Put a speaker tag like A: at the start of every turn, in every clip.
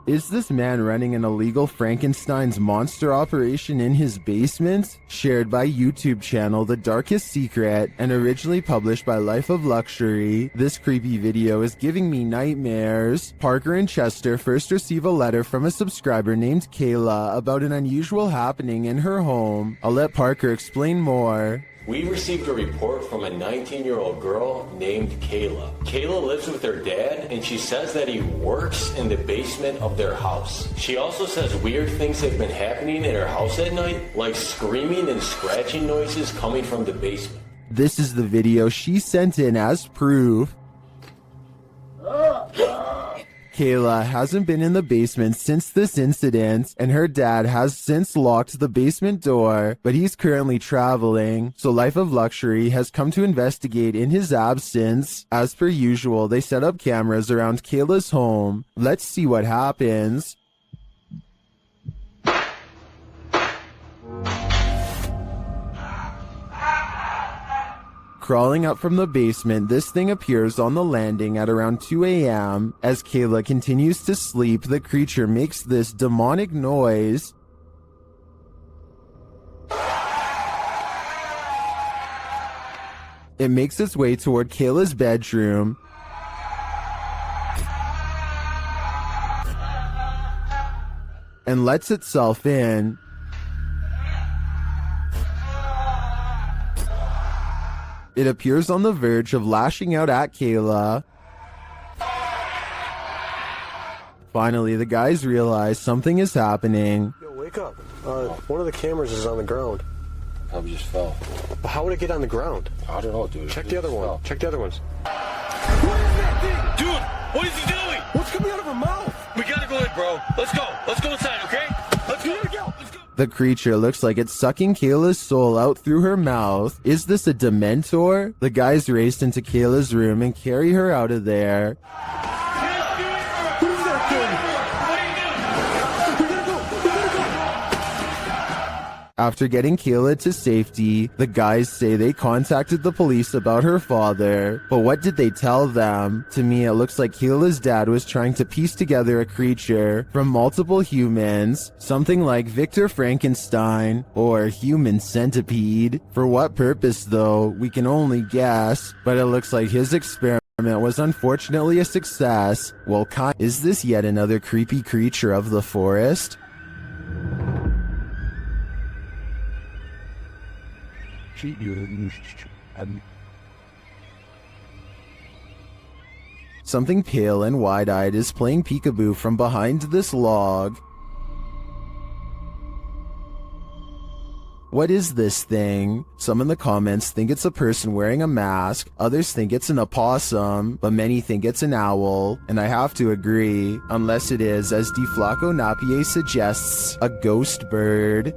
A: Is this man running an illegal Frankenstein's monster operation in his basement? Shared by YouTube channel The Darkest Secret and originally published by Life of Luxury, this creepy video is giving me nightmares. Parker and Chester first receive a letter from a subscriber named Kayla about an unusual happening in her home. I'll let Parker explain more.
B: We received a report from a 19-year-old girl named Kayla. Kayla lives with her dad, and she says that he works in the basement of their house. She also says weird things have been happening in her house at night, like screaming and scratching noises coming from the basement.
A: This is the video she sent in as proof. Kayla hasn't been in the basement since this incident, and her dad has since locked the basement door, but he's currently traveling, so Life of Luxury has come to investigate in his absence. As per usual, they set up cameras around Kayla's home. Let's see what happens. Crawling up from the basement, this thing appears on the landing at around 2 a.m. As Kayla continues to sleep, the creature makes this demonic noise. It makes its way toward Kayla's bedroom. And lets itself in. It appears on the verge of lashing out at Kayla. Finally, the guys realize something is happening.
C: Yo, wake up. One of the cameras is on the ground.
B: Probably just fell.
C: But how would it get on the ground?
B: I don't know, dude.
C: Check the other one. Check the other ones.
D: What is that thing? Dude, what is he doing?
C: What's coming out of her mouth?
D: We gotta go in, bro. Let's go. Let's go inside, okay? Let's go. Let's go.
A: The creature looks like it's sucking Kayla's soul out through her mouth. Is this a Dementor? The guys race into Kayla's room and carry her out of there. After getting Kayla to safety, the guys say they contacted the police about her father. But what did they tell them? To me, it looks like Kayla's dad was trying to piece together a creature from multiple humans, something like Victor Frankenstein or human centipede. For what purpose, though, we can only guess, but it looks like his experiment was unfortunately a success. Well, is this yet another creepy creature of the forest? Something pale and wide-eyed is playing peekaboo from behind this log. What is this thing? Some in the comments think it's a person wearing a mask, others think it's an opossum, but many think it's an owl, and I have to agree, unless it is, as DeFlaco Napier suggests, a ghost bird.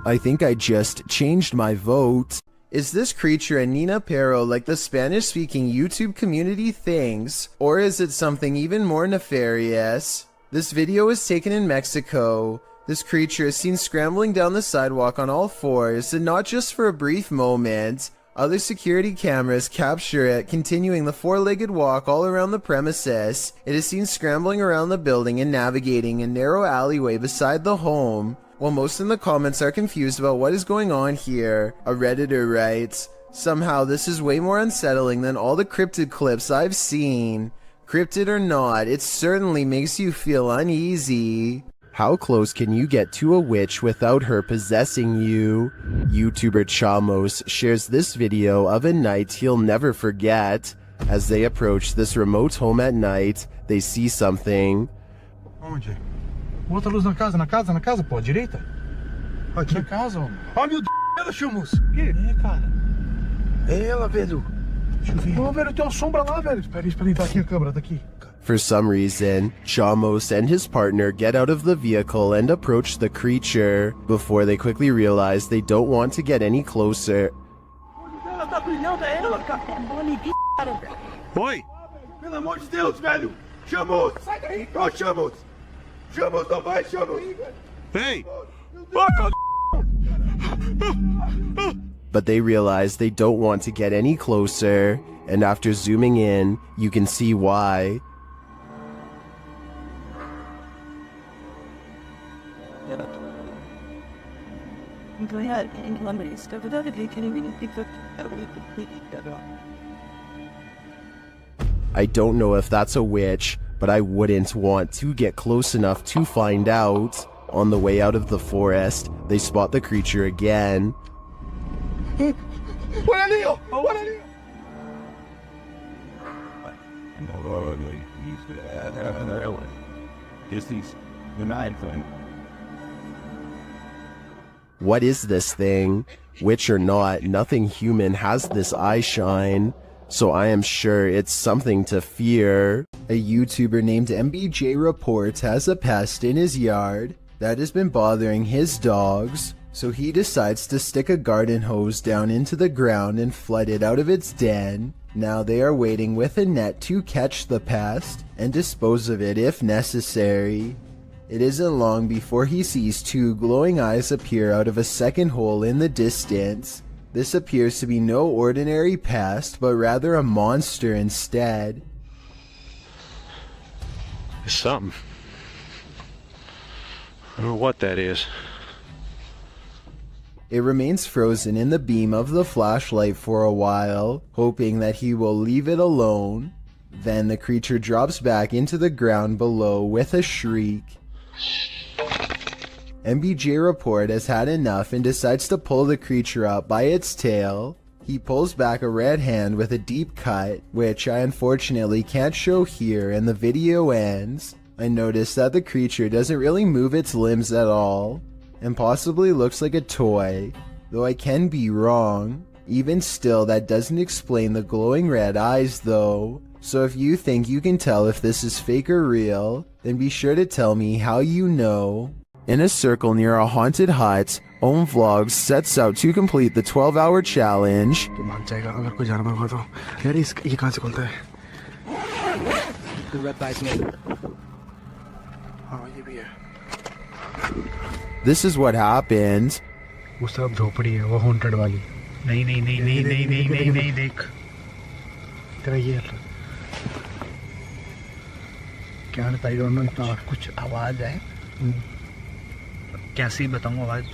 A: I think I just changed my vote. Is this creature a Nina Pero like the Spanish-speaking YouTube community thinks, or is it something even more nefarious? This video is taken in Mexico. This creature is seen scrambling down the sidewalk on all fours, and not just for a brief moment. Other security cameras capture it continuing the four-legged walk all around the premises. It is seen scrambling around the building and navigating a narrow alleyway beside the home. While most in the comments are confused about what is going on here, a Redditor writes, "Somehow this is way more unsettling than all the cryptid clips I've seen. Cryptid or not, it certainly makes you feel uneasy." How close can you get to a witch without her possessing you? YouTuber Chamos shares this video of a night he'll never forget. As they approach this remote home at night, they see something.
E: Onde? Outra luz na casa, pô, à direita? Aqui. Na casa, homem. Ó, meu Deus, ela, Chamus. O quê? É, cara. É ela, velho. Deixa eu ver. Ô, velho, tem uma sombra lá, velho. Espera aí, tá aqui a câmera, daqui.
A: For some reason, Chamos and his partner get out of the vehicle and approach the creature, before they quickly realize they don't want to get any closer.
E: Ela tá brilhando, é ela, cara. Oi? Pelo amor de Deus, velho. Chamus. Sai daí. Ó, Chamus. Chamus, não vai, Chamus! Ei! Ó,
A: but they realize they don't want to get any closer, and after zooming in, you can see why. I don't know if that's a witch, but I wouldn't want to get close enough to find out. On the way out of the forest, they spot the creature again. What is this thing? Witch or not, nothing human has this eye shine, so I am sure it's something to fear. A YouTuber named MBJ Reports has a pest in his yard that has been bothering his dogs, so he decides to stick a garden hose down into the ground and flood it out of its den. Now they are waiting with a net to catch the pest and dispose of it if necessary. It isn't long before he sees two glowing eyes appear out of a second hole in the distance. This appears to be no ordinary pest, but rather a monster instead.
C: It's something. I don't know what that is.
A: It remains frozen in the beam of the flashlight for a while, hoping that he will leave it alone. Then the creature drops back into the ground below with a shriek. MBJ Report has had enough and decides to pull the creature up by its tail. He pulls back a red hand with a deep cut, which I unfortunately can't show here, and the video ends. I notice that the creature doesn't really move its limbs at all, and possibly looks like a toy, though I can be wrong. Even still, that doesn't explain the glowing red eyes though. So if you think you can tell if this is fake or real, then be sure to tell me how you know. In a circle near a haunted hut, Om Vlogs sets out to complete the 12-hour challenge. This is what happened.
E: वो सब झोपड़ी है, वो haunted वाली। नहीं नहीं नहीं नहीं नहीं नहीं नहीं नहीं देख तेरा ये क्या है, आई डोंट नो, इतना कुछ आवाज है, कैसी बताऊं आवाज।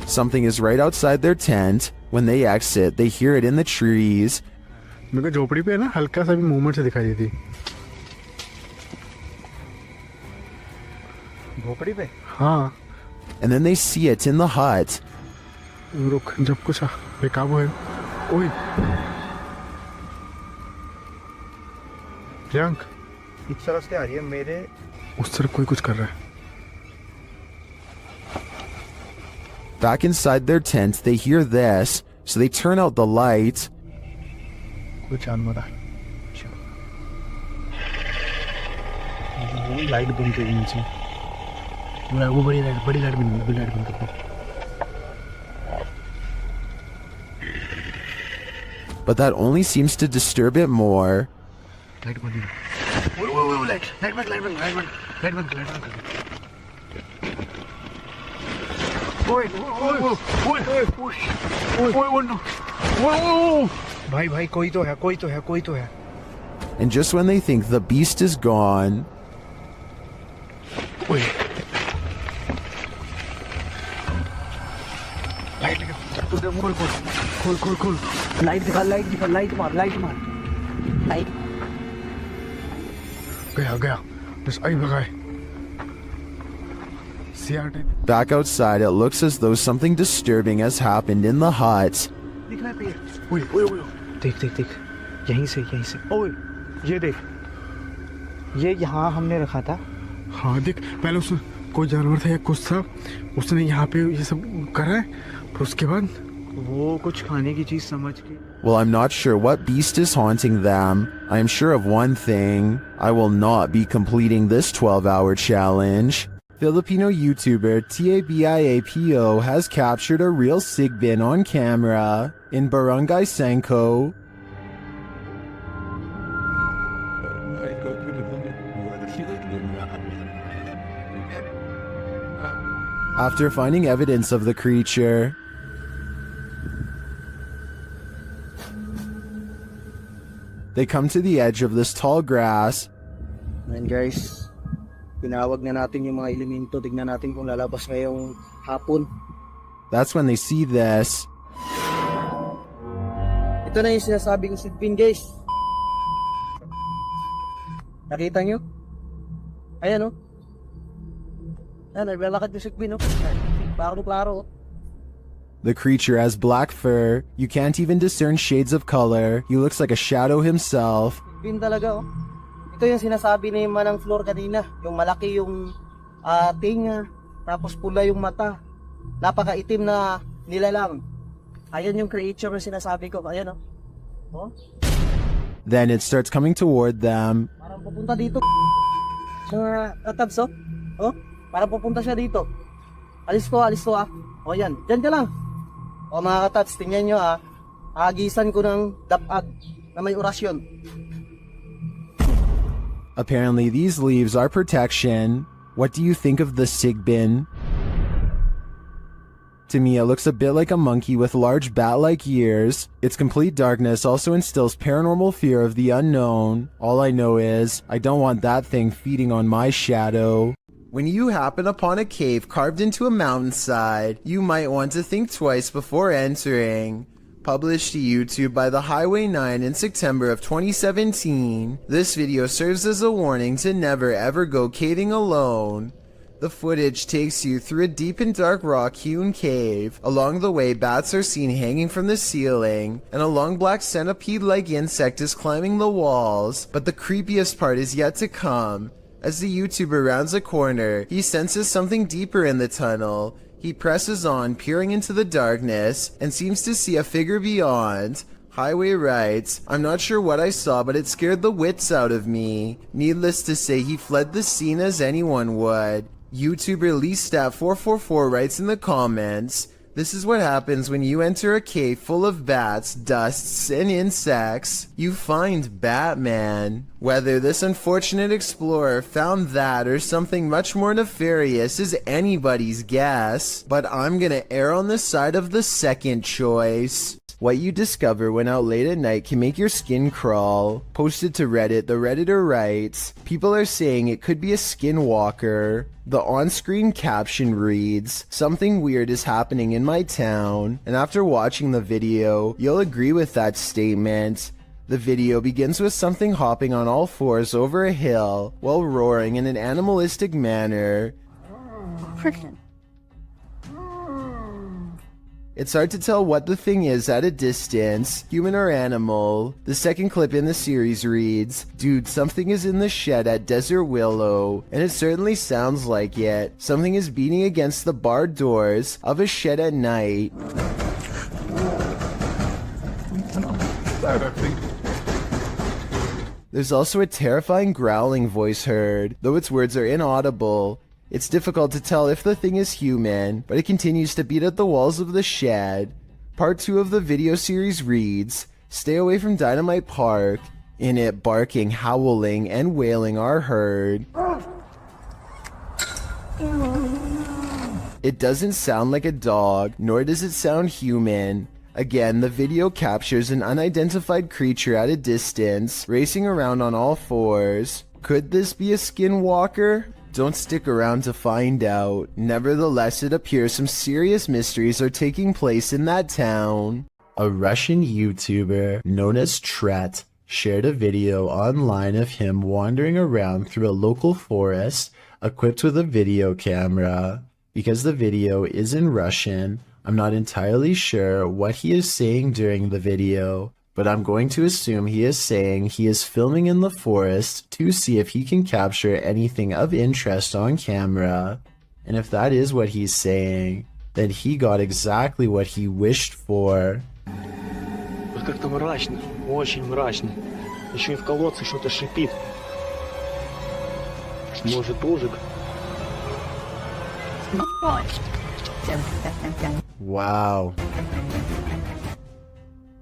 A: Something is right outside their tent. When they exit, they hear it in the trees.
E: मेरे को झोपड़ी पे है ना, हल्का सा भी मूवमेंट से दिखाई देती। झोपड़ी पे? हाँ।
A: And then they see it in the hut.
E: रुक, जब कुछ बेकाबू है। ओए प्रियंक, इस तरफ से आ रही है मेरे, उस तरफ कोई कुछ कर रहा है।
A: Back inside their tent, they hear this, so they turn out the light.
E: कुछ जानवर है। वो लाइट बंद कर नीचे। वो बड़ी लाइट बंद कर।
A: But that only seems to disturb it more.
E: Light बंद। वो लाइट बंद। ओए भाई कोई तो है।
A: And just when they think the beast is gone,
E: ओए खोल लाइट दिखा लाइट मार गया बस आई भगाए।
A: back outside, it looks as though something disturbing has happened in the hut.
E: देख यहीं से ओए ये देख, ये यहाँ हमने रखा था। हाँ देख, पहले उसने कोई जानवर था या कुछ था, उसने यहाँ पे ये सब करा है, फिर उसके बाद वो कुछ खाने की चीज समझ के।
A: Well, I'm not sure what beast is haunting them. I am sure of one thing. I will not be completing this 12-hour challenge. Filipino YouTuber TABIAPO has captured a real sigbin on camera in Barangay Sanko. After finding evidence of the creature, They come to the edge of this tall grass.
F: Ayan guys, tinawag na natin yung mga elemento. Tignan natin kung lalabas ngayong hapon.
A: That's when they see this.
F: Ito na yung sinasabi kong sigpin guys. Nakita nyo? Ayan o. Ayan, naglalakad yung sigpin o. Klaro-klaro.
A: The creature has black fur. You can't even discern shades of color. He looks like a shadow himself.
F: Sigpin talaga o. Ito yung sinasabi ni Manang Flor kanina. Yung malaki yung tinga. Tapos pula yung mata. Napakaitim na nilalang. Ayan yung creature na sinasabi ko. Ayan o. Oh.
A: Then it starts coming toward them.
F: Parang pupunta dito. Sa katabs o. Oh. Parang pupunta siya dito. Alis ko ah. O yan. Diyan ka lang. O mga katats, tingnan nyo ah. Agisan ko ng dapag na may orasyon.
A: Apparently these leaves are protection. What do you think of the sigbin? To me, it looks a bit like a monkey with large bat-like ears. Its complete darkness also instills paranormal fear of the unknown. All I know is, I don't want that thing feeding on my shadow. When you happen upon a cave carved into a mountainside, you might want to think twice before entering. Published to YouTube by the Highway 9 in September of 2017, this video serves as a warning to never ever go caving alone. The footage takes you through a deep and dark rock-hewn cave. Along the way, bats are seen hanging from the ceiling, and a long black centipede-like insect is climbing the walls. But the creepiest part is yet to come. As the YouTuber rounds a corner, he senses something deeper in the tunnel. He presses on, peering into the darkness, and seems to see a figure beyond. Highway writes, "I'm not sure what I saw, but it scared the wits out of me." Needless to say, he fled the scene as anyone would. YouTuber LeeStat444 writes in the comments, "This is what happens when you enter a cave full of bats, dusts, and insects. You find Batman." Whether this unfortunate explorer found that or something much more nefarious is anybody's guess, but I'm gonna err on the side of the second choice. What you discover when out late at night can make your skin crawl. Posted to Reddit, the Redditor writes, "People are saying it could be a skinwalker." The on-screen caption reads, "Something weird is happening in my town." And after watching the video, you'll agree with that statement. The video begins with something hopping on all fours over a hill while roaring in an animalistic manner. It's hard to tell what the thing is at a distance, human or animal. The second clip in the series reads, "Dude, something is in the shed at Desert Willow," and it certainly sounds like it. Something is beating against the barred doors of a shed at night. There's also a terrifying growling voice heard, though its words are inaudible. It's difficult to tell if the thing is human, but it continues to beat at the walls of the shed. Part 2 of the video series reads, "Stay away from Dynamite Park." In it, barking, howling, and wailing are heard. It doesn't sound like a dog, nor does it sound human. Again, the video captures an unidentified creature at a distance, racing around on all fours. Could this be a skinwalker? Don't stick around to find out. Nevertheless, it appears some serious mysteries are taking place in that town. A Russian YouTuber known as Tret shared a video online of him wandering around through a local forest equipped with a video camera. Because the video is in Russian, I'm not entirely sure what he is saying during the video, but I'm going to assume he is saying he is filming in the forest to see if he can capture anything of interest on camera. And if that is what he's saying, then he got exactly what he wished for.
G: Вот как-то мрачно, очень мрачно. Еще и в колодце что-то шипит. Может, ужик?
A: Wow.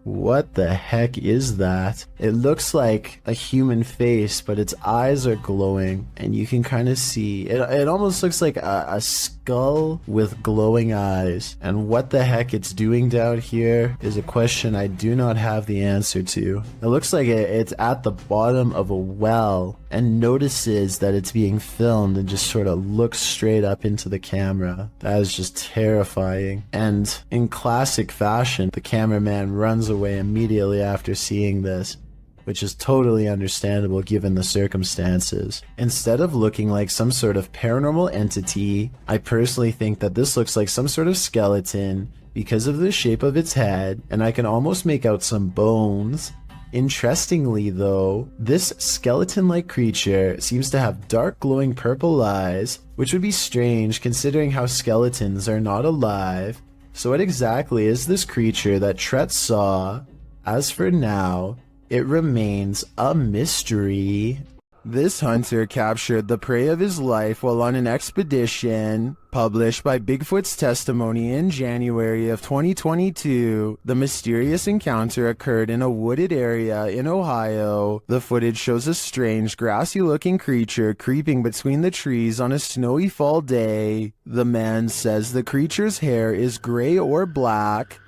A: What the heck is that? It looks like a human face, but its eyes are glowing, and you can kind of see it almost looks like a skull with glowing eyes. And what the heck it's doing down here is a question I do not have the answer to. It looks like it's at the bottom of a well and notices that it's being filmed and just sort of looks straight up into the camera. That is just terrifying. And in classic fashion, the cameraman runs away immediately after seeing this, which is totally understandable given the circumstances. Instead of looking like some sort of paranormal entity, I personally think that this looks like some sort of skeleton because of the shape of its head, and I can almost make out some bones. Interestingly though, this skeleton-like creature seems to have dark glowing purple eyes, which would be strange considering how skeletons are not alive. So what exactly is this creature that Tret saw? As for now, it remains a mystery. This hunter captured the prey of his life while on an expedition. Published by Bigfoot's Testimony in January of 2022, the mysterious encounter occurred in a wooded area in Ohio. The footage shows a strange, grassy-looking creature creeping between the trees on a snowy fall day. The man says the creature's hair is gray or black.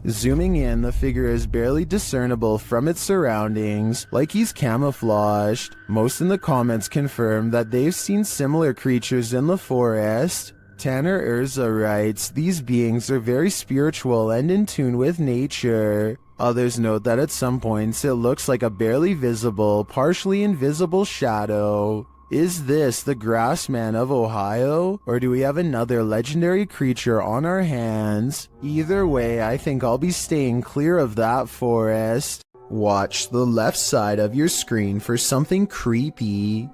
A: Zooming in, the figure is barely discernible from its surroundings, like he's camouflaged. Most in the comments confirm that they've seen similar creatures in the forest. Tanner Urza writes, "These beings are very spiritual and in tune with nature." Others note that at some points it looks like a barely visible, partially invisible shadow. Is this the Grassman of Ohio, or do we have another legendary creature on our hands? Either way, I think I'll be staying clear of that forest. Watch the left side of your screen for something creepy.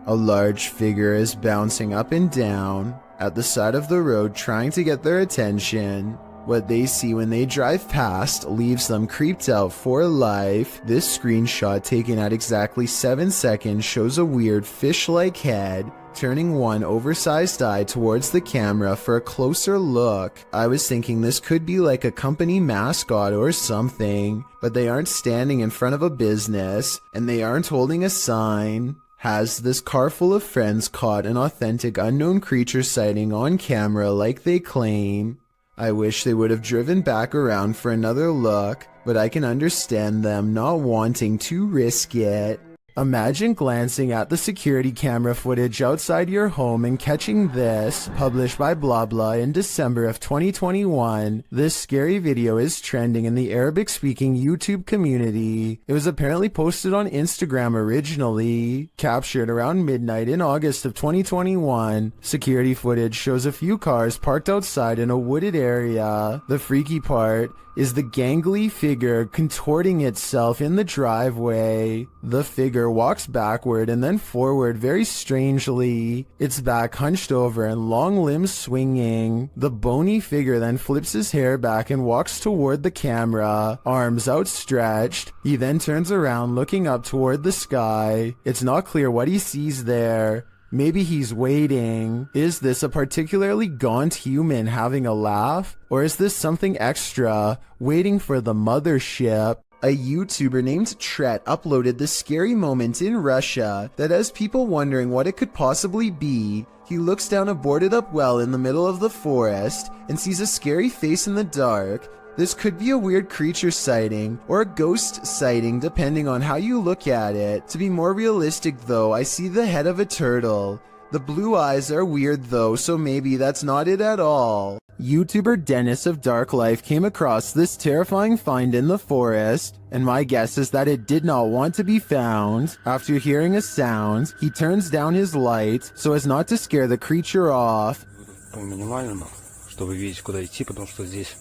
A: A large figure is bouncing up and down at the side of the road trying to get their attention. What they see when they drive past leaves them creeped out for life. This screenshot taken at exactly 7 seconds shows a weird fish-like head turning one oversized eye towards the camera for a closer look. I was thinking this could be like a company mascot or something, but they aren't standing in front of a business, and they aren't holding a sign. Has this car full of friends caught an authentic unknown creature sighting on camera like they claim? I wish they would have driven back around for another look, but I can understand them not wanting to risk it. Imagine glancing at the security camera footage outside your home and catching this, published by Blah Blah in December of 2021. This scary video is trending in the Arabic-speaking YouTube community. It was apparently posted on Instagram originally. Captured around midnight in August of 2021, security footage shows a few cars parked outside in a wooded area. The freaky part is the gangly figure contorting itself in the driveway. The figure walks backward and then forward very strangely, its back hunched over and long limbs swinging. The bony figure then flips his hair back and walks toward the camera, arms outstretched. He then turns around looking up toward the sky. It's not clear what he sees there. Maybe he's waiting. Is this a particularly gaunt human having a laugh? Or is this something extra, waiting for the mothership? A YouTuber named Tret uploaded this scary moment in Russia that has people wondering what it could possibly be. He looks down a boarded up well in the middle of the forest and sees a scary face in the dark. This could be a weird creature sighting or a ghost sighting depending on how you look at it. To be more realistic though, I see the head of a turtle. The blue eyes are weird though, so maybe that's not it at all. YouTuber Dennis of Dark Life came across this terrifying find in the forest, and my guess is that it did not want to be found. After hearing a sound, he turns down his light so as not to scare the creature off.
G: По минимальному, чтобы видеть, куда идти, потому что здесь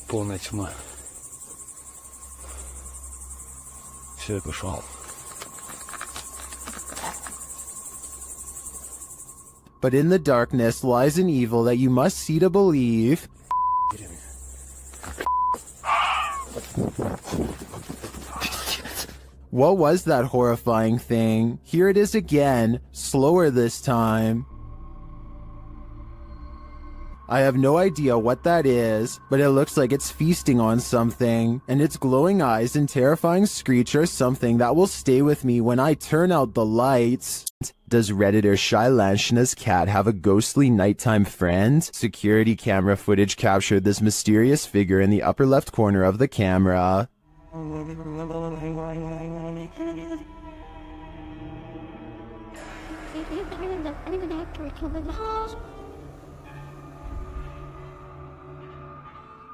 G: полная тьма. Все, я пошел.
A: But in the darkness lies an evil that you must see to believe. What was that horrifying thing? Here it is again, slower this time. I have no idea what that is, but it looks like it's feasting on something, and its glowing eyes and terrifying screech are something that will stay with me when I turn out the lights. Does Redditor Shailanshna's cat have a ghostly nighttime friend? Security camera footage captured this mysterious figure in the upper left corner of the camera.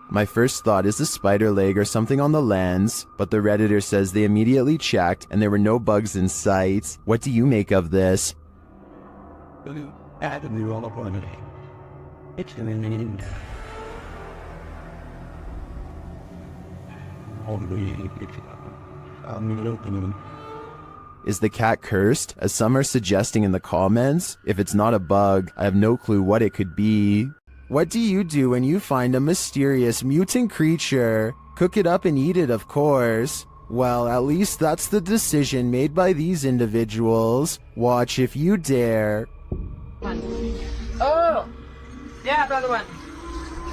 A: My first thought is a spider leg or something on the lens, but the Redditor says they immediately checked and there were no bugs in sight. What do you make of this? Is the cat cursed, as some are suggesting in the comments? If it's not a bug, I have no clue what it could be. What do you do when you find a mysterious mutant creature? Cook it up and eat it, of course. Well, at least that's the decision made by these individuals. Watch if you dare.
H: Oh, ya teman-teman.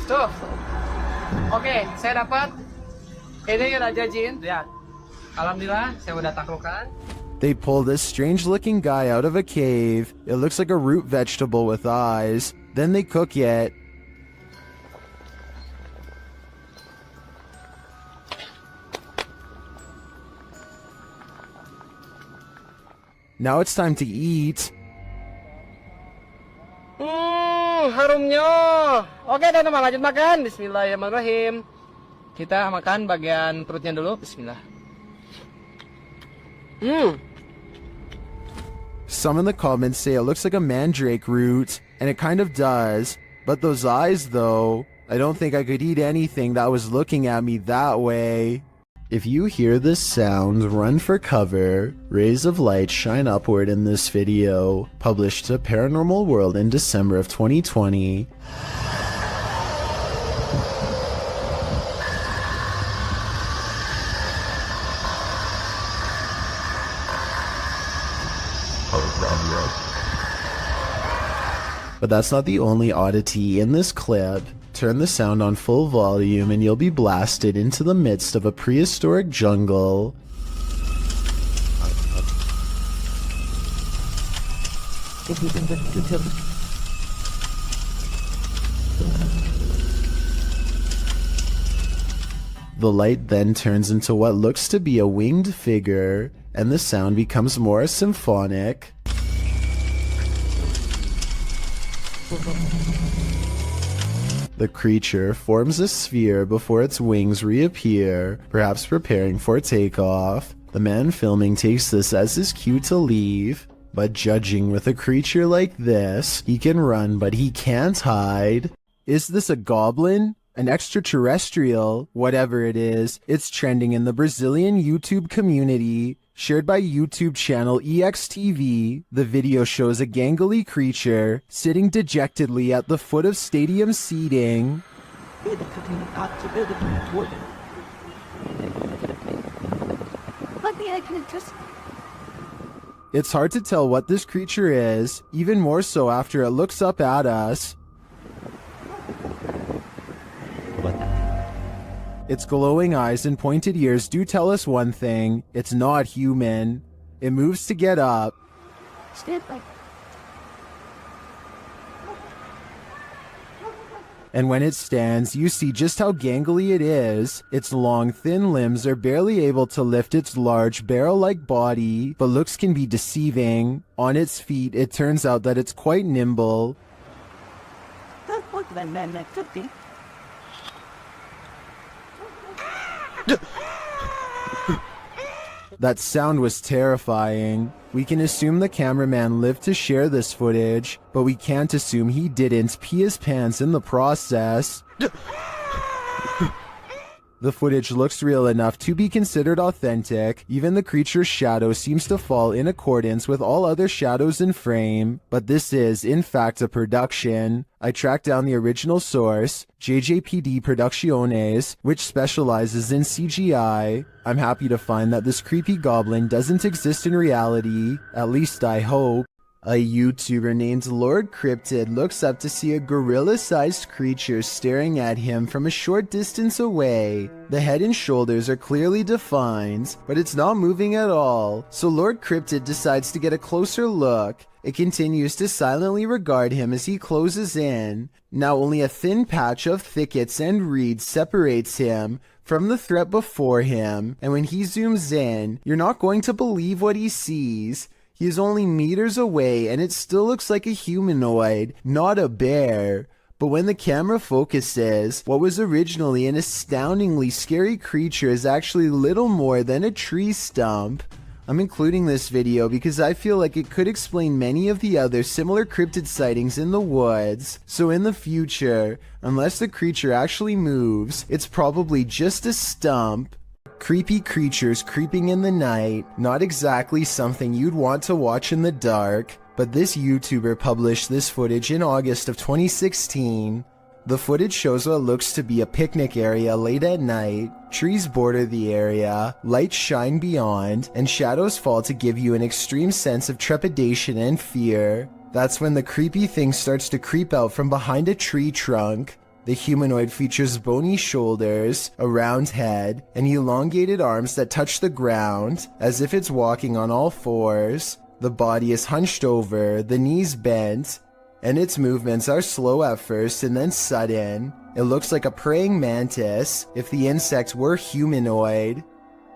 H: Stop. Oke, saya dapat. Ini Raja Jin. Lihat. Alhamdulillah, saya udah taklukkan.
A: They pull this strange-looking guy out of a cave. It looks like a root vegetable with eyes. Then they cook it. Now it's time to eat.
H: Harumnya. Oke, teman-teman, lanjut makan. Bismillahirrahmanirrahim. Kita makan bagian perutnya dulu. Bismillah.
A: Some in the comments say it looks like a mandrake root, and it kind of does. But those eyes, though, I don't think I could eat anything that was looking at me that way. If you hear this sound, run for cover. Rays of light shine upward in this video, published to Paranormal World in December of 2020. But that's not the only oddity in this clip. Turn the sound on full volume and you'll be blasted into the midst of a prehistoric jungle. The light then turns into what looks to be a winged figure, and the sound becomes more symphonic. The creature forms a sphere before its wings reappear, perhaps preparing for takeoff. The man filming takes this as his cue to leave, but judging with a creature like this, he can run but he can't hide. Is this a goblin? An extraterrestrial? Whatever it is, it's trending in the Brazilian YouTube community. Shared by YouTube channel EXTV, the video shows a gangly creature sitting dejectedly at the foot of stadium seating. It's hard to tell what this creature is, even more so after it looks up at us. Its glowing eyes and pointed ears do tell us one thing: it's not human. It moves to get up. And when it stands, you see just how gangly it is. Its long, thin limbs are barely able to lift its large, barrel-like body, but looks can be deceiving. On its feet, it turns out that it's quite nimble. That sound was terrifying. We can assume the cameraman lived to share this footage, but we can't assume he didn't pee his pants in the process. The footage looks real enough to be considered authentic. Even the creature's shadow seems to fall in accordance with all other shadows in frame, but this is, in fact, a production. I tracked down the original source, JJPD Producciones, which specializes in CGI. I'm happy to find that this creepy goblin doesn't exist in reality, at least I hope. A YouTuber named Lord Cryptid looks up to see a gorilla-sized creature staring at him from a short distance away. The head and shoulders are clearly defined, but it's not moving at all, so Lord Cryptid decides to get a closer look. It continues to silently regard him as he closes in. Now only a thin patch of thickets and reeds separates him from the threat before him, and when he zooms in, you're not going to believe what he sees. He is only meters away and it still looks like a humanoid, not a bear. But when the camera focuses, what was originally an astoundingly scary creature is actually little more than a tree stump. I'm including this video because I feel like it could explain many of the other similar cryptid sightings in the woods. So in the future, unless the creature actually moves, it's probably just a stump. Creepy creatures creeping in the night, not exactly something you'd want to watch in the dark, but this YouTuber published this footage in August of 2016. The footage shows what looks to be a picnic area late at night. Trees border the area, lights shine beyond, and shadows fall to give you an extreme sense of trepidation and fear. That's when the creepy thing starts to creep out from behind a tree trunk. The humanoid features bony shoulders, a round head, and elongated arms that touch the ground, as if it's walking on all fours. The body is hunched over, the knees bent, and its movements are slow at first and then sudden. It looks like a praying mantis if the insect were humanoid.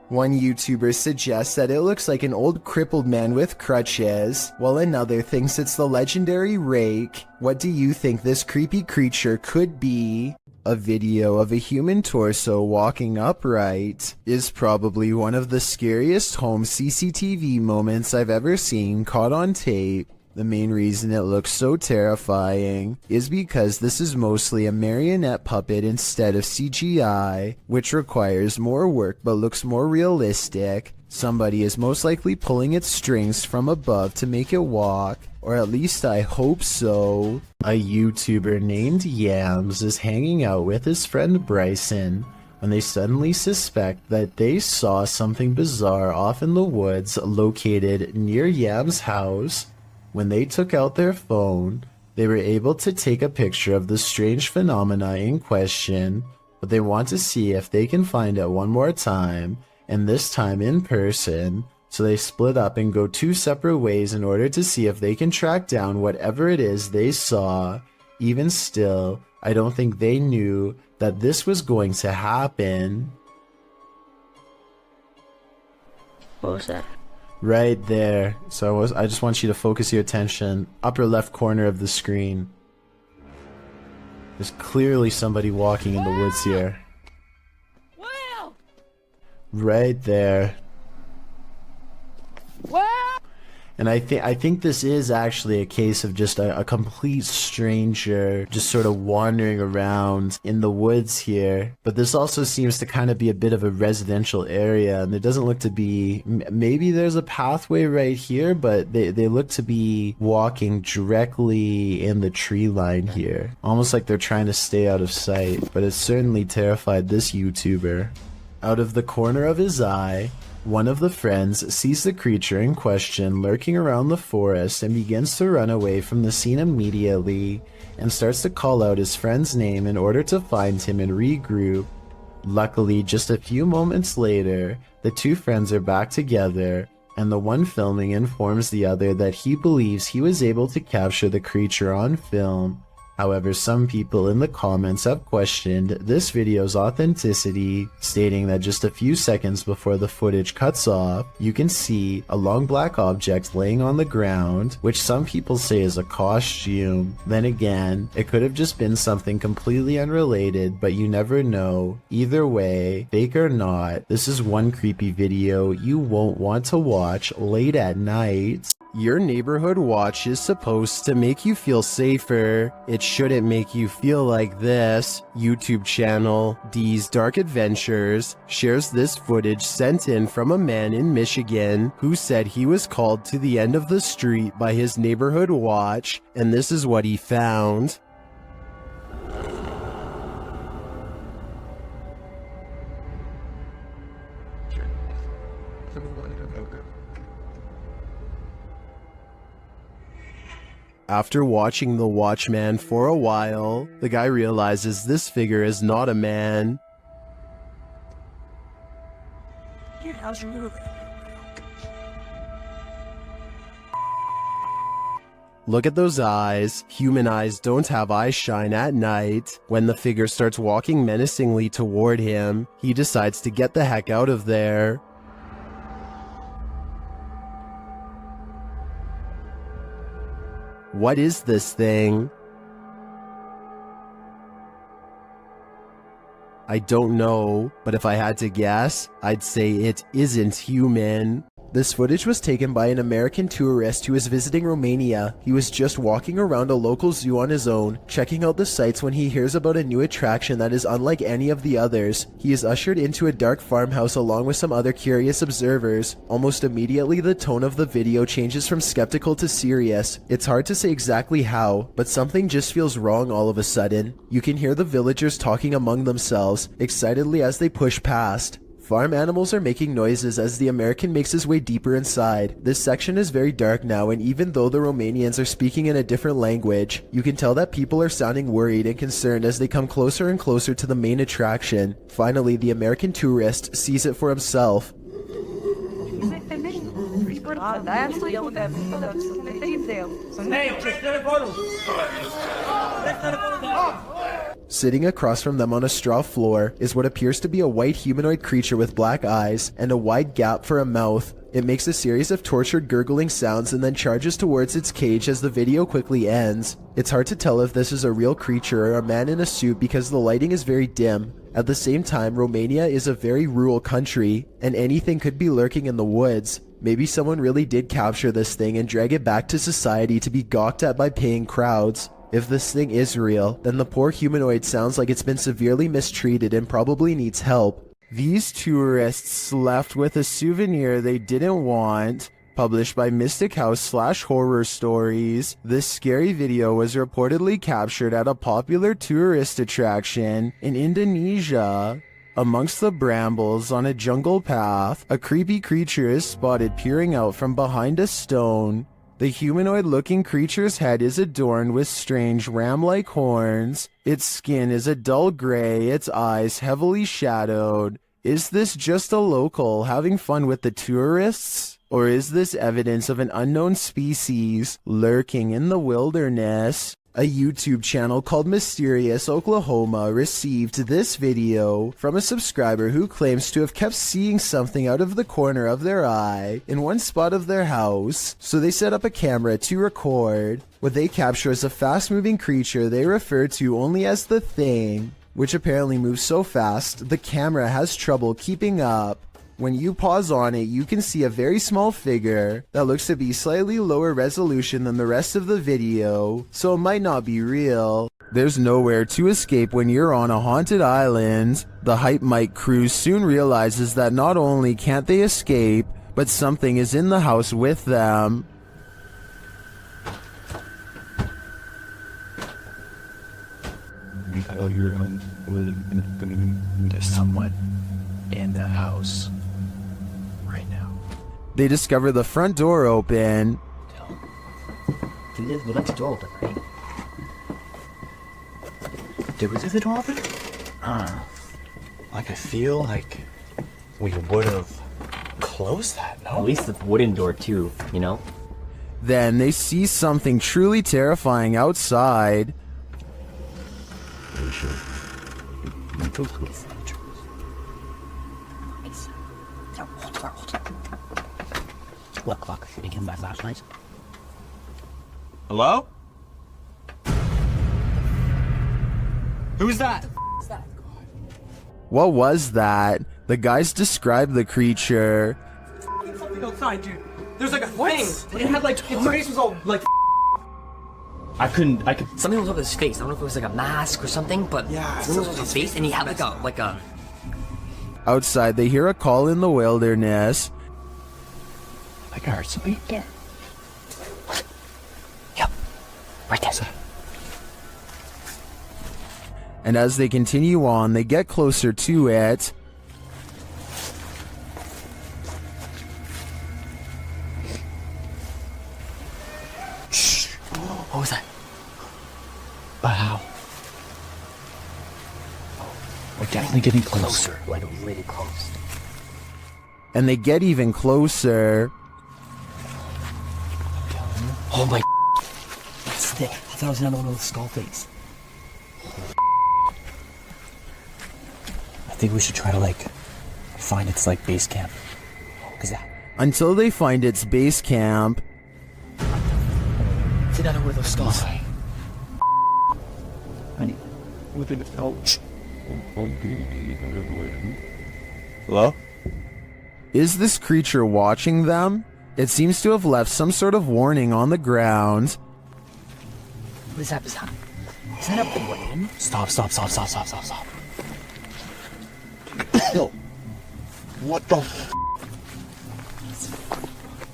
A: One YouTuber suggests that it looks like an old crippled man with crutches, while another thinks it's the legendary rake. What do you think this creepy creature could be? A video of a human torso walking upright is probably one of the scariest home CCTV moments I've ever seen caught on tape. The main reason it looks so terrifying is because this is mostly a marionette puppet instead of CGI, which requires more work but looks more realistic. Somebody is most likely pulling its strings from above to make it walk, or at least I hope so. A YouTuber named Yams is hanging out with his friend Bryson when they suddenly suspect that they saw something bizarre off in the woods located near Yams' house. When they took out their phone, they were able to take a picture of the strange phenomena in question, but they want to see if they can find it one more time, and this time in person, so they split up and go two separate ways in order to see if they can track down whatever it is they saw. Even still, I don't think they knew that this was going to happen.
I: What was that?
A: Right there. So I just want you to focus your attention. Upper left corner of the screen. There's clearly somebody walking in the woods here.
I: Will!
A: Right there.
I: Will!
A: And I think this is actually a case of just a complete stranger just sort of wandering around in the woods here. But this also seems to kind of be a bit of a residential area, and there doesn't look to be, maybe there's a pathway right here, but they look to be walking directly in the tree line here. Almost like they're trying to stay out of sight, but it certainly terrified this YouTuber. Out of the corner of his eye, one of the friends sees the creature in question lurking around the forest and begins to run away from the scene immediately and starts to call out his friend's name in order to find him and regroup. Luckily, just a few moments later, the two friends are back together, and the one filming informs the other that he believes he was able to capture the creature on film. However, some people in the comments have questioned this video's authenticity, stating that just a few seconds before the footage cuts off, you can see a long black object laying on the ground, which some people say is a costume. Then again, it could have just been something completely unrelated, but you never know. Either way, fake or not, this is one creepy video you won't want to watch late at night. Your neighborhood watch is supposed to make you feel safer. It shouldn't make you feel like this. YouTube channel D's Dark Adventures shares this footage sent in from a man in Michigan who said he was called to the end of the street by his neighborhood watch, and this is what he found. After watching the watchman for a while, the guy realizes this figure is not a man. Look at those eyes. Human eyes don't have eye shine at night. When the figure starts walking menacingly toward him, he decides to get the heck out of there. What is this thing? I don't know, but if I had to guess, I'd say it isn't human. This footage was taken by an American tourist who was visiting Romania. He was just walking around a local zoo on his own, checking out the sights when he hears about a new attraction that is unlike any of the others. He is ushered into a dark farmhouse along with some other curious observers. Almost immediately, the tone of the video changes from skeptical to serious. It's hard to say exactly how, but something just feels wrong all of a sudden. You can hear the villagers talking among themselves, excitedly as they push past. Farm animals are making noises as the American makes his way deeper inside. This section is very dark now, and even though the Romanians are speaking in a different language, you can tell that people are sounding worried and concerned as they come closer and closer to the main attraction. Finally, the American tourist sees it for himself. Sitting across from them on a straw floor is what appears to be a white humanoid creature with black eyes and a wide gap for a mouth. It makes a series of tortured gurgling sounds and then charges towards its cage as the video quickly ends. It's hard to tell if this is a real creature or a man in a suit because the lighting is very dim. At the same time, Romania is a very rural country, and anything could be lurking in the woods. Maybe someone really did capture this thing and drag it back to society to be gawked at by paying crowds. If this thing is real, then the poor humanoid sounds like it's been severely mistreated and probably needs help. These tourists left with a souvenir they didn't want. Published by Mystic House / Horror Stories, this scary video was reportedly captured at a popular tourist attraction in Indonesia. Amongst the brambles on a jungle path, a creepy creature is spotted peering out from behind a stone. The humanoid-looking creature's head is adorned with strange ram-like horns. Its skin is a dull gray, its eyes heavily shadowed. Is this just a local having fun with the tourists? Or is this evidence of an unknown species lurking in the wilderness? A YouTube channel called Mysterious Oklahoma received this video from a subscriber who claims to have kept seeing something out of the corner of their eye in one spot of their house, so they set up a camera to record. What they capture is a fast-moving creature they refer to only as the Thing, which apparently moves so fast the camera has trouble keeping up. When you pause on it, you can see a very small figure that looks to be slightly lower resolution than the rest of the video, so it might not be real. There's nowhere to escape when you're on a haunted island. The Hype Mike crew soon realizes that not only can't they escape, but something is in the house with them.
J: There's someone in the house right now.
A: They discover the front door open.
J: We left the door open, right? Did we leave the door open? Like I feel like we would have closed that, no?
K: At least the wooden door too, you know?
A: Then they see something truly terrifying outside.
J: Look, you can buy flashlights.
D: Hello? Who's that?
A: What was that? The guys described the creature.
H: Something outside, dude. There's like a thing. It had like its face was all like.
K: I couldn't. Something was over his face. I don't know if it was like a mask or something, but something was over his face, and he had like a.
A: Outside, they hear a call in the wilderness.
J: I heard something there.
K: Yep, right there.
A: And as they continue on, they get closer to it.
K: Shh. What was that?
J: Wow. We're definitely getting closer.
K: Like really close.
A: And they get even closer.
K: Oh my. That's thick. I thought it was another one of those skull face.
J: I think we should try to like find its like base camp. Cause that.
A: Until they find its base camp.
K: It's another one of those skulls.
J: Honey.
G: Within it. Oh.
A: Hello? Is this creature watching them? It seems to have left some sort of warning on the ground.
K: What is that? Is that a brain?
J: Stop. Yo. What the f?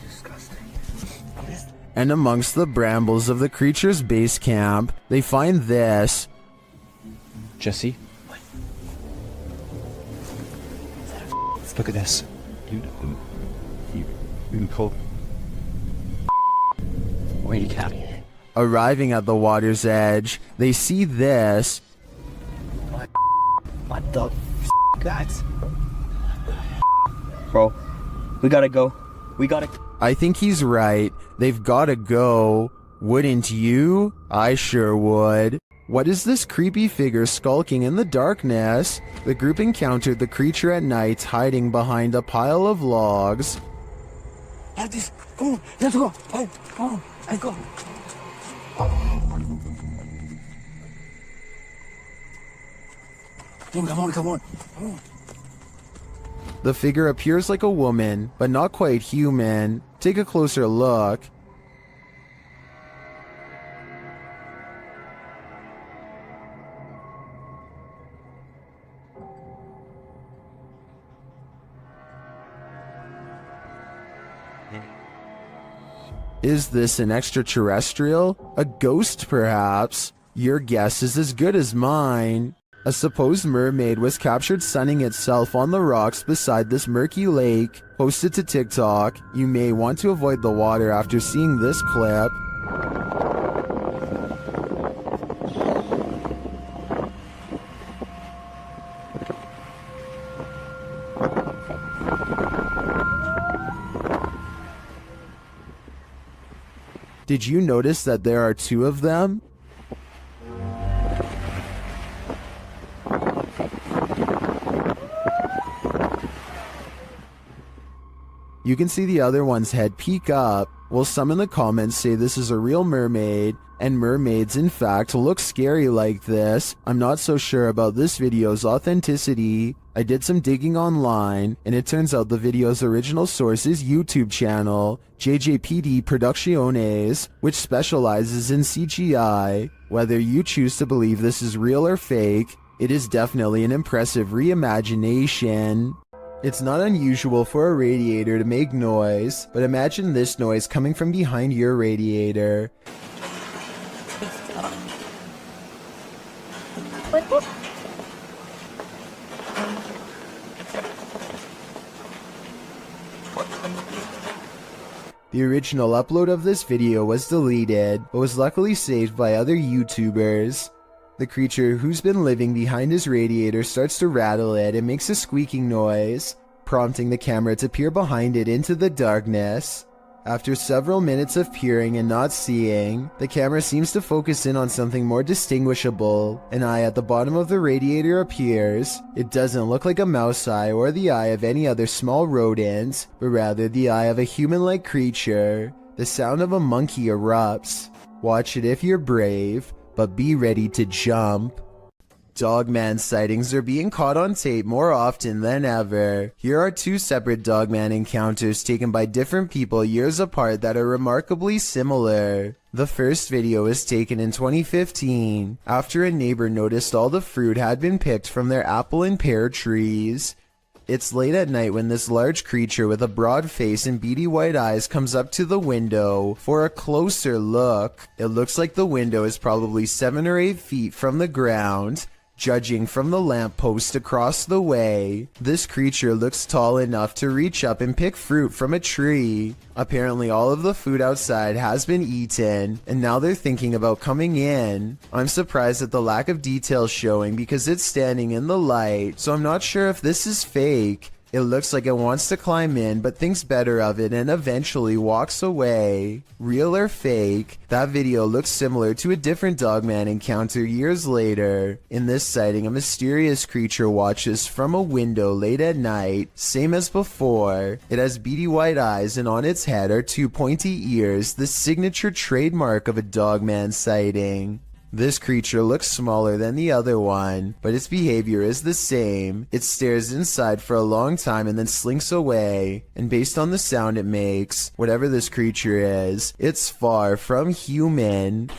K: Disgusting.
A: And amongst the brambles of the creature's base camp, they find this.
J: Jesse?
K: What?
J: Look at this.
G: You can call.
J: Where you cat?
A: Arriving at the water's edge, they see this.
K: What the f? That's. Bro, we gotta go.
A: I think he's right. They've gotta go. Wouldn't you? I sure would. What is this creepy figure skulking in the darkness? The group encountered the creature at night hiding behind a pile of logs.
K: Have this. Come on, let's go. Come on, let's go. Come on.
A: The figure appears like a woman, but not quite human. Take a closer look. Is this an extraterrestrial? A ghost, perhaps? Your guess is as good as mine. A supposed mermaid was captured sunning itself on the rocks beside this murky lake. Posted to TikTok. You may want to avoid the water after seeing this clip. Did you notice that there are two of them? You can see the other one's head peek up. Well, some in the comments say this is a real mermaid, and mermaids in fact look scary like this. I'm not so sure about this video's authenticity. I did some digging online, and it turns out the video's original source is YouTube channel, JJPD Producciones, which specializes in CGI. Whether you choose to believe this is real or fake, it is definitely an impressive reimagination. It's not unusual for a radiator to make noise, but imagine this noise coming from behind your radiator. The original upload of this video was deleted, but was luckily saved by other YouTubers. The creature who's been living behind his radiator starts to rattle it and makes a squeaking noise, prompting the camera to peer behind it into the darkness. After several minutes of peering and not seeing, the camera seems to focus in on something more distinguishable. An eye at the bottom of the radiator appears. It doesn't look like a mouse eye or the eye of any other small rodent, but rather the eye of a human-like creature. The sound of a monkey erupts. Watch it if you're brave, but be ready to jump. Dogman sightings are being caught on tape more often than ever. Here are two separate Dogman encounters taken by different people years apart that are remarkably similar. The first video was taken in 2015 after a neighbor noticed all the fruit had been picked from their apple and pear trees. It's late at night when this large creature with a broad face and beady white eyes comes up to the window for a closer look. It looks like the window is probably 7 or 8 feet from the ground. Judging from the lamppost across the way, this creature looks tall enough to reach up and pick fruit from a tree. Apparently all of the food outside has been eaten, and now they're thinking about coming in. I'm surprised at the lack of detail showing because it's standing in the light, so I'm not sure if this is fake. It looks like it wants to climb in but thinks better of it and eventually walks away. Real or fake, that video looks similar to a different Dogman encounter years later. In this sighting, a mysterious creature watches from a window late at night, same as before. It has beady white eyes and on its head are 2 pointy ears, the signature trademark of a Dogman sighting. This creature looks smaller than the other one, but its behavior is the same. It stares inside for a long time and then slinks away, and based on the sound it makes, whatever this creature is, it's far from human.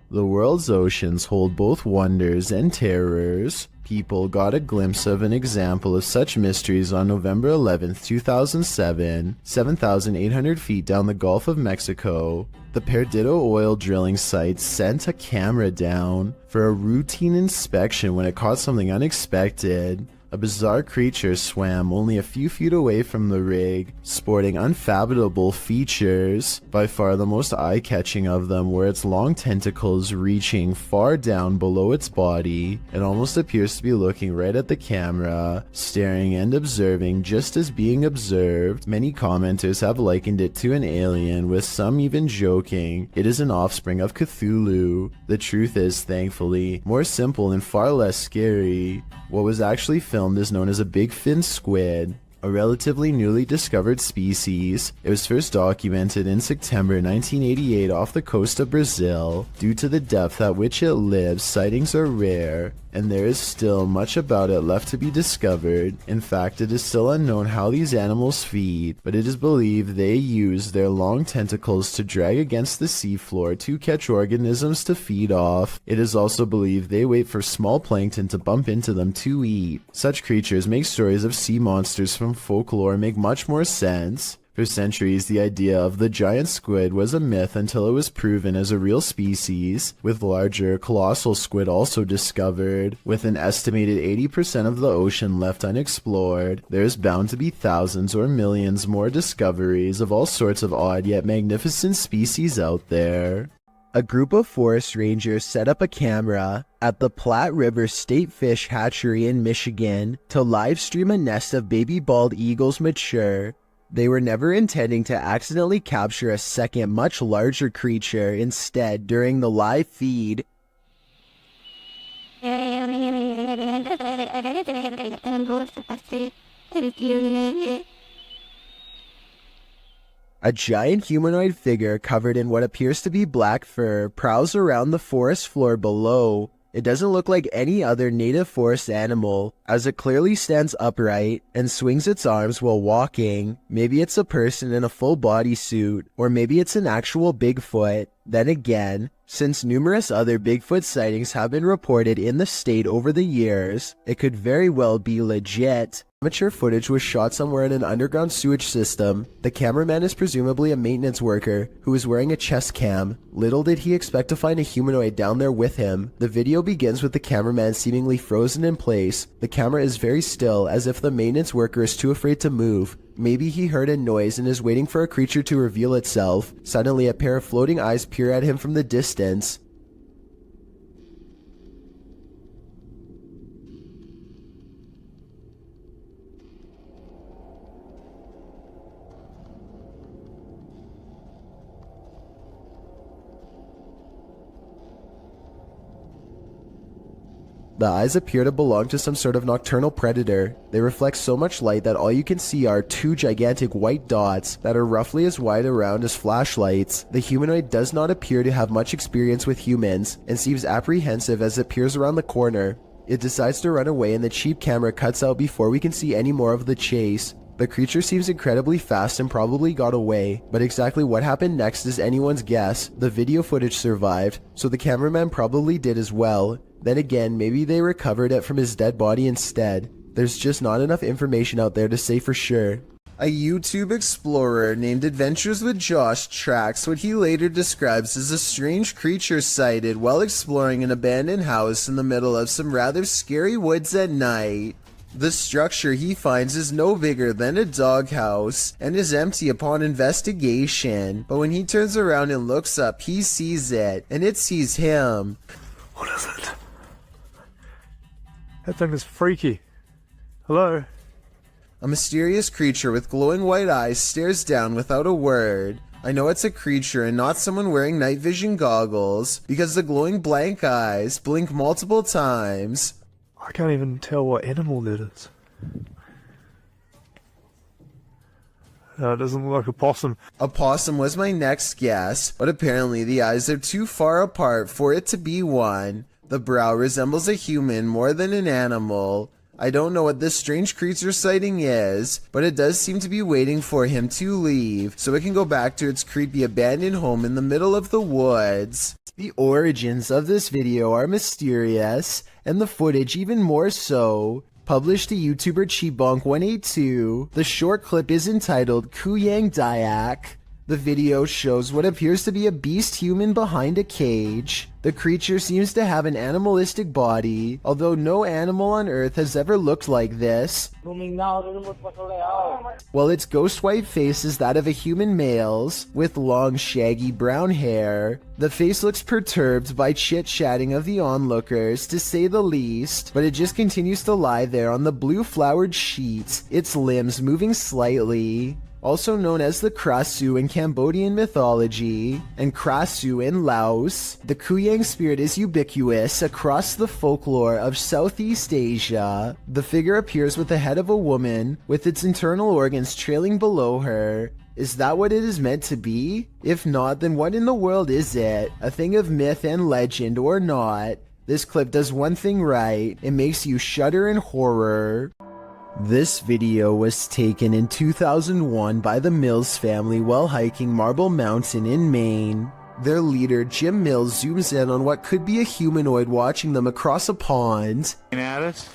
A: The world's oceans hold both wonders and terrors. People got a glimpse of an example of such mysteries on November 11, 2007, 7,800 feet down the Gulf of Mexico. The Perdido oil drilling site sent a camera down for a routine inspection when it caught something unexpected. A bizarre creature swam only a few feet away from the rig, sporting unfathomable features. By far the most eye-catching of them were its long tentacles reaching far down below its body. It almost appears to be looking right at the camera, staring and observing just as being observed. Many commenters have likened it to an alien, with some even joking it is an offspring of Cthulhu. The truth is, thankfully, more simple and far less scary. What was actually filmed is known as a big fin squid, a relatively newly discovered species. It was first documented in September 1988 off the coast of Brazil. Due to the depth at which it lives, sightings are rare, and there is still much about it left to be discovered. In fact, it is still unknown how these animals feed, but it is believed they use their long tentacles to drag against the seafloor to catch organisms to feed off. It is also believed they wait for small plankton to bump into them to eat. Such creatures make stories of sea monsters from folklore make much more sense. For centuries, the idea of the giant squid was a myth until it was proven as a real species, with larger, colossal squid also discovered. With an estimated 80% of the ocean left unexplored, there is bound to be thousands or millions more discoveries of all sorts of odd yet magnificent species out there. A group of forest rangers set up a camera at the Platte River State Fish Hatchery in Michigan to live stream a nest of baby bald eagles mature. They were never intending to accidentally capture a second, much larger creature. Instead, during the live feed, a giant humanoid figure covered in what appears to be black fur prowls around the forest floor below. It doesn't look like any other native forest animal, as it clearly stands upright and swings its arms while walking. Maybe it's a person in a full bodysuit, or maybe it's an actual Bigfoot. Then again, since numerous other Bigfoot sightings have been reported in the state over the years, it could very well be legit. Amateur footage was shot somewhere in an underground sewage system. The cameraman is presumably a maintenance worker who is wearing a chest cam. Little did he expect to find a humanoid down there with him. The video begins with the cameraman seemingly frozen in place. The camera is very still, as if the maintenance worker is too afraid to move. Maybe he heard a noise and is waiting for a creature to reveal itself. Suddenly, a pair of floating eyes peer at him from the distance. The eyes appear to belong to some sort of nocturnal predator. They reflect so much light that all you can see are two gigantic white dots that are roughly as wide around as flashlights. The humanoid does not appear to have much experience with humans and seems apprehensive as it peers around the corner. It decides to run away and the cheap camera cuts out before we can see any more of the chase. The creature seems incredibly fast and probably got away, but exactly what happened next is anyone's guess. The video footage survived, so the cameraman probably did as well. Then again, maybe they recovered it from his dead body instead. There's just not enough information out there to say for sure. A YouTube explorer named Adventures with Josh tracks what he later describes as a strange creature sighted while exploring an abandoned house in the middle of some rather scary woods at night. The structure he finds is no bigger than a doghouse and is empty upon investigation, but when he turns around and looks up, he sees it, and it sees him.
E: What is it? That thing is freaky. Hello?
A: A mysterious creature with glowing white eyes stares down without a word. I know it's a creature and not someone wearing night vision goggles, because the glowing blank eyes blink multiple times.
E: I can't even tell what animal that is. No, it doesn't look like a possum.
A: A possum was my next guess, but apparently the eyes are too far apart for it to be one. The brow resembles a human more than an animal. I don't know what this strange creature sighting is, but it does seem to be waiting for him to leave, so it can go back to its creepy abandoned home in the middle of the woods. The origins of this video are mysterious, and the footage even more so. Published to YouTuber Chibonk182, the short clip is entitled Kuyang Dayak. The video shows what appears to be a beast human behind a cage. The creature seems to have an animalistic body, although no animal on Earth has ever looked like this. While its ghost white face is that of a human male's, with long shaggy brown hair. The face looks perturbed by chit-chatting of the onlookers, to say the least, but it just continues to lie there on the blue flowered sheet, its limbs moving slightly. Also known as the Krasu in Cambodian mythology, and Krasu in Laos, the Kuyang spirit is ubiquitous across the folklore of Southeast Asia. The figure appears with the head of a woman, with its internal organs trailing below her. Is that what it is meant to be? If not, then what in the world is it? A thing of myth and legend or not? This clip does one thing right, it makes you shudder in horror. This video was taken in 2001 by the Mills family while hiking Marble Mountain in Maine. Their leader, Jim Mills, zooms in on what could be a humanoid watching them across a pond.
L: At us?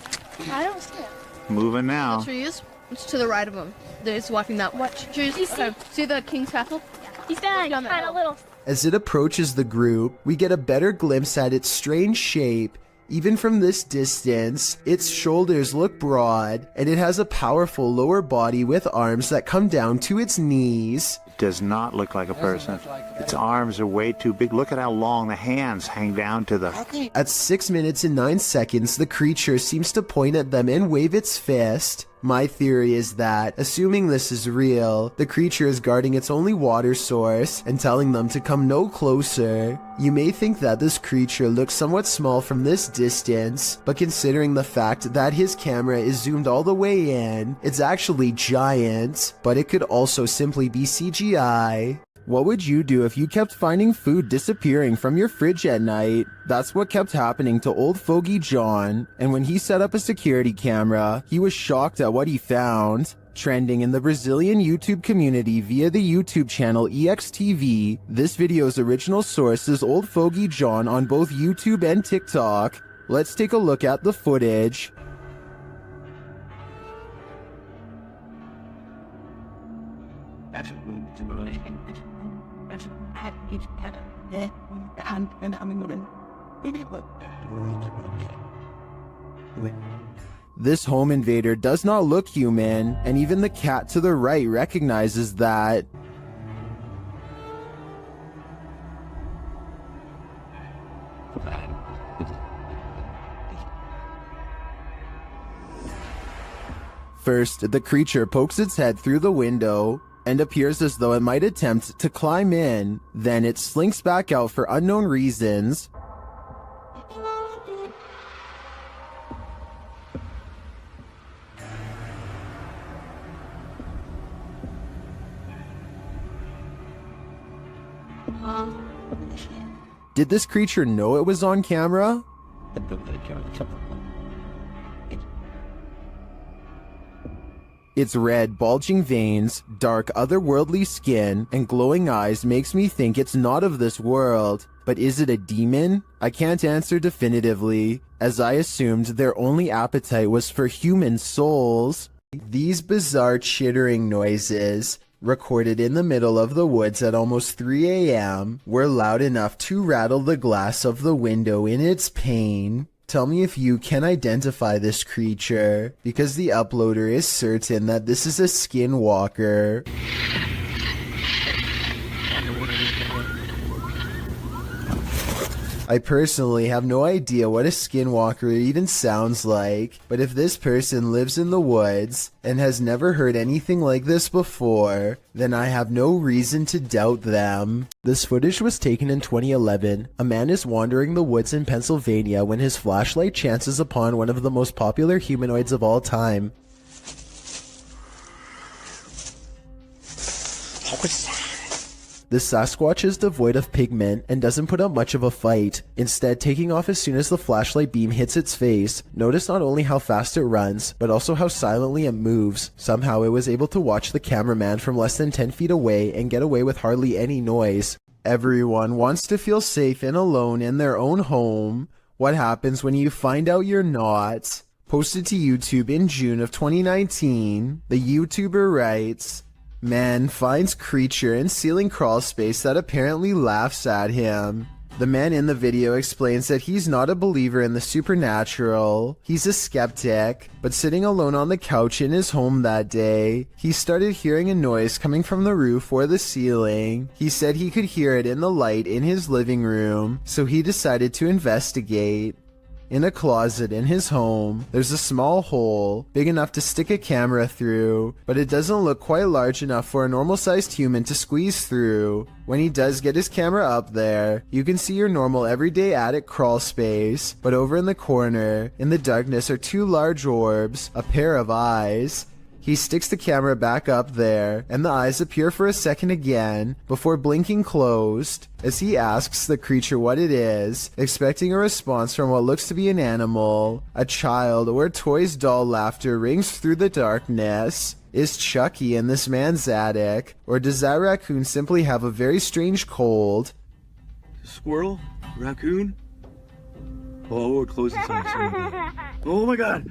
I: I don't see it.
L: Moving now.
I: The trees? It's to the right of him. It's walking that way. What trees? Okay. See the King's Castle? He's down kind of little.
A: As it approaches the group, we get a better glimpse at its strange shape. Even from this distance, its shoulders look broad, and it has a powerful lower body with arms that come down to its knees.
L: It does not look like a person. Its arms are way too big. Look at how long the hands hang down to the...
A: At 6 minutes and 9 seconds, the creature seems to point at them and wave its fist. My theory is that, assuming this is real, the creature is guarding its only water source and telling them to come no closer. You may think that this creature looks somewhat small from this distance, but considering the fact that his camera is zoomed all the way in, it's actually giant, but it could also simply be CGI. What would you do if you kept finding food disappearing from your fridge at night? That's what kept happening to old fogey John, and when he set up a security camera, he was shocked at what he found. Trending in the Brazilian YouTube community via the YouTube channel EXTV, this video's original source is old fogey John on both YouTube and TikTok. Let's take a look at the footage. This home invader does not look human, and even the cat to the right recognizes that. First, the creature pokes its head through the window and appears as though it might attempt to climb in. Then it slinks back out for unknown reasons. Did this creature know it was on camera? Its red, bulging veins, dark, otherworldly skin, and glowing eyes makes me think it's not of this world. But is it a demon? I can't answer definitively, as I assumed their only appetite was for human souls. These bizarre chittering noises, recorded in the middle of the woods at almost 3 a.m., were loud enough to rattle the glass of the window in its pain. Tell me if you can identify this creature, because the uploader is certain that this is a skinwalker. I personally have no idea what a skinwalker even sounds like, but if this person lives in the woods and has never heard anything like this before, then I have no reason to doubt them. This footage was taken in 2011. A man is wandering the woods in Pennsylvania when his flashlight chances upon one of the most popular humanoids of all time. The Sasquatch is devoid of pigment and doesn't put up much of a fight, instead taking off as soon as the flashlight beam hits its face. Notice not only how fast it runs, but also how silently it moves. Somehow it was able to watch the cameraman from less than 10 feet away and get away with hardly any noise. Everyone wants to feel safe and alone in their own home. What happens when you find out you're not? Posted to YouTube in June of 2019, the YouTuber writes, "Man finds creature in ceiling crawl space that apparently laughs at him." The man in the video explains that he's not a believer in the supernatural. He's a skeptic, but sitting alone on the couch in his home that day, he started hearing a noise coming from the roof or the ceiling. He said he could hear it in the light in his living room, so he decided to investigate. In a closet in his home, there's a small hole, big enough to stick a camera through, but it doesn't look quite large enough for a normal-sized human to squeeze through. When he does get his camera up there, you can see your normal everyday attic crawl space, but over in the corner, in the darkness, are two large orbs, a pair of eyes. He sticks the camera back up there, and the eyes appear for a second again, before blinking closed, as he asks the creature what it is, expecting a response from what looks to be an animal. A child or toy's doll laughter rings through the darkness. Is Chucky in this man's attic, or does that raccoon simply have a very strange cold?
G: Squirrel? Raccoon? Oh, we're closing something. Oh my god!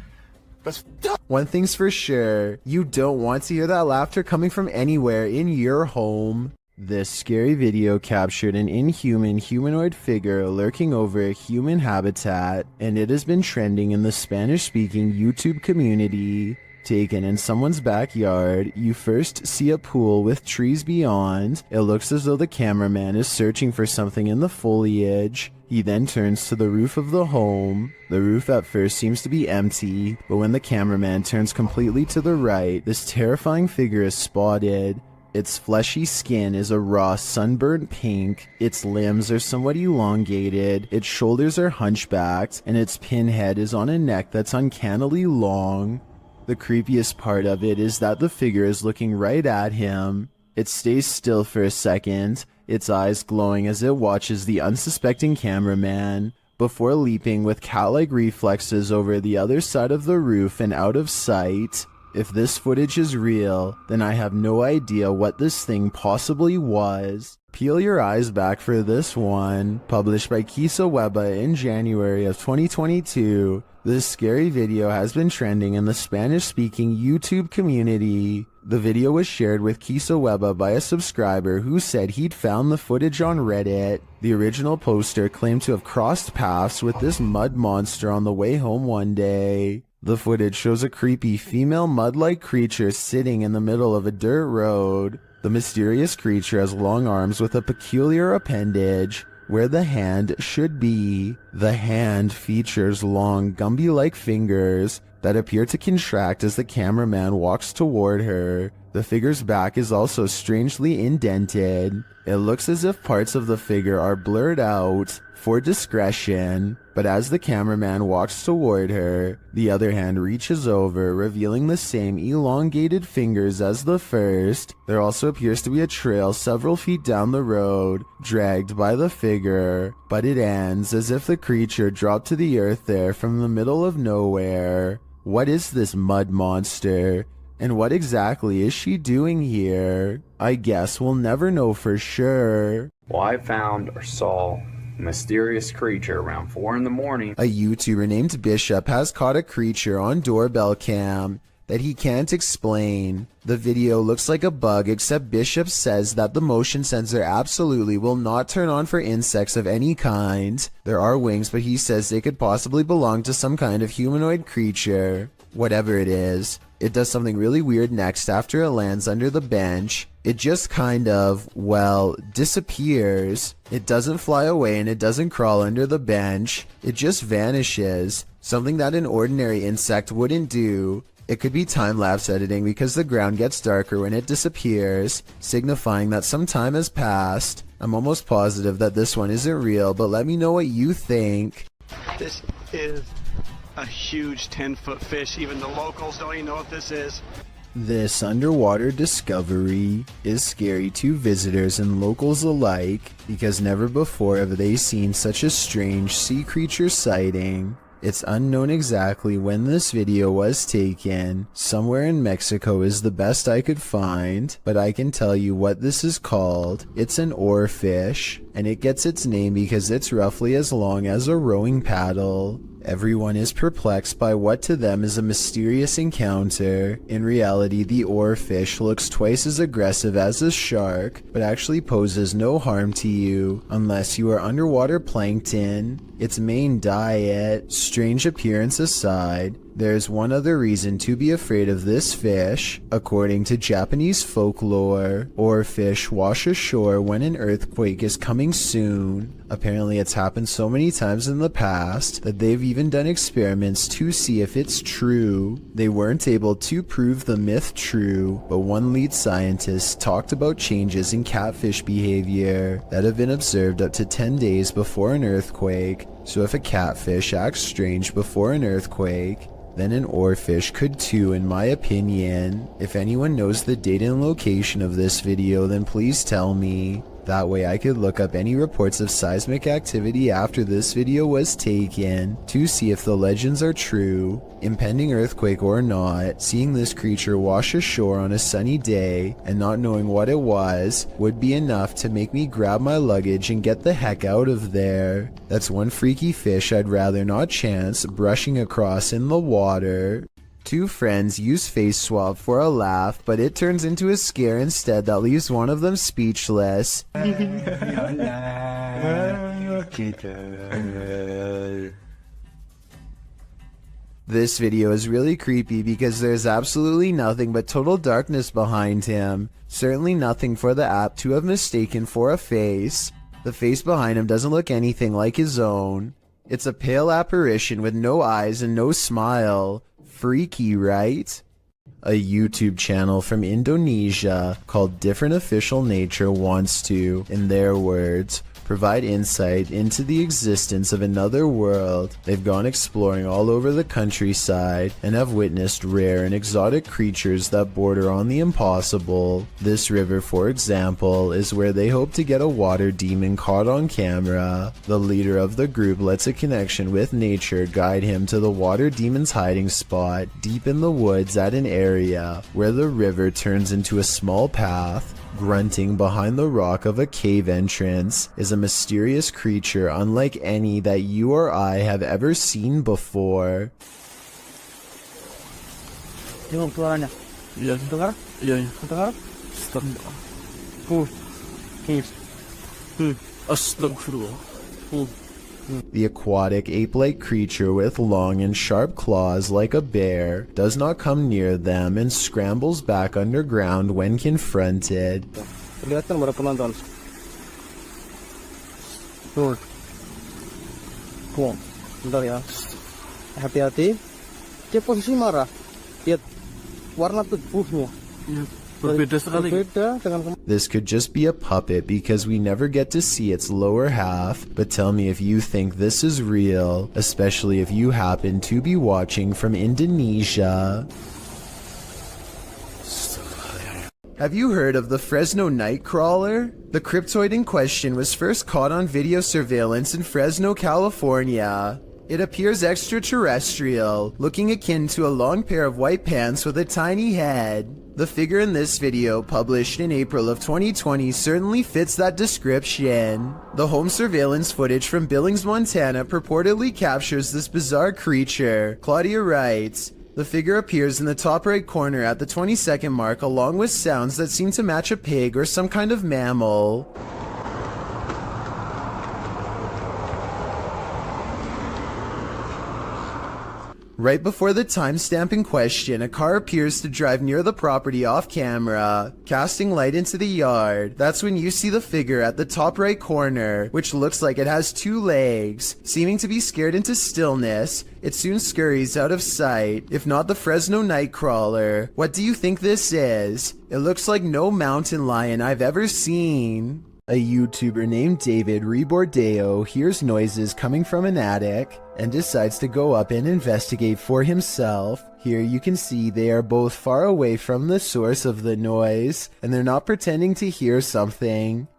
A: One thing's for sure, you don't want to hear that laughter coming from anywhere in your home. This scary video captured an inhuman humanoid figure lurking over a human habitat, and it has been trending in the Spanish-speaking YouTube community. Taken in someone's backyard, you first see a pool with trees beyond. It looks as though the cameraman is searching for something in the foliage. He then turns to the roof of the home. The roof at first seems to be empty, but when the cameraman turns completely to the right, this terrifying figure is spotted. Its fleshy skin is a raw sunburnt pink, its limbs are somewhat elongated, its shoulders are hunchbacked, and its pinhead is on a neck that's uncannily long. The creepiest part of it is that the figure is looking right at him. It stays still for a second, its eyes glowing as it watches the unsuspecting cameraman, before leaping with cat-like reflexes over the other side of the roof and out of sight. If this footage is real, then I have no idea what this thing possibly was. Peel your eyes back for this one. Published by Kisa Weba in January of 2022, this scary video has been trending in the Spanish-speaking YouTube community. The video was shared with Kisa Weba by a subscriber who said he'd found the footage on Reddit. The original poster claimed to have crossed paths with this mud monster on the way home one day. The footage shows a creepy female mud-like creature sitting in the middle of a dirt road. The mysterious creature has long arms with a peculiar appendage, where the hand should be. The hand features long Gumby-like fingers that appear to contract as the cameraman walks toward her. The figure's back is also strangely indented. It looks as if parts of the figure are blurred out for discretion, but as the cameraman walks toward her, the other hand reaches over, revealing the same elongated fingers as the first. There also appears to be a trail several feet down the road, dragged by the figure, but it ends as if the creature dropped to the earth there from the middle of nowhere. What is this mud monster? And what exactly is she doing here? I guess we'll never know for sure.
M: Well, I found or saw a mysterious creature around 4 in the morning.
A: A YouTuber named Bishop has caught a creature on doorbell cam that he can't explain. The video looks like a bug, except Bishop says that the motion sensor absolutely will not turn on for insects of any kind. There are wings, but he says they could possibly belong to some kind of humanoid creature. Whatever it is, it does something really weird next after it lands under the bench. It just kind of, well, disappears. It doesn't fly away and it doesn't crawl under the bench. It just vanishes. Something that an ordinary insect wouldn't do. It could be time-lapse editing because the ground gets darker when it disappears, signifying that some time has passed. I'm almost positive that this one isn't real, but let me know what you think.
N: This is a huge 10-foot fish. Even the locals don't even know what this is.
A: This underwater discovery is scary to visitors and locals alike because never before have they seen such a strange sea creature sighting. It's unknown exactly when this video was taken. Somewhere in Mexico is the best I could find, but I can tell you what this is called. It's an oarfish, and it gets its name because it's roughly as long as a rowing paddle. Everyone is perplexed by what to them is a mysterious encounter. In reality, the oarfish looks twice as aggressive as a shark, but actually poses no harm to you unless you are underwater plankton. Its main diet, strange appearance aside, there's one other reason to be afraid of this fish. According to Japanese folklore, oarfish wash ashore when an earthquake is coming soon. Apparently it's happened so many times in the past that they've even done experiments to see if it's true. They weren't able to prove the myth true, but one lead scientist talked about changes in catfish behavior that have been observed up to 10 days before an earthquake. So if a catfish acts strange before an earthquake, then an oarfish could too, in my opinion. If anyone knows the date and location of this video, then please tell me. That way I could look up any reports of seismic activity after this video was taken to see if the legends are true. Impending earthquake or not, seeing this creature wash ashore on a sunny day and not knowing what it was would be enough to make me grab my luggage and get the heck out of there. That's one freaky fish I'd rather not chance brushing across in the water. Two friends use face swap for a laugh, but it turns into a scare instead that leaves one of them speechless. This video is really creepy because there's absolutely nothing but total darkness behind him. Certainly nothing for the app to have mistaken for a face. The face behind him doesn't look anything like his own. It's a pale apparition with no eyes and no smile. Freaky, right? A YouTube channel from Indonesia called Different Official Nature wants to, in their words, provide insight into the existence of another world. They've gone exploring all over the countryside and have witnessed rare and exotic creatures that border on the impossible. This river, for example, is where they hope to get a water demon caught on camera. The leader of the group lets a connection with nature guide him to the water demon's hiding spot deep in the woods at an area where the river turns into a small path. Grunting behind the rock of a cave entrance is a mysterious creature unlike any that you or I have ever seen before.
F: Yung suaranya.
G: Iya.
F: Dengar?
G: Iya.
F: Dengar?
G: Astagfirullah.
A: The aquatic ape-like creature with long and sharp claws like a bear does not come near them and scrambles back underground when confronted.
F: Kelihatan para penonton. Tuh. Bentar ya. Hati-hati. Dia posisi marah. Lihat warna tubuhnya.
A: This could just be a puppet because we never get to see its lower half, but tell me if you think this is real, especially if you happen to be watching from Indonesia. Have you heard of the Fresno Nightcrawler? The cryptoid in question was first caught on video surveillance in Fresno, California. It appears extraterrestrial, looking akin to a long pair of white pants with a tiny head. The figure in this video, published in April of 2020, certainly fits that description. The home surveillance footage from Billings, Montana purportedly captures this bizarre creature. Claudia writes, "The figure appears in the top right corner at the 20-second mark along with sounds that seem to match a pig or some kind of mammal." Right before the timestamp in question, a car appears to drive near the property off camera, casting light into the yard. That's when you see the figure at the top right corner, which looks like it has two legs. Seeming to be scared into stillness, it soon scurries out of sight, if not the Fresno Nightcrawler. What do you think this is? It looks like no mountain lion I've ever seen. A YouTuber named David Rebordeo hears noises coming from an attic and decides to go up and investigate for himself. Here you can see they are both far away from the source of the noise, and they're not pretending to hear something.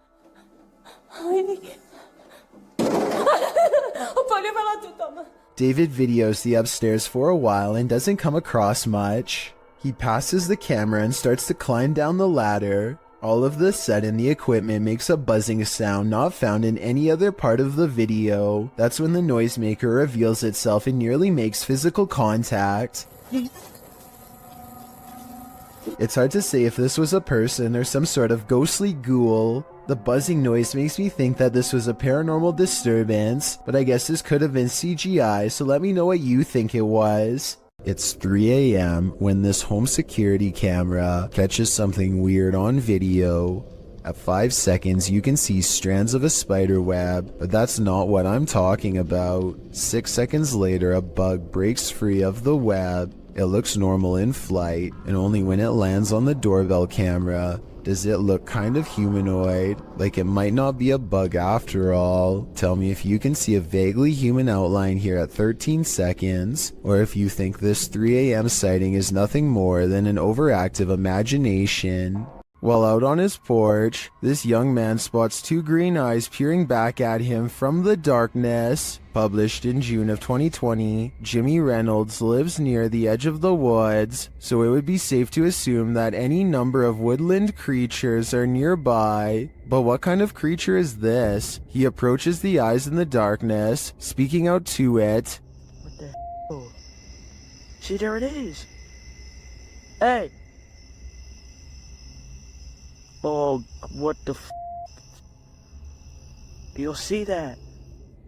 A: David videos the upstairs for a while and doesn't come across much. He passes the camera and starts to climb down the ladder. All of a sudden, the equipment makes a buzzing sound not found in any other part of the video. That's when the noisemaker reveals itself and nearly makes physical contact. It's hard to say if this was a person or some sort of ghostly ghoul. The buzzing noise makes me think that this was a paranormal disturbance, but I guess this could have been CGI, so let me know what you think it was. It's 3 a.m. when this home security camera catches something weird on video. At 5 seconds, you can see strands of a spider web, but that's not what I'm talking about. 6 seconds later, a bug breaks free of the web. It looks normal in flight, and only when it lands on the doorbell camera does it look kind of humanoid, like it might not be a bug after all. Tell me if you can see a vaguely human outline here at 13 seconds, or if you think this 3 a.m. sighting is nothing more than an overactive imagination. While out on his porch, this young man spots two green eyes peering back at him from the darkness. Published in June of 2020, Jimmy Reynolds lives near the edge of the woods, so it would be safe to assume that any number of woodland creatures are nearby. But what kind of creature is this? He approaches the eyes in the darkness, speaking out to it.
O: What the hell? See, there it is. Hey! Oh, what the f***? You'll see that.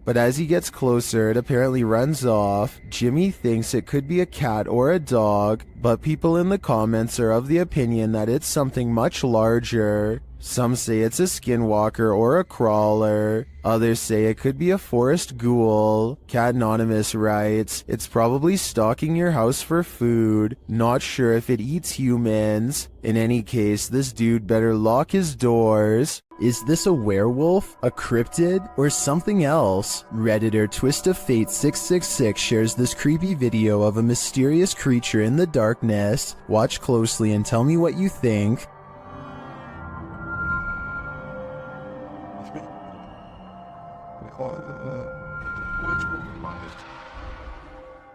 A: But as he gets closer, it apparently runs off. Jimmy thinks it could be a cat or a dog, but people in the comments are of the opinion that it's something much larger. Some say it's a skinwalker or a crawler. Others say it could be a forest ghoul. Cat Anonymous writes, "It's probably stalking your house for food. Not sure if it eats humans. In any case, this dude better lock his doors." Is this a werewolf, a cryptid, or something else? Redditor Twist of Fate 666 shares this creepy video of a mysterious creature in the darkness. Watch closely and tell me what you think.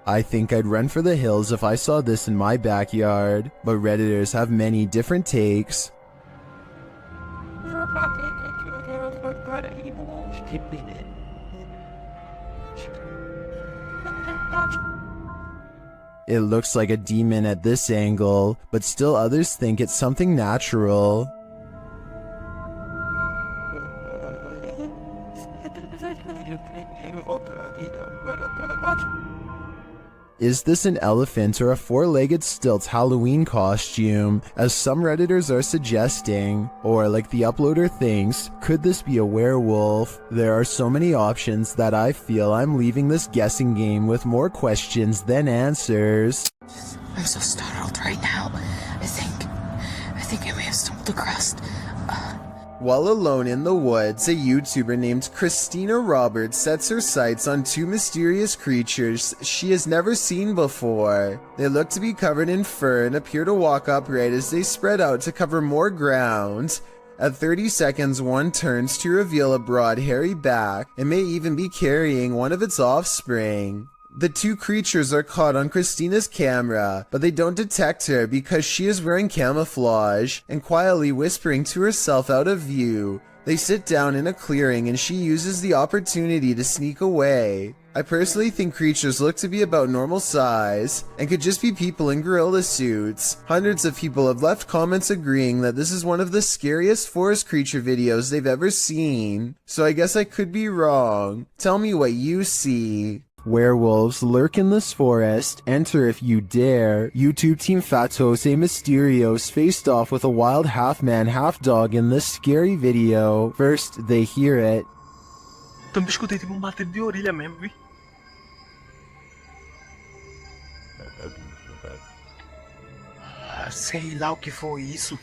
A: I think I'd run for the hills if I saw this in my backyard, but Redditors have many different takes. It looks like a demon at this angle, but still others think it's something natural. Is this an elephant or a four-legged stilt Halloween costume, as some Redditors are suggesting? Or, like the uploader thinks, could this be a werewolf? There are so many options that I feel I'm leaving this guessing game with more questions than answers.
P: I'm so startled right now. I think I may have stumbled across.
A: While alone in the woods, a YouTuber named Christina Roberts sets her sights on two mysterious creatures she has never seen before. They look to be covered in fur and appear to walk upright as they spread out to cover more ground. At 30 seconds, one turns to reveal a broad, hairy back and may even be carrying one of its offspring. The two creatures are caught on Christina's camera, but they don't detect her because she is wearing camouflage and quietly whispering to herself out of view. They sit down in a clearing and she uses the opportunity to sneak away. I personally think creatures look to be about normal size and could just be people in gorilla suits. Hundreds of people have left comments agreeing that this is one of the scariest forest creature videos they've ever seen. So I guess I could be wrong. Tell me what you see. Werewolves lurk in this forest. Enter if you dare. YouTube team Fatos A Mysterios faced off with a wild half-man, half-dog in this scary video. First, they hear it.
E: Também escutei tipo bater de orelha mesmo, vi? Sei lá o que foi isso.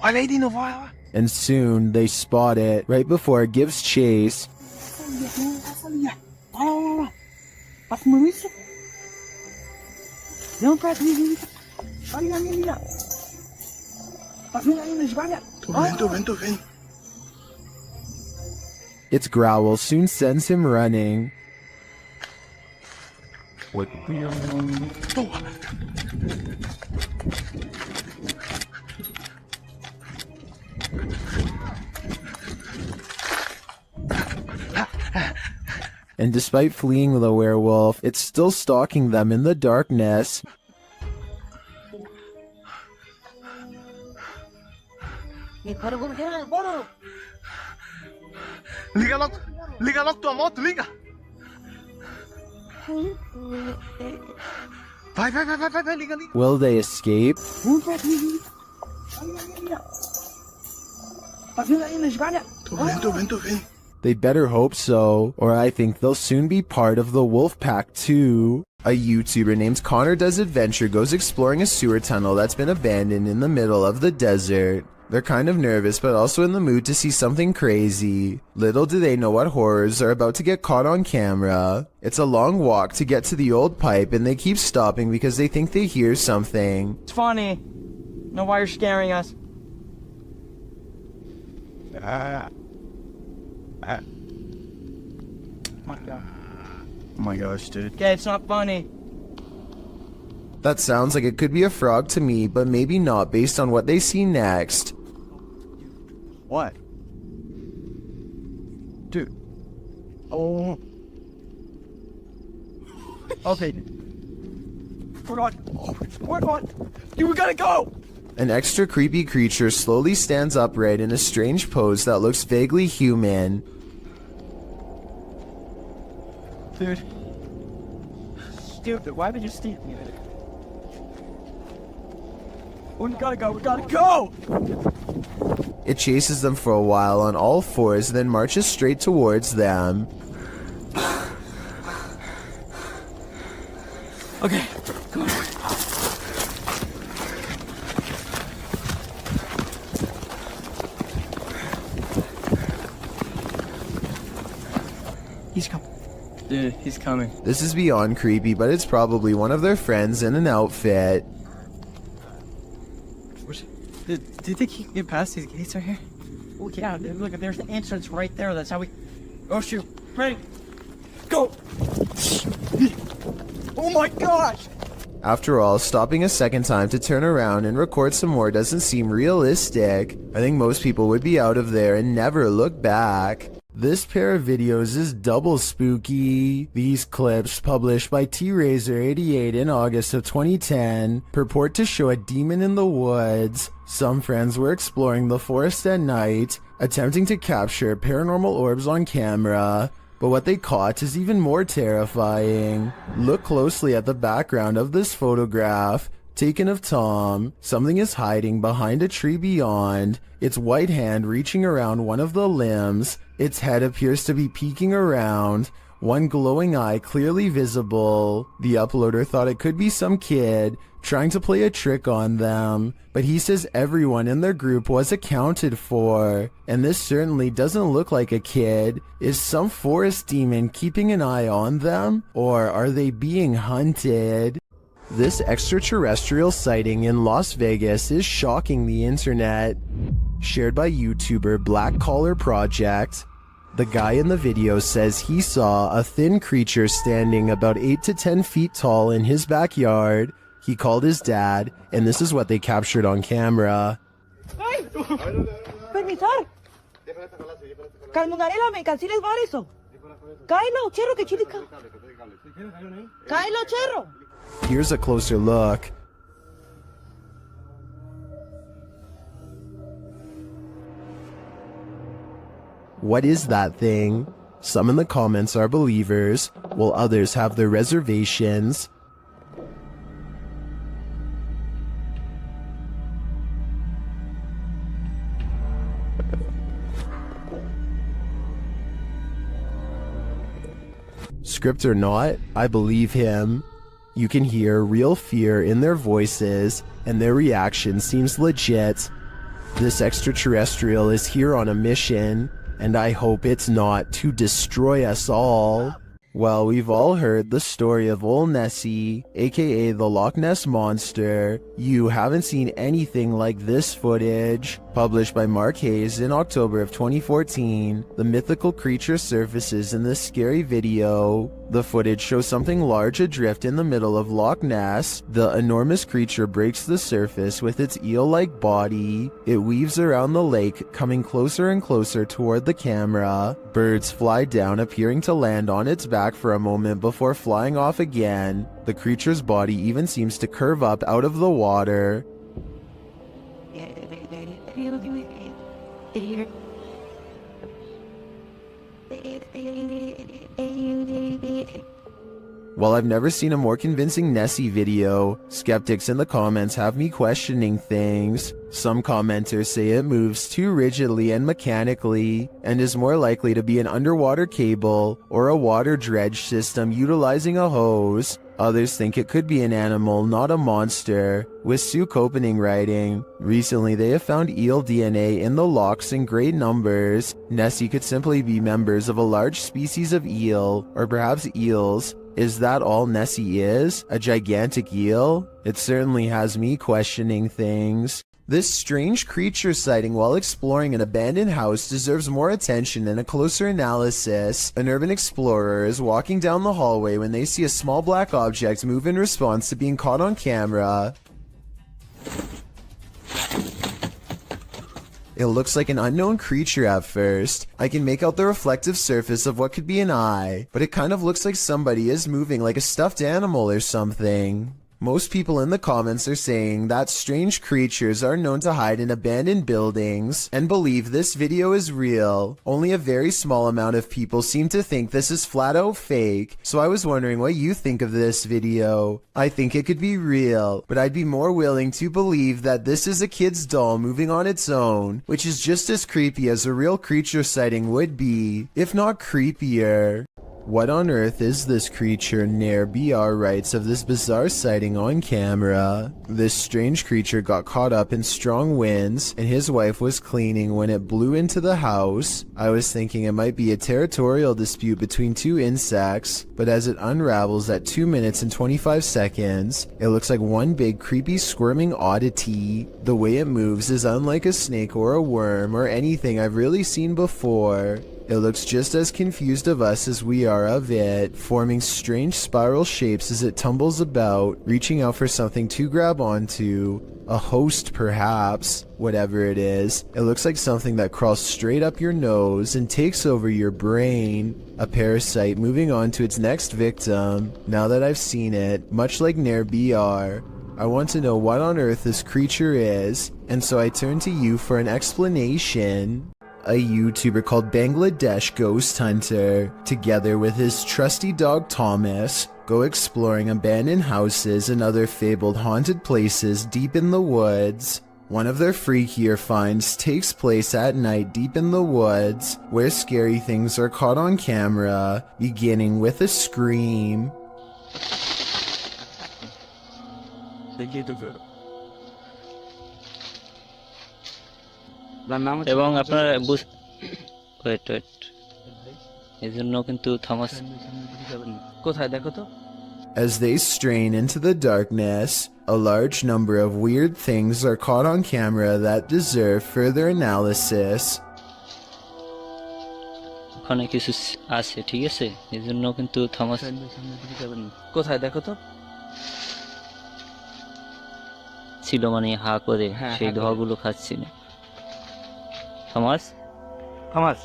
E: Olha aí de novo, olha lá.
A: And soon they spot it right before it gives chase.
E: Tô vendo.
A: Its growl soon sends him running.
E: What?
A: And despite fleeing the werewolf, it's still stalking them in the darkness.
E: Liga logo tua moto, liga! Vai, liga.
A: Will they escape?
E: Tô vendo.
A: They better hope so, or I think they'll soon be part of the wolf pack too. A YouTuber named Connor Does Adventure goes exploring a sewer tunnel that's been abandoned in the middle of the desert. They're kind of nervous but also in the mood to see something crazy. Little do they know what horrors are about to get caught on camera. It's a long walk to get to the old pipe and they keep stopping because they think they hear something.
H: It's funny. Know why you're scaring us.
J: Oh my gosh, dude.
H: Okay, it's not funny.
A: That sounds like it could be a frog to me, but maybe not based on what they see next.
J: What? Dude. Oh. Okay. We're on. Dude, we gotta go!
A: An extra creepy creature slowly stands upright in a strange pose that looks vaguely human.
J: Dude, why would you steal me? We gotta go!
A: It chases them for a while on all fours, then marches straight towards them.
J: Okay, come on. He's coming. Dude, he's coming.
A: This is beyond creepy, but it's probably one of their friends in an outfit.
J: Do you think he can get past these gates right here?
H: Oh yeah, dude, look, there's the entrance right there. That's how we...
J: Oh shoot. Ready? Go! Oh my gosh!
A: After all, stopping a second time to turn around and record some more doesn't seem realistic. I think most people would be out of there and never look back. This pair of videos is double spooky. These clips, published by TRazor88 in August of 2010, purport to show a demon in the woods. Some friends were exploring the forest at night, attempting to capture paranormal orbs on camera. But what they caught is even more terrifying. Look closely at the background of this photograph. Taken of Tom, something is hiding behind a tree beyond, its white hand reaching around one of the limbs, its head appears to be peeking around, one glowing eye clearly visible. The uploader thought it could be some kid trying to play a trick on them, but he says everyone in their group was accounted for, and this certainly doesn't look like a kid. Is some forest demon keeping an eye on them, or are they being hunted? This extraterrestrial sighting in Las Vegas is shocking the internet. Shared by YouTuber Black Collar Project. The guy in the video says he saw a thin creature standing about 8 to 10 feet tall in his backyard. He called his dad, and this is what they captured on camera.
P: ¡Ay! ¡Permisar! Calmonarela, me canceles eso. Cáelo, cherro, que chilica. Cáelo, cherro.
A: Here's a closer look. What is that thing? Some in the comments are believers, while others have their reservations. Script or not, I believe him. You can hear real fear in their voices, and their reaction seems legit. This extraterrestrial is here on a mission, and I hope it's not to destroy us all. Well, we've all heard the story of Old Nessie, aka the Loch Ness Monster. You haven't seen anything like this footage. Published by Mark Hayes in October of 2014, the mythical creature surfaces in this scary video. The footage shows something large adrift in the middle of Loch Ness. The enormous creature breaks the surface with its eel-like body. It weaves around the lake, coming closer and closer toward the camera. Birds fly down, appearing to land on its back for a moment before flying off again. The creature's body even seems to curve up out of the water. While I've never seen a more convincing Nessie video, skeptics in the comments have me questioning things. Some commenters say it moves too rigidly and mechanically, and is more likely to be an underwater cable or a water dredge system utilizing a hose. Others think it could be an animal, not a monster, with Sue Copening writing, "Recently they have found eel DNA in the lochs in great numbers. Nessie could simply be members of a large species of eel, or perhaps eels. Is that all Nessie is? A gigantic eel?" It certainly has me questioning things. This strange creature sighting while exploring an abandoned house deserves more attention and a closer analysis. An urban explorer is walking down the hallway when they see a small black object move in response to being caught on camera. It looks like an unknown creature at first. I can make out the reflective surface of what could be an eye, but it kind of looks like somebody is moving, like a stuffed animal or something. Most people in the comments are saying that strange creatures are known to hide in abandoned buildings and believe this video is real. Only a very small amount of people seem to think this is flat out fake, so I was wondering what you think of this video. I think it could be real, but I'd be more willing to believe that this is a kid's doll moving on its own, which is just as creepy as a real creature sighting would be, if not creepier. What on earth is this creature? Nair BR writes of this bizarre sighting on camera. This strange creature got caught up in strong winds, and his wife was cleaning when it blew into the house. I was thinking it might be a territorial dispute between two insects, but as it unravels at 2 minutes and 25 seconds, it looks like one big creepy squirming oddity. The way it moves is unlike a snake or a worm or anything I've really seen before. It looks just as confused of us as we are of it, forming strange spiral shapes as it tumbles about, reaching out for something to grab onto. A host, perhaps. Whatever it is, it looks like something that crawls straight up your nose and takes over your brain. A parasite moving on to its next victim. Now that I've seen it, much like Nair BR, I want to know what on earth this creature is, and so I turn to you for an explanation. A YouTuber called Bangladesh Ghost Hunter, together with his trusty dog Thomas, go exploring abandoned houses and other fabled haunted places deep in the woods. One of their freakier finds takes place at night deep in the woods, where scary things are caught on camera, beginning with a scream.
Q: এবং আপনারা wait এই জন্য কিন্তু Thomas কোথায় দেখো তো।
A: As they strain into the darkness, a large number of weird things are caught on camera that deserve further analysis.
Q: ওখানে কিছু আছে, ঠিক আছে, এই জন্য কিন্তু থমাস কোথায় দেখো তো ছিল, মানে হা করে সেই ধোঁয়াগুলো খাচ্ছিল। Thomas Thomas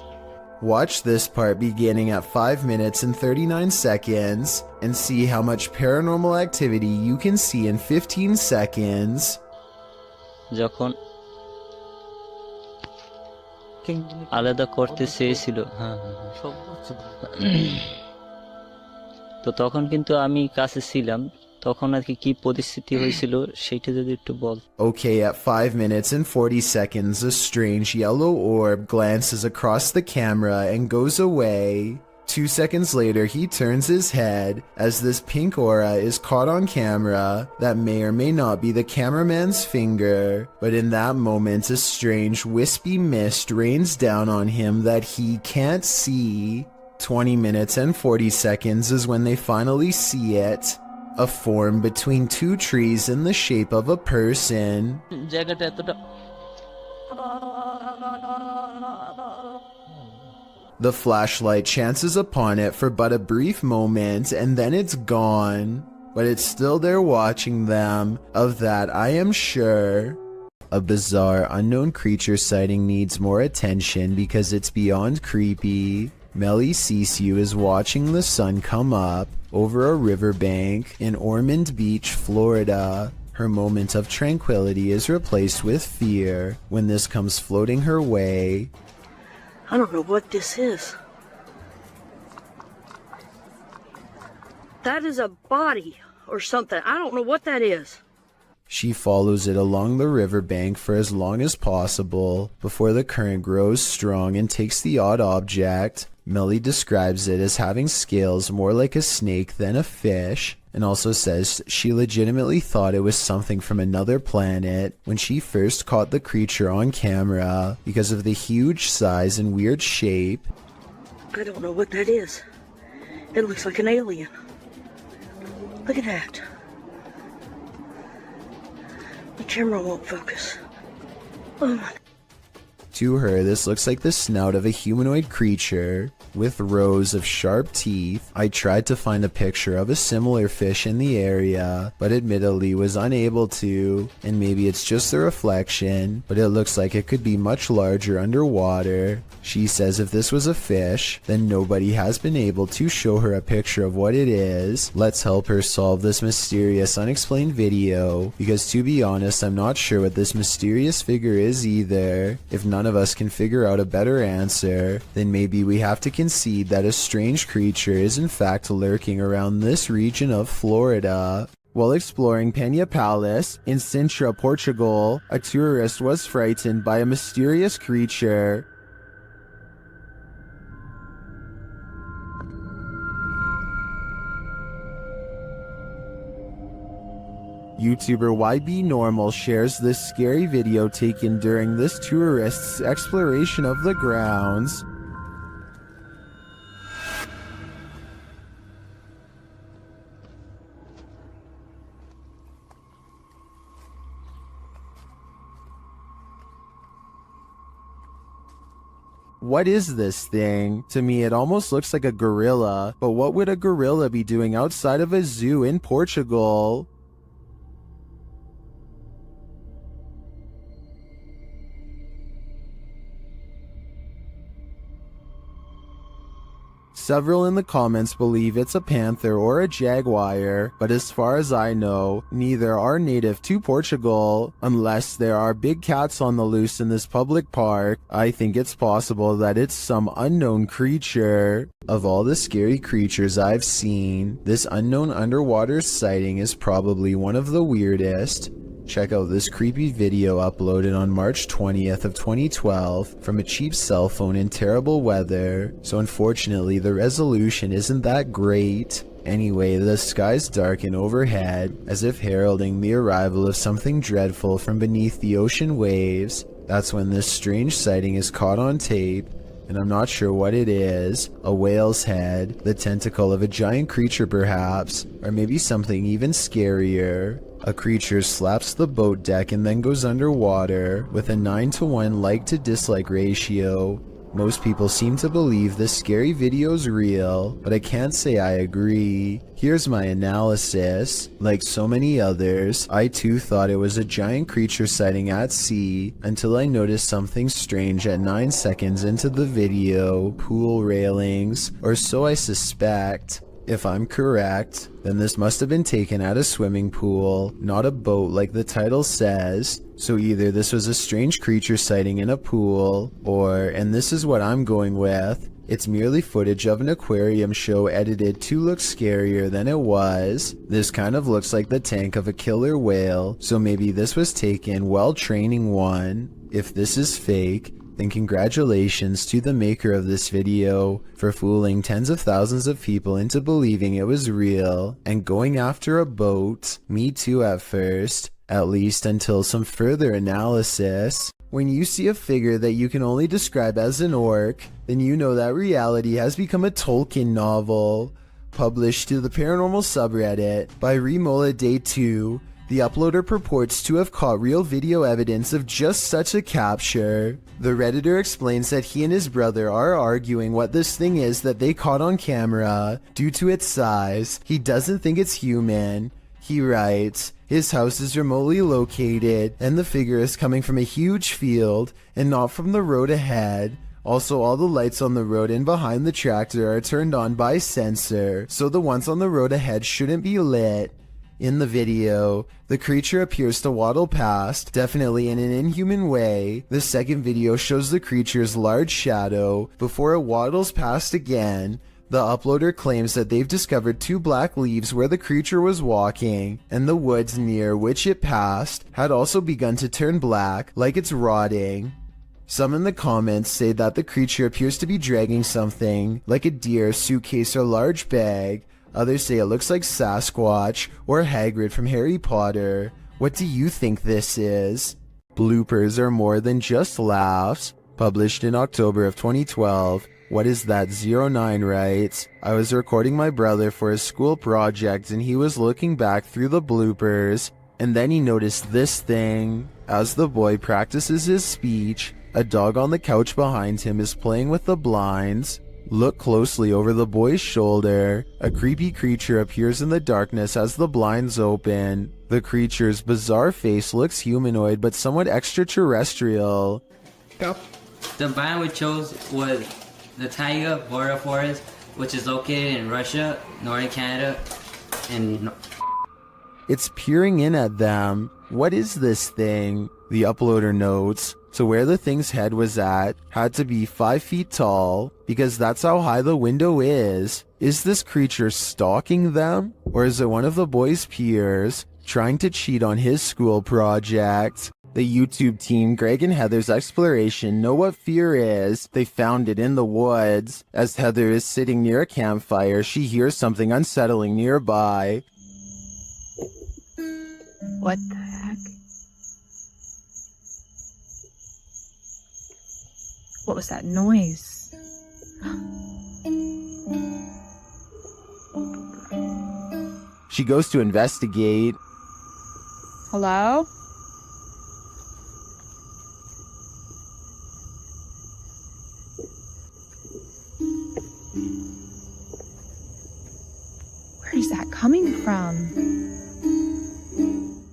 A: Watch this part beginning at 5 minutes and 39 seconds and see how much paranormal activity you can see in 15 seconds.
Q: যখন আলাদা করতে চেয়েছিল, তো তখন কিন্তু আমি কাছে ছিলাম, তখন আর কি পরিস্থিতি হয়েছিল সেইটা যদি একটু বল।
A: Okay, at 5 minutes and 40 seconds, a strange yellow orb glances across the camera and goes away. 2 seconds later, he turns his head as this pink aura is caught on camera that may or may not be the cameraman's finger, but in that moment, a strange wispy mist rains down on him that he can't see. 20 minutes and 40 seconds is when they finally see it. A form between two trees in the shape of a person. The flashlight chances upon it for but a brief moment and then it's gone. But it's still there watching them, of that I am sure. A bizarre unknown creature sighting needs more attention because it's beyond creepy. Melly Sisu is watching the sun come up over a riverbank in Ormond Beach, Florida. Her moment of tranquility is replaced with fear when this comes floating her way.
P: I don't know what this is. That is a body or something. I don't know what that is.
A: She follows it along the riverbank for as long as possible before the current grows strong and takes the odd object. Melly describes it as having scales more like a snake than a fish, and also says she legitimately thought it was something from another planet when she first caught the creature on camera because of the huge size and weird shape.
P: I don't know what that is. It looks like an alien. Look at that. The camera won't focus. Oh my.
A: To her, this looks like the snout of a humanoid creature with rows of sharp teeth. I tried to find a picture of a similar fish in the area, but admittedly was unable to, and maybe it's just the reflection, but it looks like it could be much larger underwater. She says if this was a fish, then nobody has been able to show her a picture of what it is. Let's help her solve this mysterious unexplained video, because to be honest, I'm not sure what this mysterious figure is either. If none of us can figure out a better answer, then maybe we have to concede that a strange creature is in fact lurking around this region of Florida. While exploring Penha Palace in Sintra, Portugal, a tourist was frightened by a mysterious creature. YouTuber YB Normal shares this scary video taken during this tourist's exploration of the grounds. What is this thing? To me, it almost looks like a gorilla, but what would a gorilla be doing outside of a zoo in Portugal? Several in the comments believe it's a panther or a jaguar, but as far as I know, neither are native to Portugal. Unless there are big cats on the loose in this public park, I think it's possible that it's some unknown creature. Of all the scary creatures I've seen, this unknown underwater sighting is probably one of the weirdest. Check out this creepy video uploaded on March 20th of 2012 from a cheap cell phone in terrible weather, so unfortunately the resolution isn't that great. Anyway, the skies darken overhead, as if heralding the arrival of something dreadful from beneath the ocean waves. That's when this strange sighting is caught on tape, and I'm not sure what it is. A whale's head, the tentacle of a giant creature perhaps, or maybe something even scarier. A creature slaps the boat deck and then goes underwater, with a 9-to-1 like to dislike ratio. Most people seem to believe this scary video's real, but I can't say I agree. Here's my analysis. Like so many others, I too thought it was a giant creature sighting at sea, until I noticed something strange at 9 seconds into the video. Pool railings, or so I suspect. If I'm correct, then this must have been taken at a swimming pool, not a boat like the title says. So either this was a strange creature sighting in a pool, or, and this is what I'm going with, it's merely footage of an aquarium show edited to look scarier than it was. This kind of looks like the tank of a killer whale, so maybe this was taken while training one. If this is fake, then congratulations to the maker of this video for fooling tens of thousands of people into believing it was real and going after a boat. Me too at first, at least until some further analysis. When you see a figure that you can only describe as an orc, then you know that reality has become a Tolkien novel. Published to the paranormal subreddit by Remola Day 2, the uploader purports to have caught real video evidence of just such a capture. The Redditor explains that he and his brother are arguing what this thing is that they caught on camera. Due to its size, he doesn't think it's human. He writes, his house is remotely located, and the figure is coming from a huge field, and not from the road ahead. Also, all the lights on the road and behind the tractor are turned on by sensor, so the ones on the road ahead shouldn't be lit. In the video, the creature appears to waddle past, definitely in an inhuman way. The second video shows the creature's large shadow before it waddles past again. The uploader claims that they've discovered 2 black leaves where the creature was walking, and the woods near which it passed had also begun to turn black, like it's rotting. Some in the comments say that the creature appears to be dragging something, like a deer, suitcase, or large bag. Others say it looks like Sasquatch or Hagrid from Harry Potter. What do you think this is? Bloopers are more than just laughs. Published in October of 2012. What is that? 09 writes, I was recording my brother for his school project and he was looking back through the bloopers, and then he noticed this thing. As the boy practices his speech, a dog on the couch behind him is playing with the blinds. Look closely over the boy's shoulder. A creepy creature appears in the darkness as the blinds open. The creature's bizarre face looks humanoid but somewhat extraterrestrial.
H: Go. The biome we chose was the taiga border forest, which is located in Russia, northern Canada, and...
A: It's peering in at them. What is this thing? The uploader notes. So where the thing's head was at had to be 5 feet tall, because that's how high the window is. Is this creature stalking them? Or is it one of the boy's peers trying to cheat on his school project? The YouTube team Greg and Heather's exploration know what fear is. They found it in the woods. As Heather is sitting near a campfire, she hears something unsettling nearby.
R: What the heck? What was that noise?
A: She goes to investigate.
R: Hello? Where is that coming from?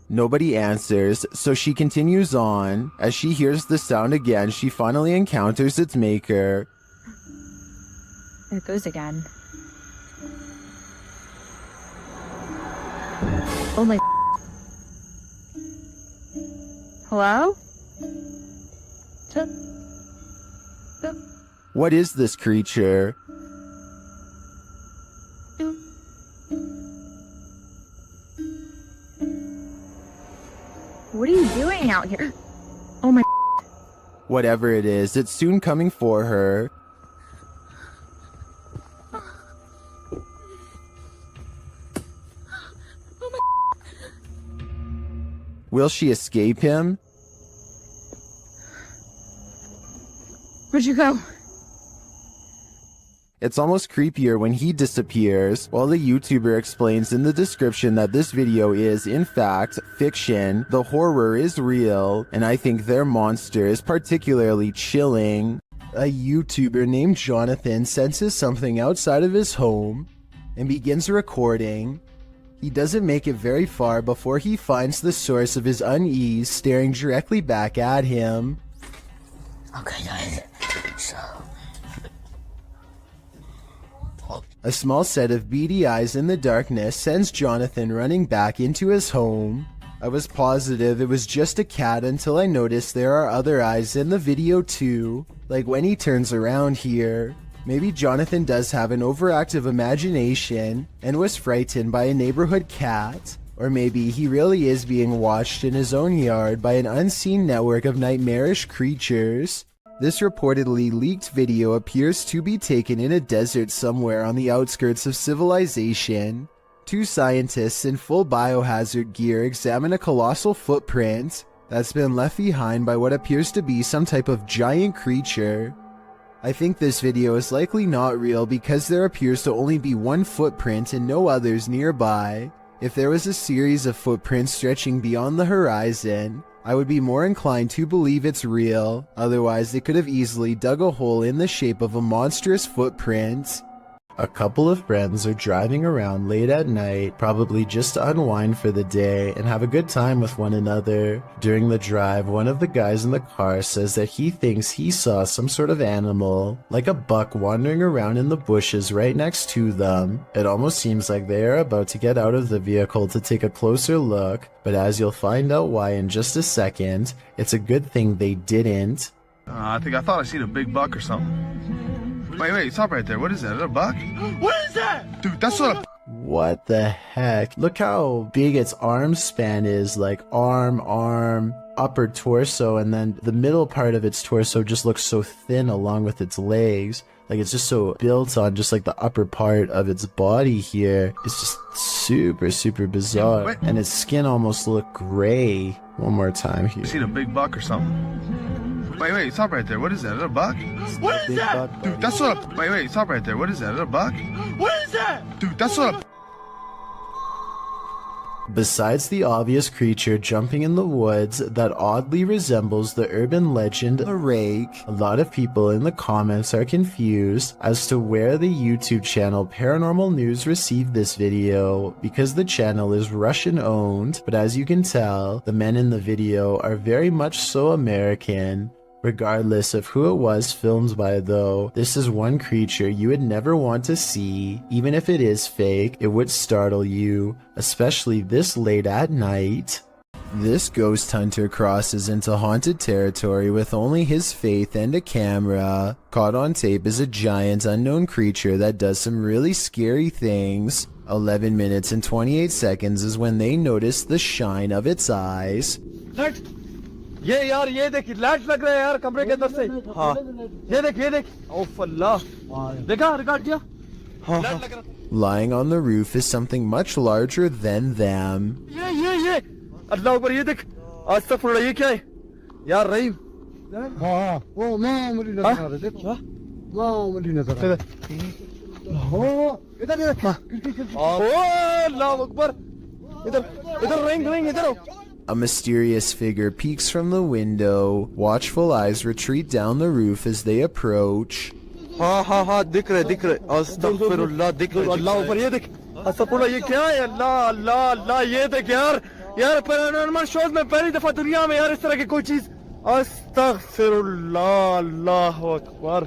A: Nobody answers, so she continues on. As she hears the sound again, she finally encounters its maker.
R: There it goes again. Oh my... Hello?
A: What is this creature? Whatever it is, it's soon coming for her. Will she escape him?
R: Where'd you go?
A: It's almost creepier when he disappears, while the YouTuber explains in the description that this video is, in fact, fiction, the horror is real, and I think their monster is particularly chilling. A YouTuber named Jonathan senses something outside of his home and begins recording. He doesn't make it very far before he finds the source of his unease staring directly back at him.
P: Okay, guys. So.
A: A small set of beady eyes in the darkness sends Jonathan running back into his home. I was positive it was just a cat until I noticed there are other eyes in the video too, like when he turns around here. Maybe Jonathan does have an overactive imagination and was frightened by a neighborhood cat, or maybe he really is being watched in his own yard by an unseen network of nightmarish creatures. This reportedly leaked video appears to be taken in a desert somewhere on the outskirts of civilization. Two scientists in full biohazard gear examine a colossal footprint that's been left behind by what appears to be some type of giant creature. I think this video is likely not real because there appears to only be one footprint and no others nearby. If there was a series of footprints stretching beyond the horizon, I would be more inclined to believe it's real, otherwise they could have easily dug a hole in the shape of a monstrous footprint. A couple of friends are driving around late at night, probably just to unwind for the day and have a good time with one another. During the drive, one of the guys in the car says that he thinks he saw some sort of animal, like a buck wandering around in the bushes right next to them. It almost seems like they are about to get out of the vehicle to take a closer look, but as you'll find out why in just a second, it's a good thing they didn't.
E: I thought I seen a big buck or something. Wait, stop right there. What is that? Is that a buck? What is that? Dude, that's what a...
A: What the heck? Look how big its arm span is, like arm, upper torso, and then the middle part of its torso just looks so thin along with its legs. Like it's just so built on just like the upper part of its body here. It's just super, super bizarre.
E: Wait.
A: And its skin almost look gray. One more time here.
E: I seen a big buck or something. Wait, stop right there. What is that? Is that a buck? What is
A: Big
E: that?
A: buck.
E: Dude, that's what a... Wait, stop right there. What is that? Is that a buck? What is that? Dude, that's what a...
A: Besides the obvious creature jumping in the woods that oddly resembles the urban legend a rake, a lot of people in the comments are confused as to where the YouTube channel Paranormal News received this video, because the channel is Russian owned, but as you can tell, the men in the video are very much so American. Regardless of who it was filmed by though, this is one creature you would never want to see. Even if it is fake, it would startle you, especially this late at night. This ghost hunter crosses into haunted territory with only his faith and a camera. Caught on tape is a giant unknown creature that does some really scary things. 11 minutes and 28 seconds is when they notice the shine of its eyes.
S: ये यार ये देख light लग रहा है यार कमरे के अंदर से हाँ ये देख ओफ अल्लाह देखा रिकॉर्ड किया लाइट लग रहा था
A: Lying on the roof is something much larger than them.
S: ये अल्लाह ऊपर ये देख आज तक पड़ा ये क्या है यार रहीम हाँ वो मामूली नजर आ रहा है देख मामूली नजर आ रहा है हो इधर ओ अल्लाह अकबर इधर रिंग इधर
A: A mysterious figure peeks from the window. Watchful eyes retreat down the roof as they approach.
S: हाँ दिख रहे अस्तगफिरुल्लाह दिख रहे अल्लाह ऊपर ये देख अस्तगफिरुल्लाह ये क्या है अल्लाह ये देख यार पैरानॉर्मल शोज में पहली दफा दुनिया में यार इस तरह की कोई चीज अस्तगफिरुल्लाह अल्लाहु Akbar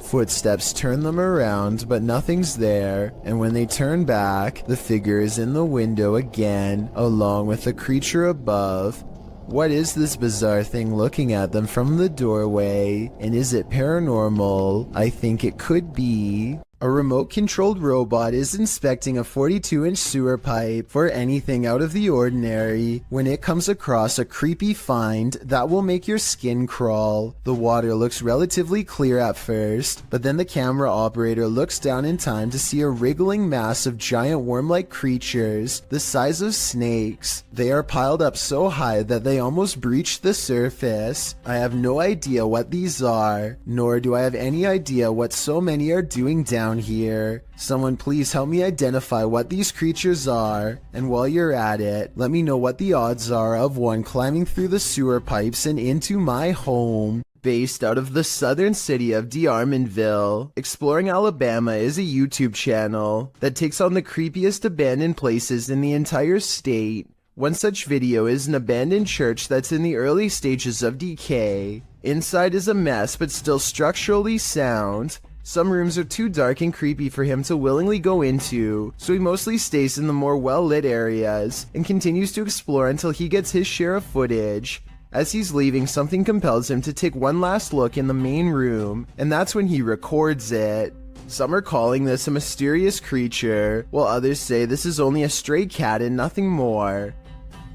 A: Footsteps turn them around, but nothing's there, and when they turn back, the figure is in the window again, along with the creature above. What is this bizarre thing looking at them from the doorway, and is it paranormal? I think it could be. A remote-controlled robot is inspecting a 42-inch sewer pipe for anything out of the ordinary when it comes across a creepy find that will make your skin crawl. The water looks relatively clear at first, but then the camera operator looks down in time to see a wriggling mass of giant worm-like creatures the size of snakes. They are piled up so high that they almost breach the surface. I have no idea what these are, nor do I have any idea what so many are doing down here. Someone please help me identify what these creatures are, and while you're at it, let me know what the odds are of one climbing through the sewer pipes and into my home. Based out of the southern city of D'Armanville, Exploring Alabama is a YouTube channel that takes on the creepiest abandoned places in the entire state. One such video is an abandoned church that's in the early stages of decay. Inside is a mess but still structurally sound. Some rooms are too dark and creepy for him to willingly go into, so he mostly stays in the more well-lit areas and continues to explore until he gets his share of footage. As he's leaving, something compels him to take one last look in the main room, and that's when he records it. Some are calling this a mysterious creature, while others say this is only a stray cat and nothing more.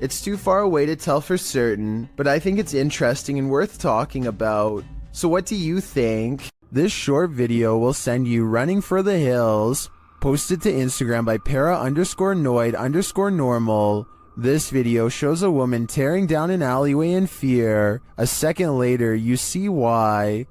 A: It's too far away to tell for certain, but I think it's interesting and worth talking about. So what do you think? This short video will send you running for the hills. Posted to Instagram by para_noid_normal. This video shows a woman tearing down an alleyway in fear. A second later, you see why.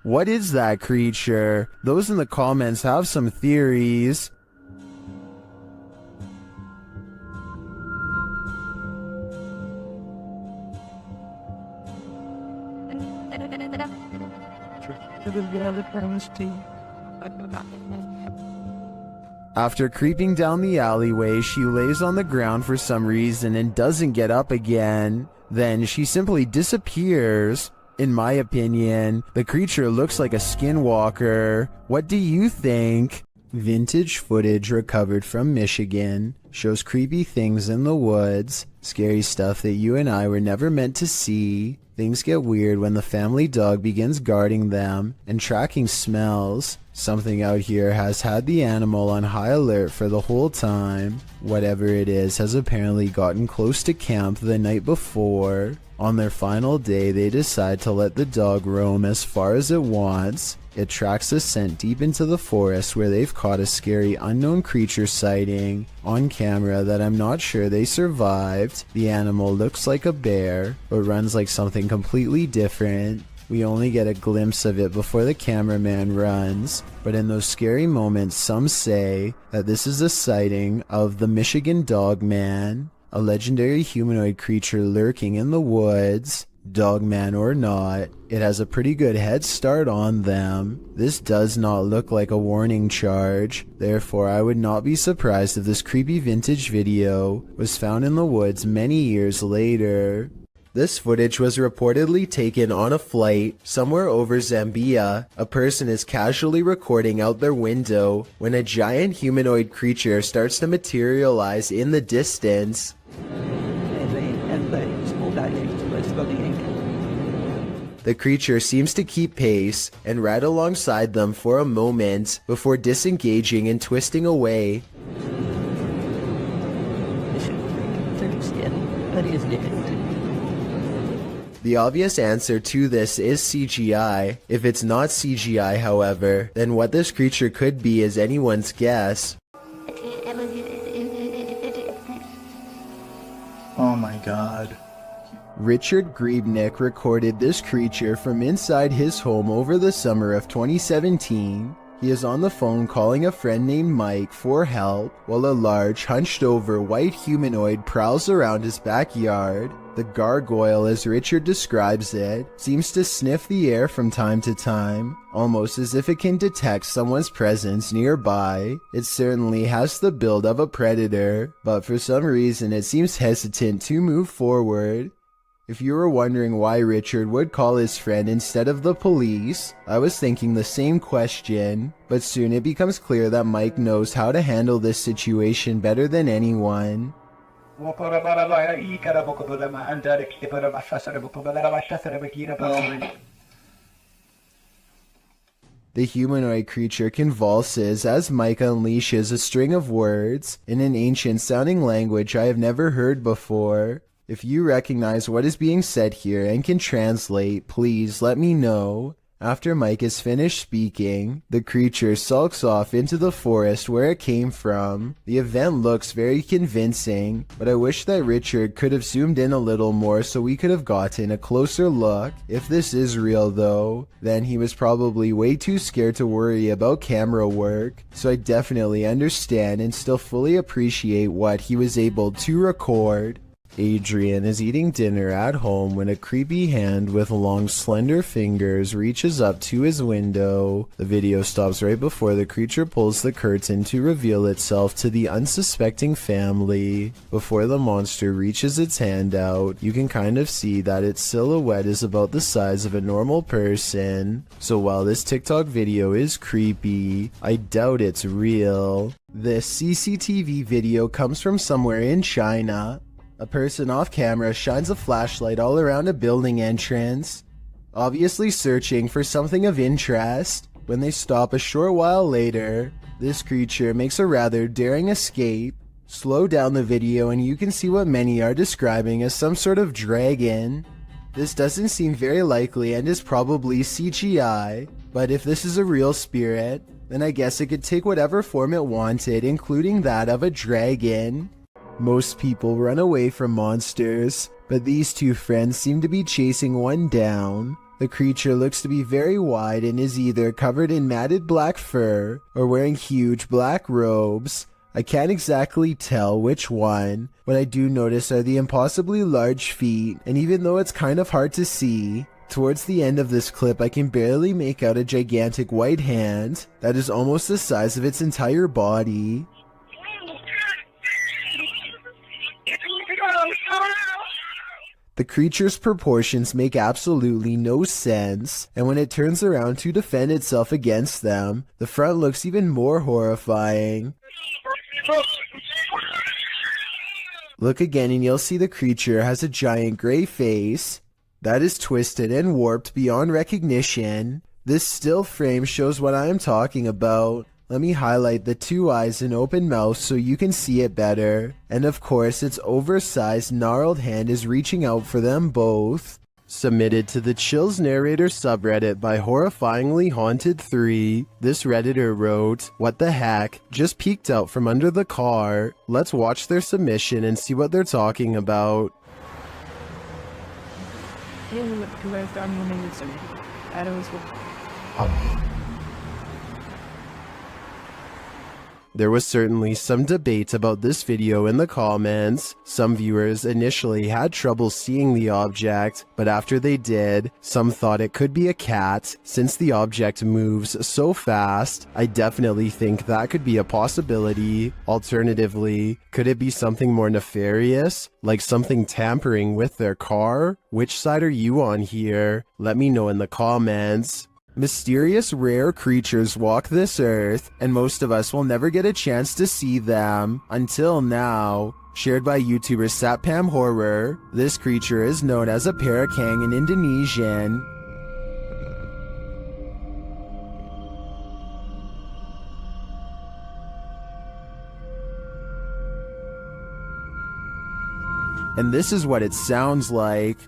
A: What is that creature? Those in the comments have some theories. After creeping down the alleyway, she lays on the ground for some reason and doesn't get up again. Then she simply disappears. In my opinion, the creature looks like a skinwalker. What do you think? Vintage footage recovered from Michigan shows creepy things in the woods, scary stuff that you and I were never meant to see. Things get weird when the family dog begins guarding them and tracking smells. Something out here has had the animal on high alert for the whole time. Whatever it is has apparently gotten close to camp the night before. On their final day, they decide to let the dog roam as far as it wants. It tracks the scent deep into the forest where they've caught a scary unknown creature sighting on camera that I'm not sure they survived. The animal looks like a bear, but runs like something completely different. We only get a glimpse of it before the cameraman runs, but in those scary moments, some say that this is a sighting of the Michigan Dog Man, a legendary humanoid creature lurking in the woods. Dogman or not, it has a pretty good head start on them. This does not look like a warning charge, therefore I would not be surprised if this creepy vintage video was found in the woods many years later. This footage was reportedly taken on a flight somewhere over Zambia. A person is casually recording out their window when a giant humanoid creature starts to materialize in the distance. The creature seems to keep pace and ride alongside them for a moment before disengaging and twisting away. The obvious answer to this is CGI. If it's not CGI, however, then what this creature could be is anyone's guess.
O: Oh my god.
A: Richard Griebnick recorded this creature from inside his home over the summer of 2017. He is on the phone calling a friend named Mike for help while a large, hunched-over white humanoid prowls around his backyard. The gargoyle, as Richard describes it, seems to sniff the air from time to time, almost as if it can detect someone's presence nearby. It certainly has the build of a predator, but for some reason it seems hesitant to move forward. If you were wondering why Richard would call his friend instead of the police, I was thinking the same question, but soon it becomes clear that Mike knows how to handle this situation better than anyone. The humanoid creature convulses as Mike unleashes a string of words in an ancient-sounding language I have never heard before. If you recognize what is being said here and can translate, please let me know. After Mike is finished speaking, the creature sulks off into the forest where it came from. The event looks very convincing, but I wish that Richard could have zoomed in a little more so we could have gotten a closer look. If this is real though, then he was probably way too scared to worry about camera work, so I definitely understand and still fully appreciate what he was able to record. Adrian is eating dinner at home when a creepy hand with long slender fingers reaches up to his window. The video stops right before the creature pulls the curtain to reveal itself to the unsuspecting family. Before the monster reaches its hand out, you can kind of see that its silhouette is about the size of a normal person. So while this TikTok video is creepy, I doubt it's real. This CCTV video comes from somewhere in China. A person off camera shines a flashlight all around a building entrance, obviously searching for something of interest. When they stop a short while later, this creature makes a rather daring escape. Slow down the video and you can see what many are describing as some sort of dragon. This doesn't seem very likely and is probably CGI, but if this is a real spirit, then I guess it could take whatever form it wanted, including that of a dragon. Most people run away from monsters, but these two friends seem to be chasing one down. The creature looks to be very wide and is either covered in matted black fur or wearing huge black robes. I can't exactly tell which one. What I do notice are the impossibly large feet, and even though it's kind of hard to see, towards the end of this clip I can barely make out a gigantic white hand that is almost the size of its entire body. The creature's proportions make absolutely no sense, and when it turns around to defend itself against them, the front looks even more horrifying. Look again and you'll see the creature has a giant gray face that is twisted and warped beyond recognition. This still frame shows what I am talking about. Let me highlight the two eyes and open mouth so you can see it better. And of course, its oversized, gnarled hand is reaching out for them both. Submitted to the Chills Narrator subreddit by Horrifyingly Haunted 3, this redditor wrote, "What the heck? Just peeked out from under the car." Let's watch their submission and see what they're talking about. There was certainly some debate about this video in the comments. Some viewers initially had trouble seeing the object, but after they did, some thought it could be a cat. Since the object moves so fast, I definitely think that could be a possibility. Alternatively, could it be something more nefarious, like something tampering with their car? Which side are you on here? Let me know in the comments. Mysterious rare creatures walk this earth, and most of us will never get a chance to see them until now. Shared by YouTuber Satpam Horror, this creature is known as a parakang in Indonesian. And this is what it sounds like.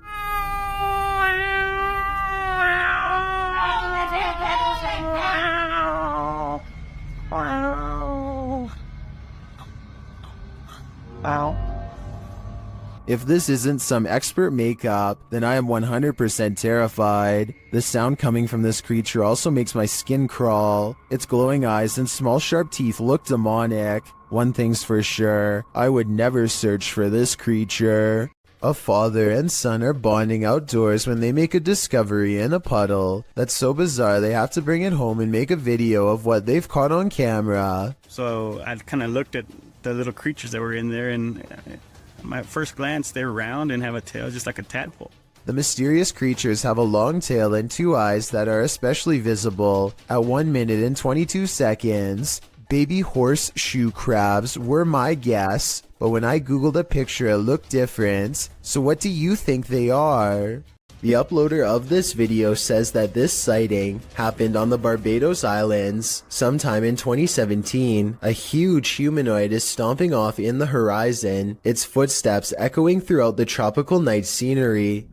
A: If this isn't some expert makeup, then I am 100% terrified. The sound coming from this creature also makes my skin crawl. Its glowing eyes and small sharp teeth look demonic. One thing's for sure, I would never search for this creature. A father and son are bonding outdoors when they make a discovery in a puddle. That's so bizarre they have to bring it home and make a video of what they've caught on camera.
T: So I kind of looked at the little creatures that were in there, and At first glance, they're round and have a tail just like a tadpole.
A: The mysterious creatures have a long tail and 2 eyes that are especially visible at 1 minute and 22 seconds. Baby horseshoe crabs were my guess, but when I googled a picture it looked different. So what do you think they are? The uploader of this video says that this sighting happened on the Barbados Islands sometime in 2017. A huge humanoid is stomping off in the horizon, its footsteps echoing throughout the tropical night scenery.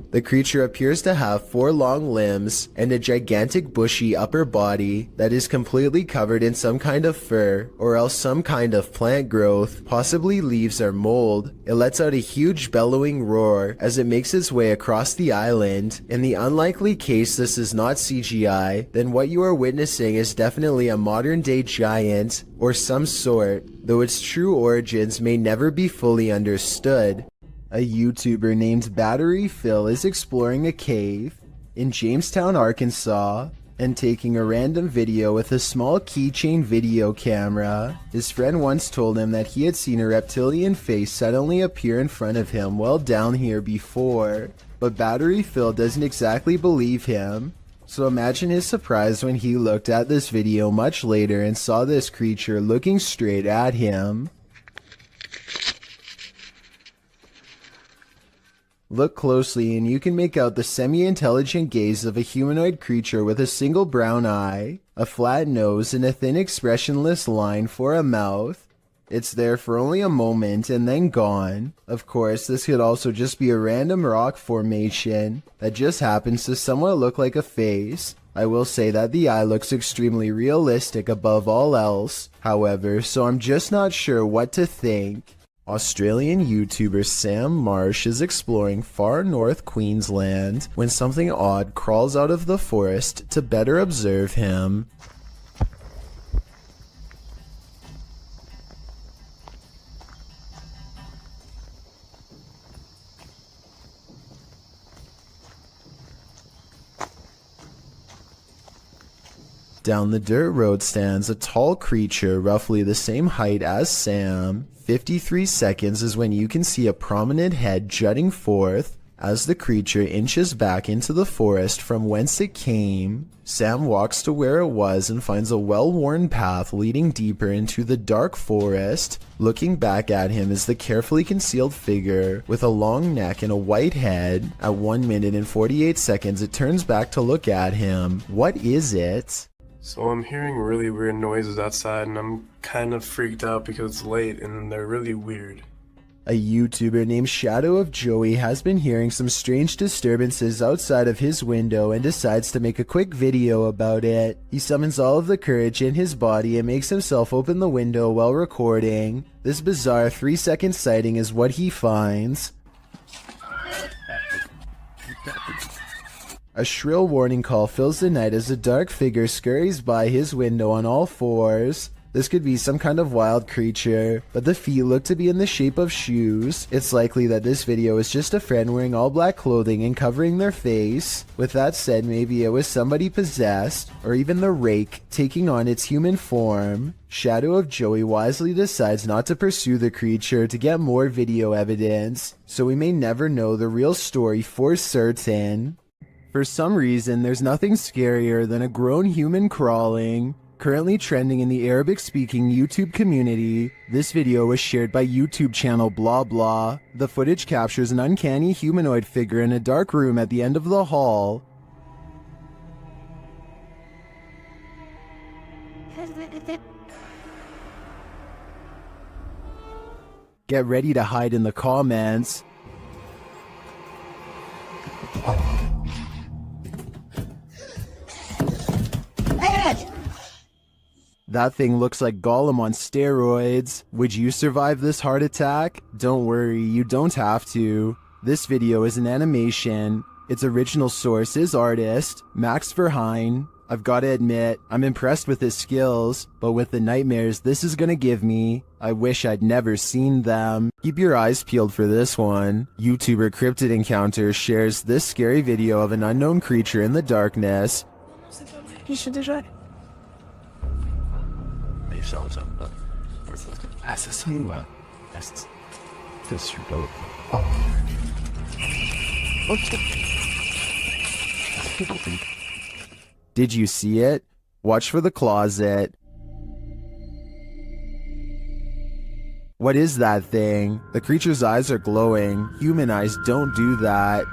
A: The creature appears to have 4 long limbs and a gigantic bushy upper body that is completely covered in some kind of fur or else some kind of plant growth, possibly leaves or mold. It lets out a huge bellowing roar as it makes its way across the island. In the unlikely case this is not CGI, then what you are witnessing is definitely a modern day giant or some sort, though its true origins may never be fully understood. A YouTuber named Battery Phil is exploring a cave in Jamestown, Arkansas, and taking a random video with a small keychain video camera. His friend once told him that he had seen a reptilian face suddenly appear in front of him while down here before, but Battery Phil doesn't exactly believe him. So imagine his surprise when he looked at this video much later and saw this creature looking straight at him. Look closely and you can make out the semi-intelligent gaze of a humanoid creature with a single brown eye, a flat nose, and a thin expressionless line for a mouth. It's there for only a moment and then gone. Of course, this could also just be a random rock formation that just happens to somewhat look like a face. I will say that the eye looks extremely realistic above all else, however, so I'm just not sure what to think. Australian YouTuber Sam Marsh is exploring far north Queensland when something odd crawls out of the forest to better observe him. Down the dirt road stands a tall creature roughly the same height as Sam. 53 seconds is when you can see a prominent head jutting forth as the creature inches back into the forest from whence it came. Sam walks to where it was and finds a well-worn path leading deeper into the dark forest. Looking back at him is the carefully concealed figure with a long neck and a white head. At 1 minute and 48 seconds it turns back to look at him. What is it?
U: So I'm hearing really weird noises outside and I'm kind of freaked out because it's late and they're really weird.
A: A YouTuber named Shadow of Joey has been hearing some strange disturbances outside of his window and decides to make a quick video about it. He summons all of the courage in his body and makes himself open the window while recording. This bizarre 3-second sighting is what he finds. A shrill warning call fills the night as a dark figure scurries by his window on all fours. This could be some kind of wild creature, but the feet look to be in the shape of shoes. It's likely that this video is just a friend wearing all black clothing and covering their face. With that said, maybe it was somebody possessed, or even the rake taking on its human form. Shadow of Joey wisely decides not to pursue the creature to get more video evidence, so we may never know the real story for certain. For some reason, there's nothing scarier than a grown human crawling. Currently trending in the Arabic-speaking YouTube community, this video was shared by YouTube channel Blah Blah. The footage captures an uncanny humanoid figure in a dark room at the end of the hall. Get ready to hide in the comments. That thing looks like Gollum on steroids. Would you survive this heart attack? Don't worry, you don't have to. This video is an animation. Its original source is artist Max Verheyen. I've gotta admit, I'm impressed with his skills, but with the nightmares this is gonna give me, I wish I'd never seen them. Keep your eyes peeled for this one. YouTuber Cryptid Encounter shares this scary video of an unknown creature in the darkness. Did you see it? Watch for the closet. What is that thing? The creature's eyes are glowing. Human eyes don't do that.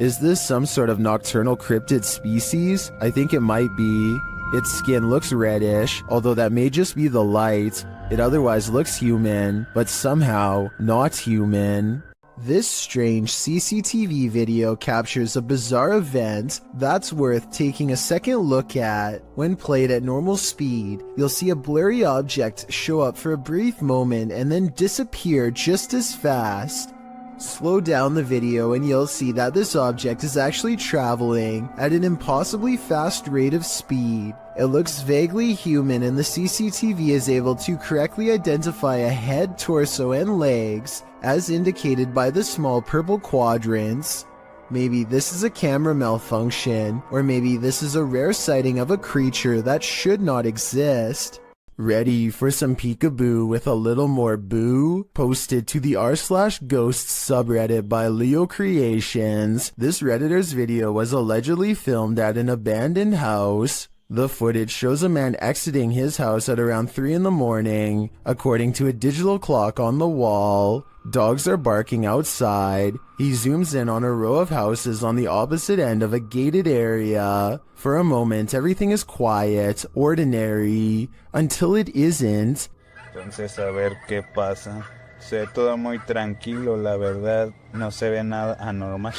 A: Is this some sort of nocturnal cryptid species? I think it might be. Its skin looks reddish, although that may just be the light. It otherwise looks human, but somehow not human. This strange CCTV video captures a bizarre event that's worth taking a second look at. When played at normal speed, you'll see a blurry object show up for a brief moment and then disappear just as fast. Slow down the video and you'll see that this object is actually traveling at an impossibly fast rate of speed. It looks vaguely human and the CCTV is able to correctly identify a head, torso, and legs as indicated by the small purple quadrants. Maybe this is a camera malfunction, or maybe this is a rare sighting of a creature that should not exist. Ready for some peekaboo with a little more boo? Posted to the r/ghosts subreddit by Leo Creations. This redditor's video was allegedly filmed at an abandoned house. The footage shows a man exiting his house at around 3 in the morning, according to a digital clock on the wall. Dogs are barking outside. He zooms in on a row of houses on the opposite end of a gated area. For a moment, everything is quiet, ordinary, until it isn't.
B: Entonces, a ver qué pasa. Se ve todo muy tranquilo, la verdad. No se ve nada anormal.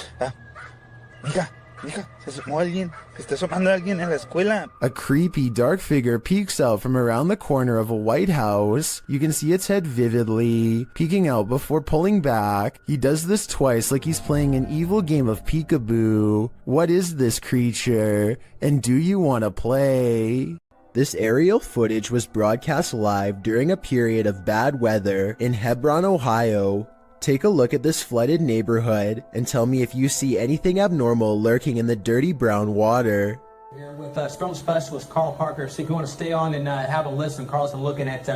B: Mija, se asomó alguien. Se está asomando alguien en la escuela.
A: A creepy dark figure peeks out from around the corner of a white house. You can see its head vividly, peeking out before pulling back. He does this twice like he's playing an evil game of peekaboo. What is this creature? And do you want to play? This aerial footage was broadcast live during a period of bad weather in Hebron, Ohio. Take a look at this flooded neighborhood and tell me if you see anything abnormal lurking in the dirty brown water.
V: Here with storm specialist Carl Parker. So if you want to stay on and have a listen, Carl's looking at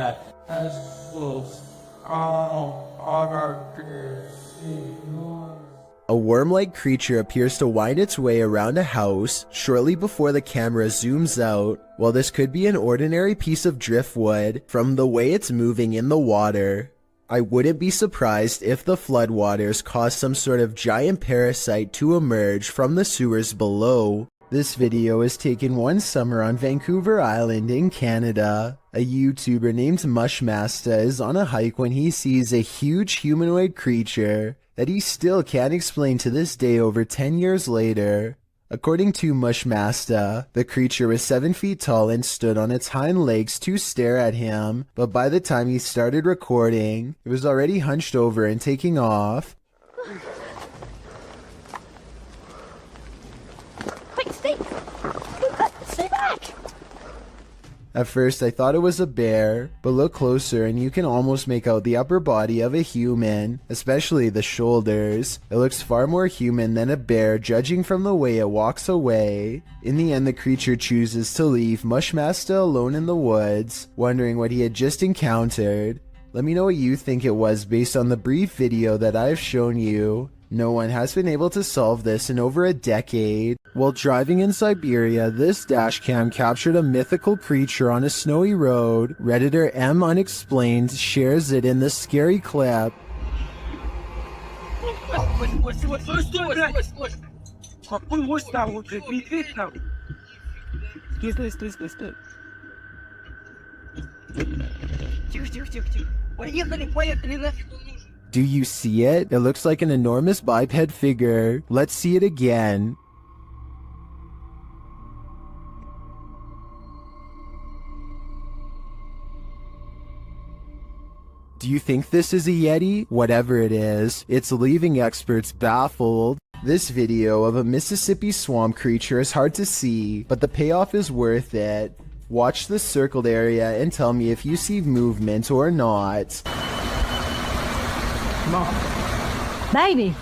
A: A worm-like creature appears to wind its way around a house shortly before the camera zooms out. While this could be an ordinary piece of driftwood from the way it's moving in the water, I wouldn't be surprised if the floodwaters caused some sort of giant parasite to emerge from the sewers below. This video is taken one summer on Vancouver Island in Canada. A YouTuber named Mushmaster is on a hike when he sees a huge humanoid creature that he still can't explain to this day over 10 years later. According to Mushmaster, the creature was 7 feet tall and stood on its hind legs to stare at him, but by the time he started recording, it was already hunched over and taking off.
I: Quick, stay back!
A: At first I thought it was a bear, but look closer and you can almost make out the upper body of a human, especially the shoulders. It looks far more human than a bear judging from the way it walks away. In the end, the creature chooses to leave Mushmaster alone in the woods, wondering what he had just encountered. Let me know what you think it was based on the brief video that I've shown you. No one has been able to solve this in over a decade. While driving in Siberia, this dashcam captured a mythical creature on a snowy road. Redditor M Unexplained shares it in this scary clip. Do you see it? It looks like an enormous biped figure. Let's see it again. Do you think this is a Yeti? Whatever it is, it's leaving experts baffled. This video of a Mississippi swamp creature is hard to see, but the payoff is worth it. Watch the circled area and tell me if you see movement or not.
R: Mom. Baby.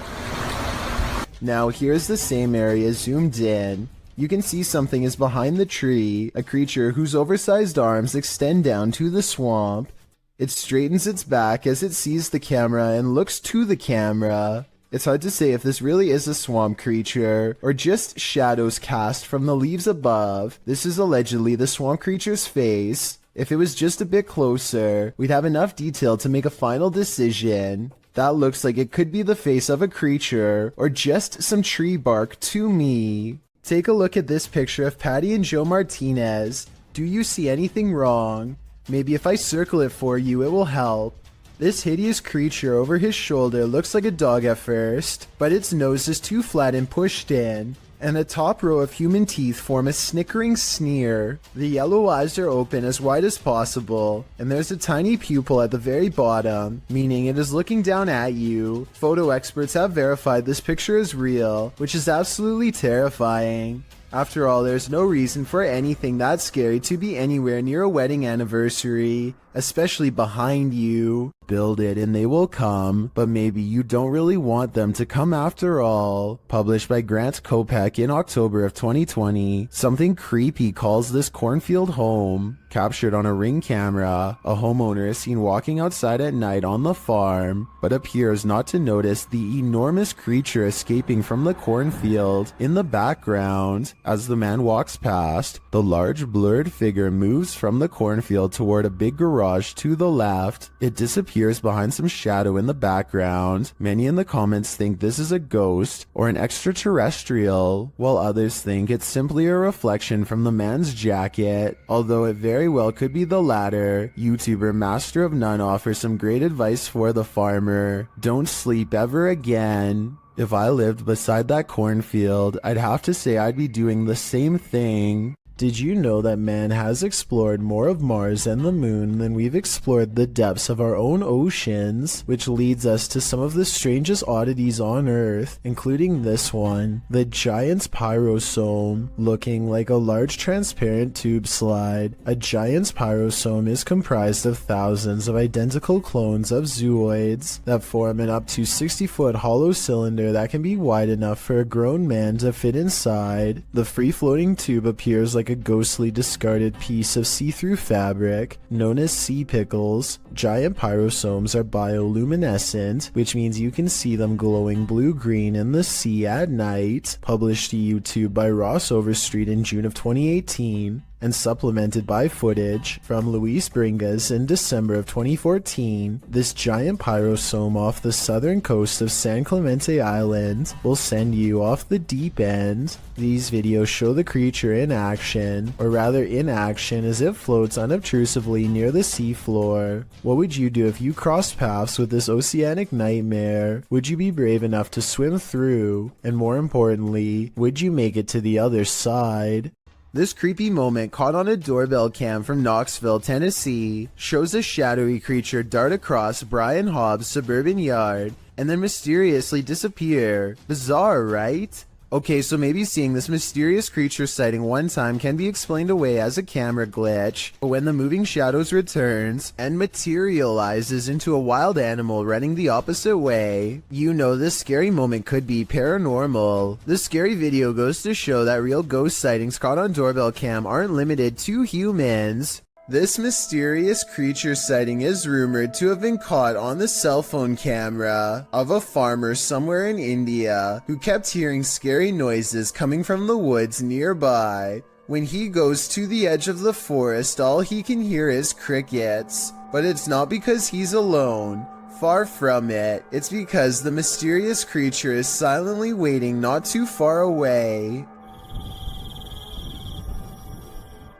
A: Now here's the same area zoomed in. You can see something is behind the tree, a creature whose oversized arms extend down to the swamp. It straightens its back as it sees the camera and looks to the camera. It's hard to say if this really is a swamp creature, or just shadows cast from the leaves above. This is allegedly the swamp creature's face. If it was just a bit closer, we'd have enough detail to make a final decision. That looks like it could be the face of a creature, or just some tree bark to me. Take a look at this picture of Patty and Joe Martinez. Do you see anything wrong? Maybe if I circle it for you, it will help. This hideous creature over his shoulder looks like a dog at first, but its nose is too flat and pushed in, and the top row of human teeth form a snickering sneer. The yellow eyes are open as wide as possible, and there's a tiny pupil at the very bottom, meaning it is looking down at you. Photo experts have verified this picture is real, which is absolutely terrifying. After all, there's no reason for anything that scary to be anywhere near a wedding anniversary, especially behind you. Build it and they will come, but maybe you don't really want them to come after all. Published by Grant Kopek in October of 2020, something creepy calls this cornfield home. Captured on a Ring camera, a homeowner is seen walking outside at night on the farm, but appears not to notice the enormous creature escaping from the cornfield in the background. As the man walks past, the large blurred figure moves from the cornfield toward a big garage to the left. It disappears behind some shadow in the background. Many in the comments think this is a ghost or an extraterrestrial, while others think it's simply a reflection from the man's jacket, although it very well could be the latter. YouTuber Master of None offers some great advice for the farmer. Don't sleep ever again. If I lived beside that cornfield, I'd have to say I'd be doing the same thing. Did you know that man has explored more of Mars and the moon than we've explored the depths of our own oceans, which leads us to some of the strangest oddities on Earth, including this one, the giant's pyrosome, looking like a large transparent tube slide. A giant's pyrosome is comprised of thousands of identical clones of zooids that form an up to 60-foot hollow cylinder that can be wide enough for a grown man to fit inside. The free-floating tube appears like a ghostly discarded piece of see-through fabric known as sea pickles. Giant pyrosomes are bioluminescent, which means you can see them glowing blue-green in the sea at night. Published to YouTube by Ross Overstreet in June of 2018. And supplemented by footage from Luis Bringas in December of 2014, this giant pyrosome off the southern coast of San Clemente Island will send you off the deep end. These videos show the creature in action, or rather inaction as it floats unobtrusively near the seafloor. What would you do if you crossed paths with this oceanic nightmare? Would you be brave enough to swim through? And more importantly, would you make it to the other side? This creepy moment caught on a doorbell cam from Knoxville, Tennessee, shows a shadowy creature dart across Brian Hobbs' suburban yard and then mysteriously disappear. Bizarre, right? Okay, so maybe seeing this mysterious creature sighting one time can be explained away as a camera glitch, but when the moving shadows returns and materializes into a wild animal running the opposite way, you know this scary moment could be paranormal. This scary video goes to show that real ghost sightings caught on doorbell cam aren't limited to humans. This mysterious creature sighting is rumored to have been caught on the cell phone camera of a farmer somewhere in India who kept hearing scary noises coming from the woods nearby. When he goes to the edge of the forest, all he can hear is crickets. But it's not because he's alone. Far from it. It's because the mysterious creature is silently waiting not too far away.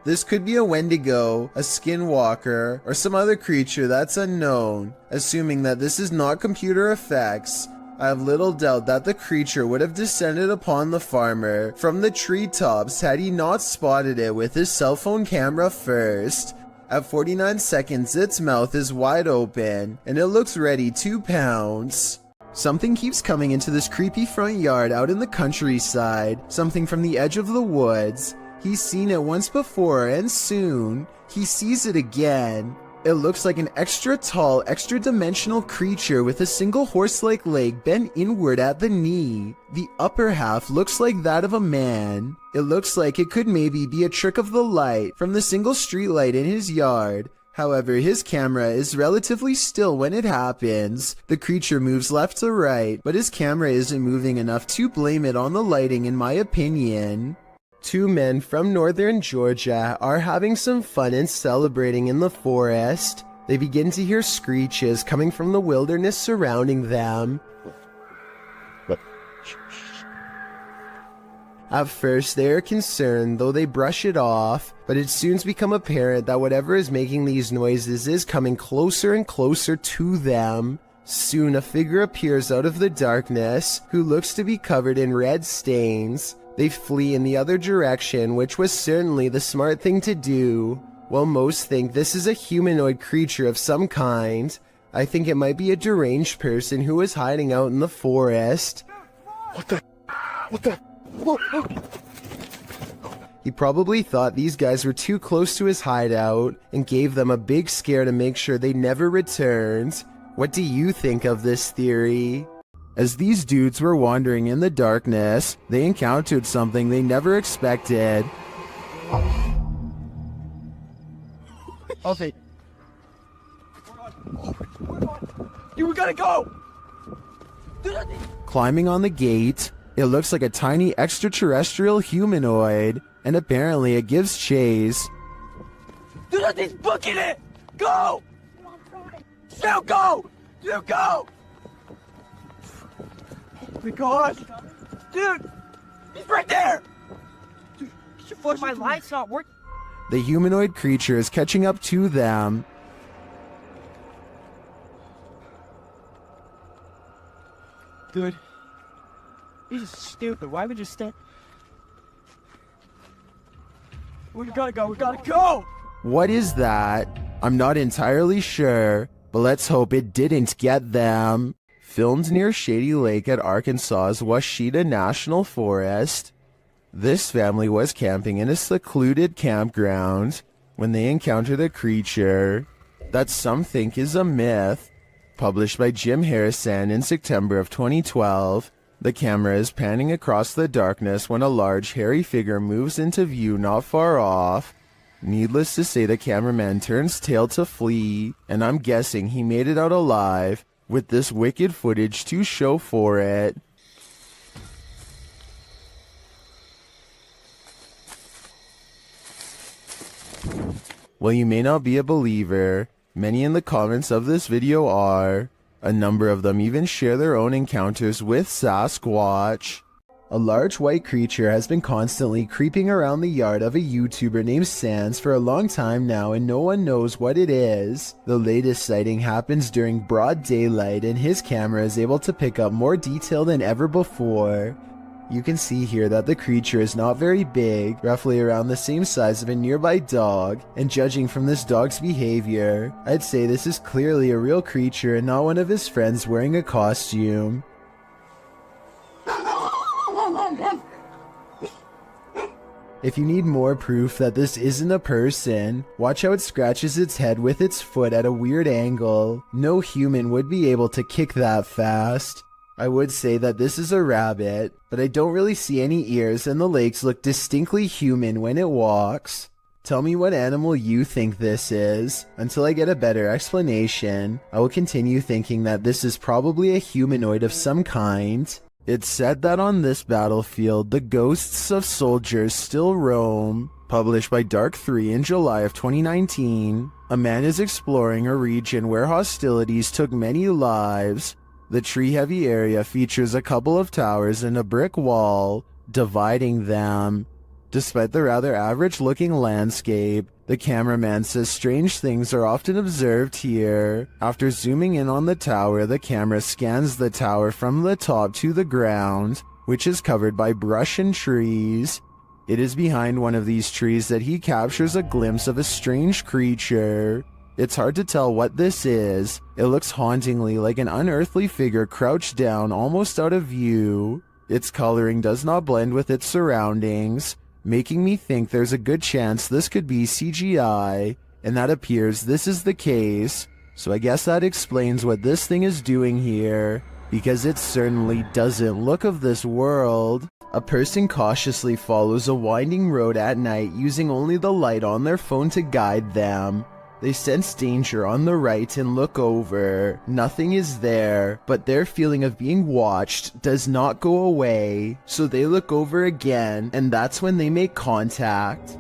A: This could be a Wendigo, a skinwalker, or some other creature that's unknown. Assuming that this is not computer effects, I have little doubt that the creature would have descended upon the farmer from the treetops had he not spotted it with his cell phone camera first. At 49 seconds, its mouth is wide open, and it looks ready to pounce. Something keeps coming into this creepy front yard out in the countryside, something from the edge of the woods. He's seen it once before, and soon, he sees it again. It looks like an extra tall, extra dimensional creature with a single horse-like leg bent inward at the knee. The upper half looks like that of a man. It looks like it could maybe be a trick of the light from the single streetlight in his yard. However, his camera is relatively still when it happens. The creature moves left to right, but his camera isn't moving enough to blame it on the lighting in my opinion. Two men from northern Georgia are having some fun and celebrating in the forest. They begin to hear screeches coming from the wilderness surrounding them. At first they are concerned, though they brush it off, but it soon becomes apparent that whatever is making these noises is coming closer and closer to them. Soon a figure appears out of the darkness, who looks to be covered in red stains. They flee in the other direction, which was certainly the smart thing to do. While most think this is a humanoid creature of some kind, I think it might be a deranged person who is hiding out in the forest. What the? He probably thought these guys were too close to his hideout and gave them a big scare to make sure they never returned. What do you think of this theory? As these dudes were wandering in the darkness, they encountered something they never expected.
S: Okay. Dude, we gotta go!
A: Climbing on the gate, it looks like a tiny extraterrestrial humanoid, and apparently it gives chase.
S: Dude, that thing's booking it! Go! Dude, go! Dude, go! Oh my god! Dude! He's right there! Dude, get your foot. My light's not working.
A: The humanoid creature is catching up to them.
S: Dude. This is stupid. Why would you stand? We gotta go. We gotta go!
A: What is that? I'm not entirely sure, but let's hope it didn't get them. Filmed near Shady Lake at Arkansas's Washita National Forest. This family was camping in a secluded campground when they encountered a creature that some think is a myth. Published by Jim Harrison in September of 2012, the camera is panning across the darkness when a large hairy figure moves into view not far off. Needless to say, the cameraman turns tail to flee, and I'm guessing he made it out alive, with this wicked footage to show for it. While you may not be a believer, many in the comments of this video are. A number of them even share their own encounters with Sasquatch. A large white creature has been constantly creeping around the yard of a YouTuber named Sans for a long time now, and no one knows what it is. The latest sighting happens during broad daylight, and his camera is able to pick up more detail than ever before. You can see here that the creature is not very big, roughly around the same size of a nearby dog, and judging from this dog's behavior, I'd say this is clearly a real creature and not one of his friends wearing a costume. If you need more proof that this isn't a person, watch how it scratches its head with its foot at a weird angle. No human would be able to kick that fast. I would say that this is a rabbit, but I don't really see any ears and the legs look distinctly human when it walks. Tell me what animal you think this is. Until I get a better explanation, I will continue thinking that this is probably a humanoid of some kind. It's said that on this battlefield, the ghosts of soldiers still roam. Published by Dark 3 in July of 2019, a man is exploring a region where hostilities took many lives. The tree-heavy area features a couple of towers and a brick wall dividing them. Despite the rather average-looking landscape, the cameraman says strange things are often observed here. After zooming in on the tower, the camera scans the tower from the top to the ground, which is covered by brush and trees. It is behind one of these trees that he captures a glimpse of a strange creature. It's hard to tell what this is. It looks hauntingly like an unearthly figure crouched down almost out of view. Its coloring does not blend with its surroundings, making me think there's a good chance this could be CGI, and that appears this is the case. So I guess that explains what this thing is doing here, because it certainly doesn't look of this world. A person cautiously follows a winding road at night using only the light on their phone to guide them. They sense danger on the right and look over. Nothing is there, but their feeling of being watched does not go away, so they look over again, and that's when they make contact.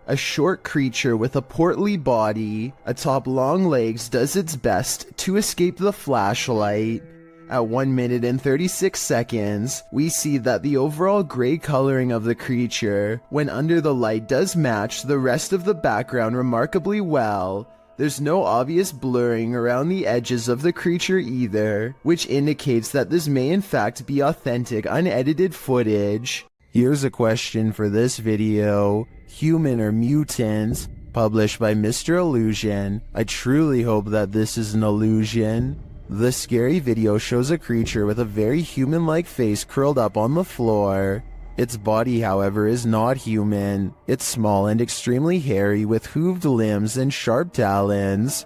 A: A short creature with a portly body atop long legs does its best to escape the flashlight. At 1 minute and 36 seconds, we see that the overall gray coloring of the creature, when under the light, does match the rest of the background remarkably well. There's no obvious blurring around the edges of the creature either, which indicates that this may in fact be authentic, unedited footage. Here's a question for this video: human or mutant? Published by Mr. Illusion. I truly hope that this is an illusion. The scary video shows a creature with a very human-like face curled up on the floor. Its body, however, is not human. It's small and extremely hairy with hooved limbs and sharp talons.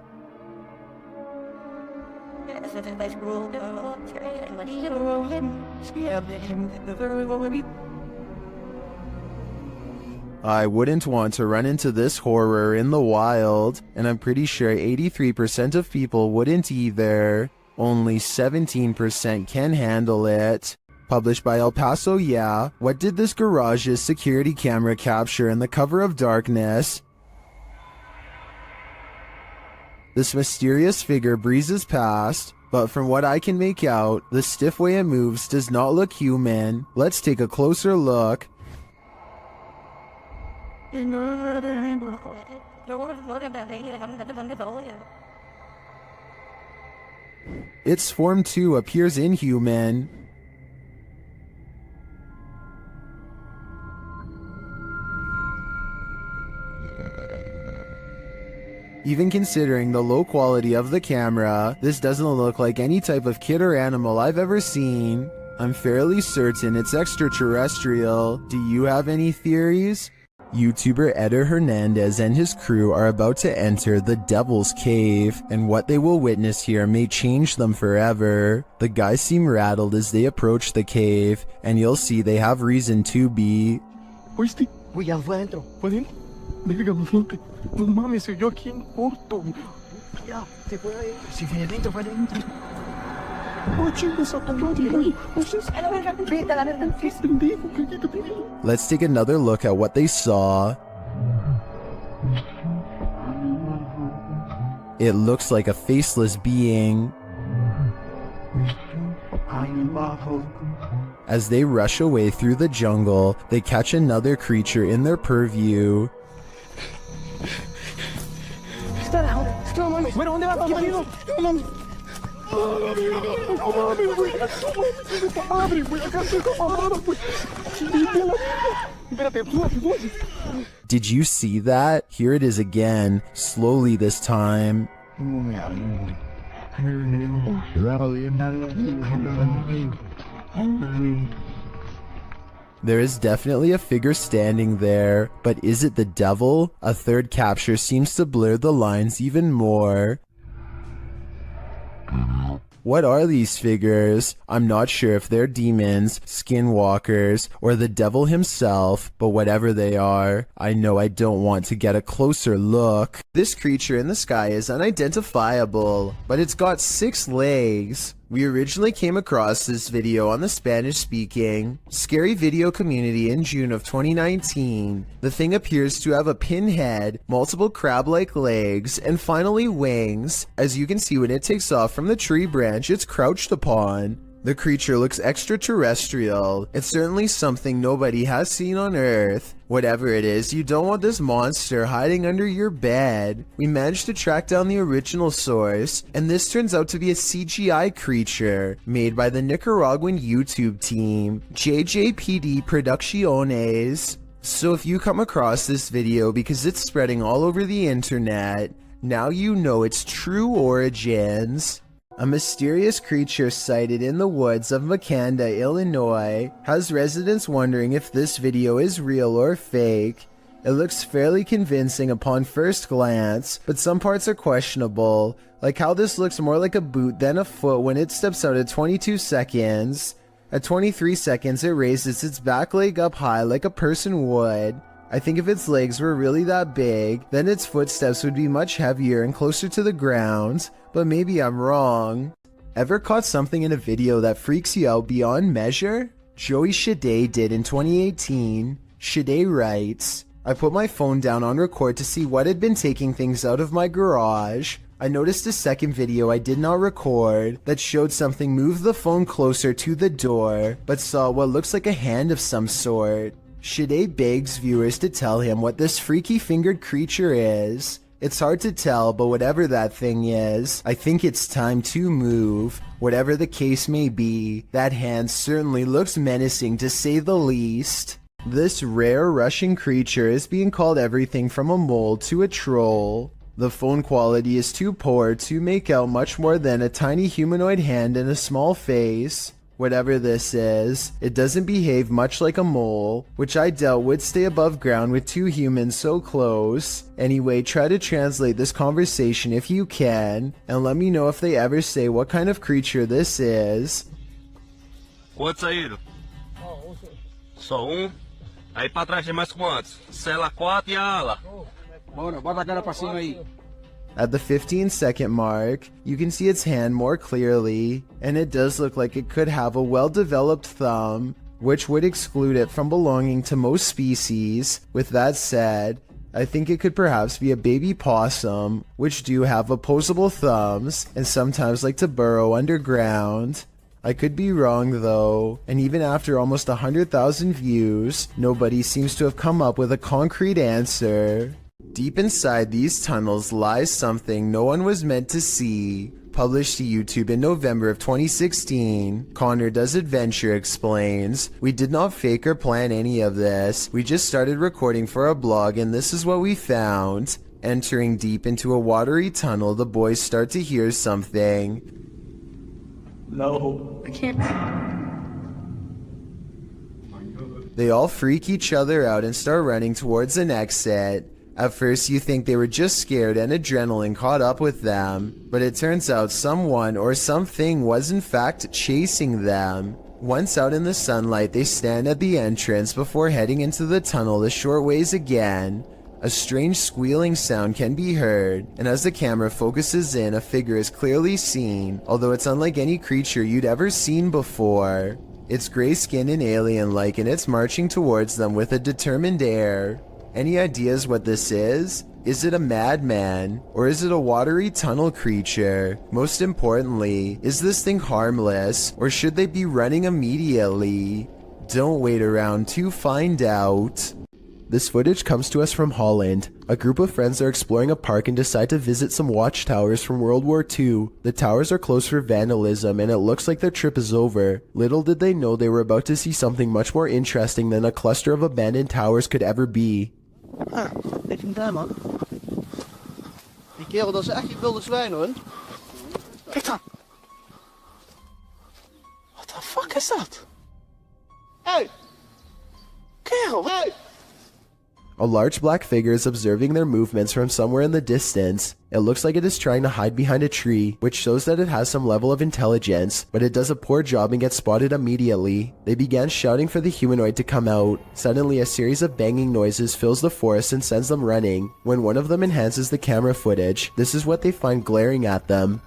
A: I wouldn't want to run into this horror in the wild, and I'm pretty sure 83% of people wouldn't either. Only 17% can handle it. Published by El Paso, yeah. What did this garage's security camera capture in the cover of darkness? This mysterious figure breezes past, but from what I can make out, the stiff way it moves does not look human. Let's take a closer look. Its form too appears inhuman. Even considering the low quality of the camera, this doesn't look like any type of kid or animal I've ever seen. I'm fairly certain it's extraterrestrial. Do you have any theories? YouTuber Eder Hernandez and his crew are about to enter the Devil's Cave, and what they will witness here may change them forever. The guys seem rattled as they approach the cave, and you'll see they have reason to be.
E: ¿Oíste? Güey, ya fue adentro. ¿Fue adentro? Verga, no flote. No mames, se oyó aquí en corto. Ya, se fue adentro. Si fue adentro, fue adentro.
A: Let's take another look at what they saw. It looks like a faceless being. As they rush away through the jungle, they catch another creature in their purview. Did you see that? Here it is again, slowly this time. There is definitely a figure standing there, but is it the devil? A third capture seems to blur the lines even more. What are these figures? I'm not sure if they're demons, skinwalkers, or the devil himself, but whatever they are, I know I don't want to get a closer look. This creature in the sky is unidentifiable, but it's got 6 legs. We originally came across this video on the Spanish-speaking Scary Video community in June of 2019. The thing appears to have a pin head, multiple crab-like legs, and finally wings. As you can see when it takes off from the tree branch it's crouched upon. The creature looks extraterrestrial. It's certainly something nobody has seen on Earth. Whatever it is, you don't want this monster hiding under your bed. We managed to track down the original source, and this turns out to be a CGI creature made by the Nicaraguan YouTube team, JJPD Producciones. So if you come across this video because it's spreading all over the internet, now you know its true origins. A mysterious creature sighted in the woods of Macleod, Illinois, has residents wondering if this video is real or fake. It looks fairly convincing upon first glance, but some parts are questionable, like how this looks more like a boot than a foot when it steps out at 22 seconds. At 23 seconds, it raises its back leg up high like a person would. I think if its legs were really that big, then its footsteps would be much heavier and closer to the ground, but maybe I'm wrong. Ever caught something in a video that freaks you out beyond measure? Joey Shade did in 2018. Shade writes, I put my phone down on record to see what had been taking things out of my garage. I noticed a second video I did not record that showed something move the phone closer to the door, but saw what looks like a hand of some sort. Shade begs viewers to tell him what this freaky fingered creature is. It's hard to tell, but whatever that thing is, I think it's time to move. Whatever the case may be, that hand certainly looks menacing to say the least. This rare Russian creature is being called everything from a mole to a troll. The phone quality is too poor to make out much more than a tiny humanoid hand and a small face. Whatever this is, it doesn't behave much like a mole, which I doubt would stay above ground with two humans so close. Anyway, try to translate this conversation if you can, and let me know if they ever say what kind of creature this is.
C: Quantos saíram? Só Aí pra trás tem mais quantos? Cela 4 e a ala.
S: Bora, bota a cara pra cima aí.
A: At the 15-second mark, you can see its hand more clearly, and it does look like it could have a well-developed thumb, which would exclude it from belonging to most species. With that said, I think it could perhaps be a baby possum, which do have opposable thumbs and sometimes like to burrow underground. I could be wrong though, and even after almost 100,000 views, nobody seems to have come up with a concrete answer. Deep inside these tunnels lies something no one was meant to see. Published to YouTube in November of 2016, Connor Does Adventure explains, we did not fake or plan any of this. We just started recording for a blog and this is what we found. Entering deep into a watery tunnel, the boys start to hear something.
S: No.
P: I can't.
A: They all freak each other out and start running towards an exit. At first you think they were just scared and adrenaline caught up with them, but it turns out someone or something was in fact chasing them. Once out in the sunlight, they stand at the entrance before heading into the tunnel a short ways again. A strange squealing sound can be heard, and as the camera focuses in, a figure is clearly seen, although it's unlike any creature you'd ever seen before. It's gray-skinned and alien-like, and it's marching towards them with a determined air. Any ideas what this is? Is it a madman? Or is it a watery tunnel creature? Most importantly, is this thing harmless? Or should they be running immediately? Don't wait around to find out. This footage comes to us from Holland. A group of friends are exploring a park and decide to visit some watchtowers from World War II. The towers are closed for vandalism and it looks like their trip is over. Little did they know they were about to see something much more interesting than a cluster of abandoned towers could ever be.
F: Ah, kijk hem daar man. Die kerel, dat is echt je wilde zwijn hoor. Kijk dan. What the fuck is dat? Hey! Kerel, hey!
A: A large black figure is observing their movements from somewhere in the distance. It looks like it is trying to hide behind a tree, which shows that it has some level of intelligence, but it does a poor job and gets spotted immediately. They began shouting for the humanoid to come out. Suddenly, a series of banging noises fills the forest and sends them running. When one of them enhances the camera footage, this is what they find glaring at them.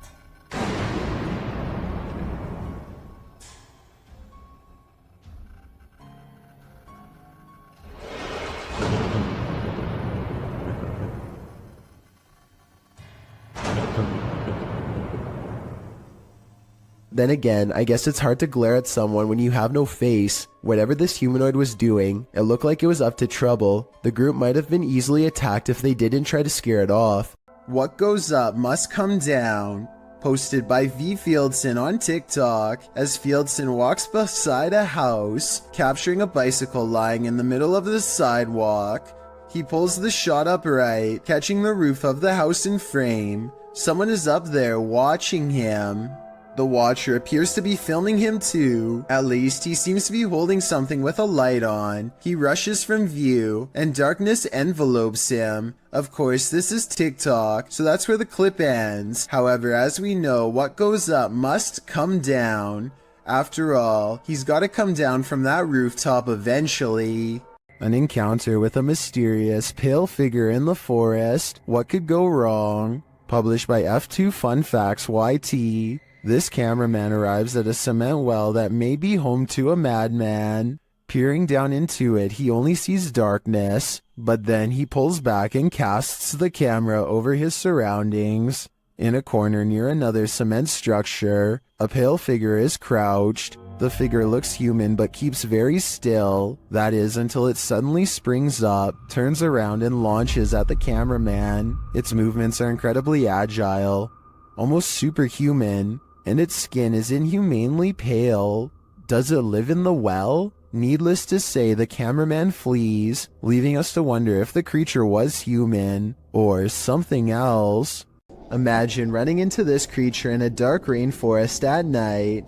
A: Then again, I guess it's hard to glare at someone when you have no face. Whatever this humanoid was doing, it looked like it was up to trouble. The group might have been easily attacked if they didn't try to scare it off. What goes up must come down. Posted by V. Fieldson on TikTok, as Fieldson walks beside a house, capturing a bicycle lying in the middle of the sidewalk. He pulls the shot upright, catching the roof of the house in frame. Someone is up there watching him. The watcher appears to be filming him too. At least he seems to be holding something with a light on. He rushes from view, and darkness envelopes him. Of course, this is TikTok, so that's where the clip ends. However, as we know, what goes up must come down. After all, he's gotta come down from that rooftop eventually. An encounter with a mysterious, pale figure in the forest. What could go wrong? Published by F2 Fun Facts YT. This cameraman arrives at a cement well that may be home to a madman. Peering down into it, he only sees darkness, but then he pulls back and casts the camera over his surroundings. In a corner near another cement structure, a pale figure is crouched. The figure looks human but keeps very still. That is until it suddenly springs up, turns around and launches at the cameraman. Its movements are incredibly agile, almost superhuman, and its skin is inhumanely pale. Does it live in the well? Needless to say, the cameraman flees, leaving us to wonder if the creature was human or something else. Imagine running into this creature in a dark rainforest at night.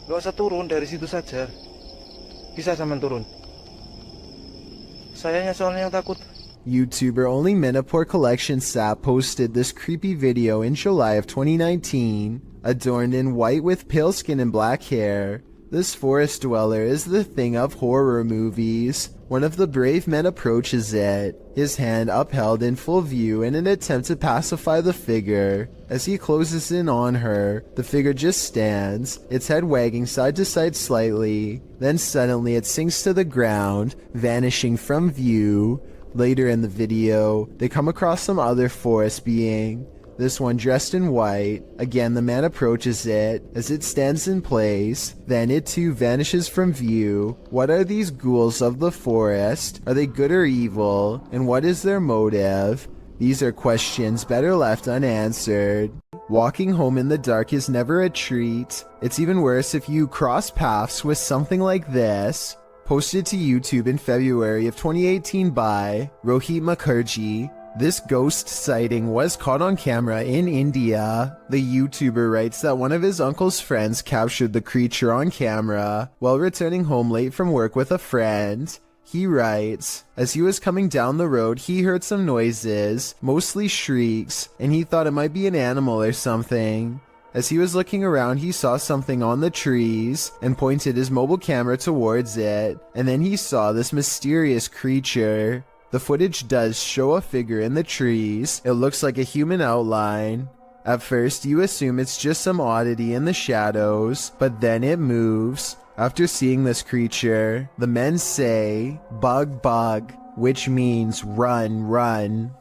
O: Gak usah turun dari situ saja. Bisa sampean turun. Sayanya soalnya yang takut.
A: YouTuber Only Menopore Collection Sap posted this creepy video in July of 2019, adorned in white with pale skin and black hair. This forest dweller is the thing of horror movies. One of the brave men approaches it, his hand upheld in full view in an attempt to pacify the figure. As he closes in on her, the figure just stands, its head wagging side to side slightly. Then suddenly it sinks to the ground, vanishing from view. Later in the video, they come across some other forest being. This one dressed in white. Again, the man approaches it as it stands in place. Then it too vanishes from view. What are these ghouls of the forest? Are they good or evil? And what is their motive? These are questions better left unanswered. Walking home in the dark is never a treat. It's even worse if you cross paths with something like this. Posted to YouTube in February of 2018 by Rohit Mukherjee. This ghost sighting was caught on camera in India. The YouTuber writes that one of his uncle's friends captured the creature on camera while returning home late from work with a friend. He writes, as he was coming down the road, he heard some noises, mostly shrieks, and he thought it might be an animal or something. As he was looking around, he saw something on the trees and pointed his mobile camera towards it, and then he saw this mysterious creature. The footage does show a figure in the trees. It looks like a human outline. At first, you assume it's just some oddity in the shadows, but then it moves. After seeing this creature, the men say, "Bug, bug," which means run, run.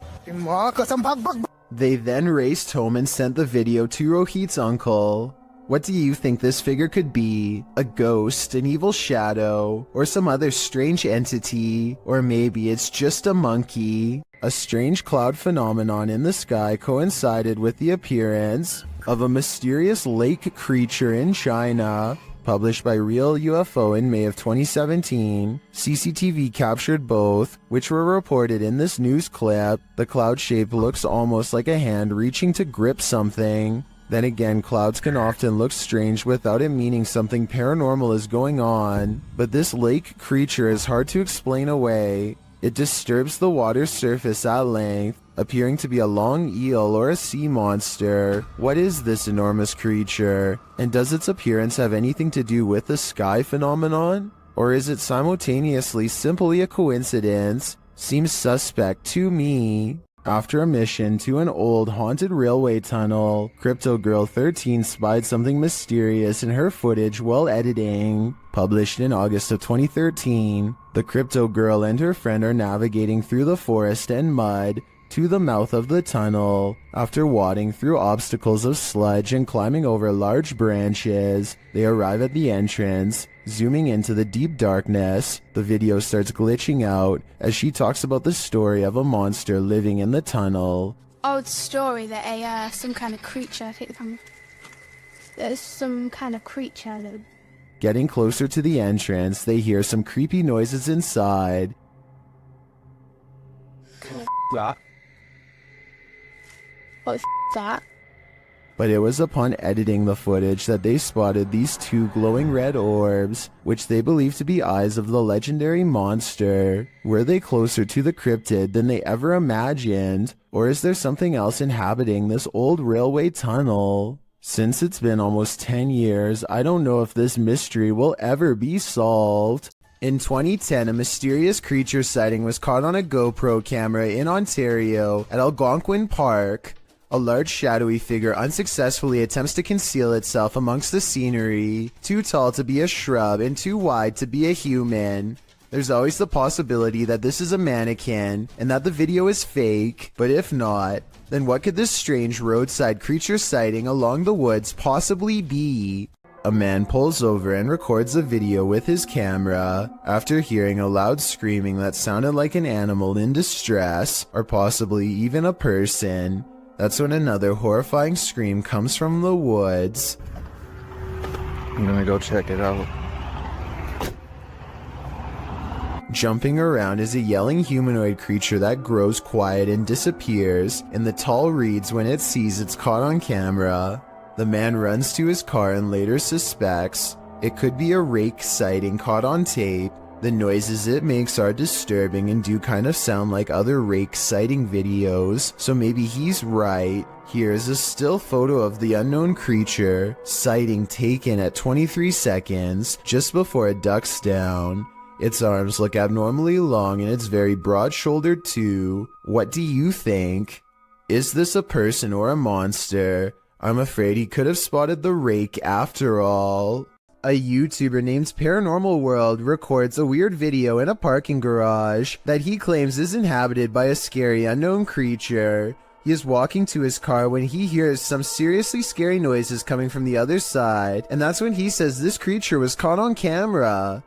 A: They then raced home and sent the video to Rohit's uncle. What do you think this figure could be? A ghost, an evil shadow, or some other strange entity? Or maybe it's just a monkey? A strange cloud phenomenon in the sky coincided with the appearance of a mysterious lake creature in China. Published by Real UFO in May of 2017, CCTV captured both, which were reported in this news clip. The cloud shape looks almost like a hand reaching to grip something. Then again, clouds can often look strange without it meaning something paranormal is going on, but this lake creature is hard to explain away. It disturbs the water's surface at length, appearing to be a long eel or a sea monster. What is this enormous creature? And does its appearance have anything to do with the sky phenomenon? Or is it simultaneously simply a coincidence? Seems suspect to me. After a mission to an old haunted railway tunnel, Crypto Girl 13 spied something mysterious in her footage while editing. Published in August of 2013, the Crypto Girl and her friend are navigating through the forest and mud. to the mouth of the tunnel. After wading through obstacles of sludge and climbing over large branches, they arrive at the entrance. Zooming into the deep darkness, the video starts glitching out as she talks about the story of a monster living in the tunnel.
I: Old story that some kind of creature, I think there's some kind of creature that...
A: Getting closer to the entrance, they hear some creepy noises inside.
I: What the that?
A: But it was upon editing the footage that they spotted these two glowing red orbs, which they believe to be eyes of the legendary monster. Were they closer to the cryptid than they ever imagined? Or is there something else inhabiting this old railway tunnel? Since it's been almost 10 years, I don't know if this mystery will ever be solved. In 2010, a mysterious creature sighting was caught on a GoPro camera in Ontario at Algonquin Park. A large shadowy figure unsuccessfully attempts to conceal itself amongst the scenery, too tall to be a shrub and too wide to be a human. There's always the possibility that this is a mannequin and that the video is fake, but if not, then what could this strange roadside creature sighting along the woods possibly be? A man pulls over and records a video with his camera after hearing a loud screaming that sounded like an animal in distress, or possibly even a person. That's when another horrifying scream comes from the woods.
B: I'm gonna go check it out.
A: Jumping around is a yelling humanoid creature that grows quiet and disappears in the tall reeds when it sees it's caught on camera. The man runs to his car and later suspects it could be a rake sighting caught on tape. The noises it makes are disturbing and do kind of sound like other rake sighting videos, so maybe he's right. Here's a still photo of the unknown creature, sighting taken at 23 seconds, just before it ducks down. Its arms look abnormally long and it's very broad-shouldered too. What do you think? Is this a person or a monster? I'm afraid he could have spotted the rake after all. A YouTuber named Paranormal World records a weird video in a parking garage that he claims is inhabited by a scary unknown creature. He is walking to his car when he hears some seriously scary noises coming from the other side, and that's when he says this creature was caught on camera.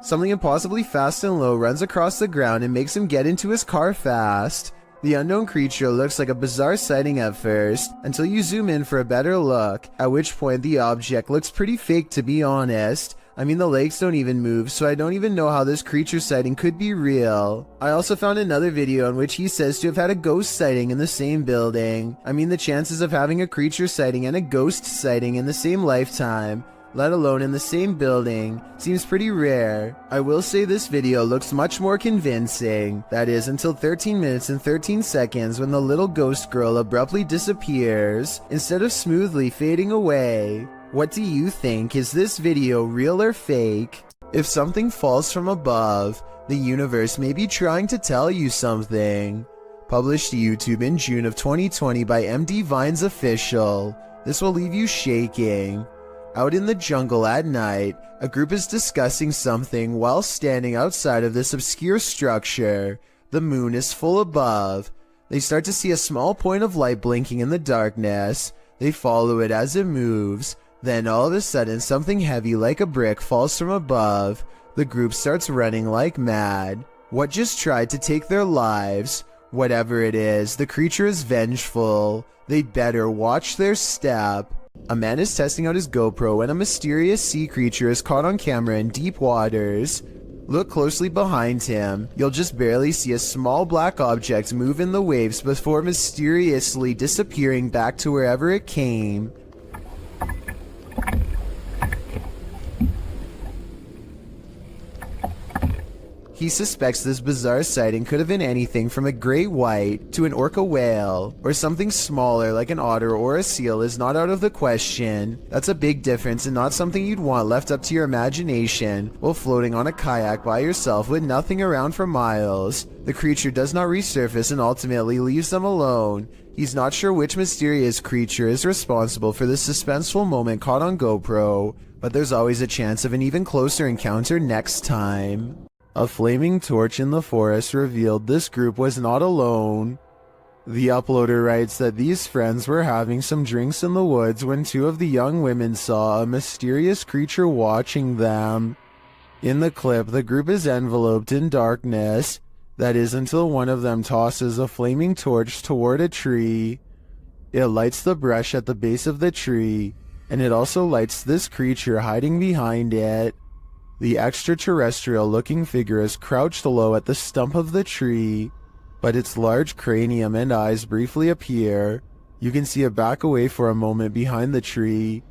A: Something impossibly fast and low runs across the ground and makes him get into his car fast. The unknown creature looks like a bizarre sighting at first, until you zoom in for a better look, at which point the object looks pretty fake to be honest. I mean, the legs don't even move, so I don't even know how this creature sighting could be real. I also found another video in which he says to have had a ghost sighting in the same building. I mean, the chances of having a creature sighting and a ghost sighting in the same lifetime, let alone in the same building, seems pretty rare. I will say this video looks much more convincing. That is, until 13 minutes and 13 seconds when the little ghost girl abruptly disappears, instead of smoothly fading away. What do you think? Is this video real or fake? If something falls from above, the universe may be trying to tell you something. Published to YouTube in June of 2020 by MD Vines Official. This will leave you shaking. Out in the jungle at night, a group is discussing something while standing outside of this obscure structure. The moon is full above. They start to see a small point of light blinking in the darkness. They follow it as it moves. Then all of a sudden something heavy like a brick falls from above. The group starts running like mad. What just tried to take their lives? Whatever it is, the creature is vengeful. They'd better watch their step. A man is testing out his GoPro when a mysterious sea creature is caught on camera in deep waters. Look closely behind him. You'll just barely see a small black object move in the waves before mysteriously disappearing back to wherever it came. He suspects this bizarre sighting could have been anything from a great white to an orca whale, or something smaller like an otter or a seal is not out of the question. That's a big difference and not something you'd want left up to your imagination while floating on a kayak by yourself with nothing around for miles. The creature does not resurface and ultimately leaves them alone. He's not sure which mysterious creature is responsible for this suspenseful moment caught on GoPro, but there's always a chance of an even closer encounter next time. A flaming torch in the forest revealed this group was not alone. The uploader writes that these friends were having some drinks in the woods when two of the young women saw a mysterious creature watching them. In the clip, the group is enveloped in darkness. That is until one of them tosses a flaming torch toward a tree. It lights the brush at the base of the tree, and it also lights this creature hiding behind it. The extraterrestrial-looking figure is crouched low at the stump of the tree, but its large cranium and eyes briefly appear. You can see it back away for a moment behind the tree,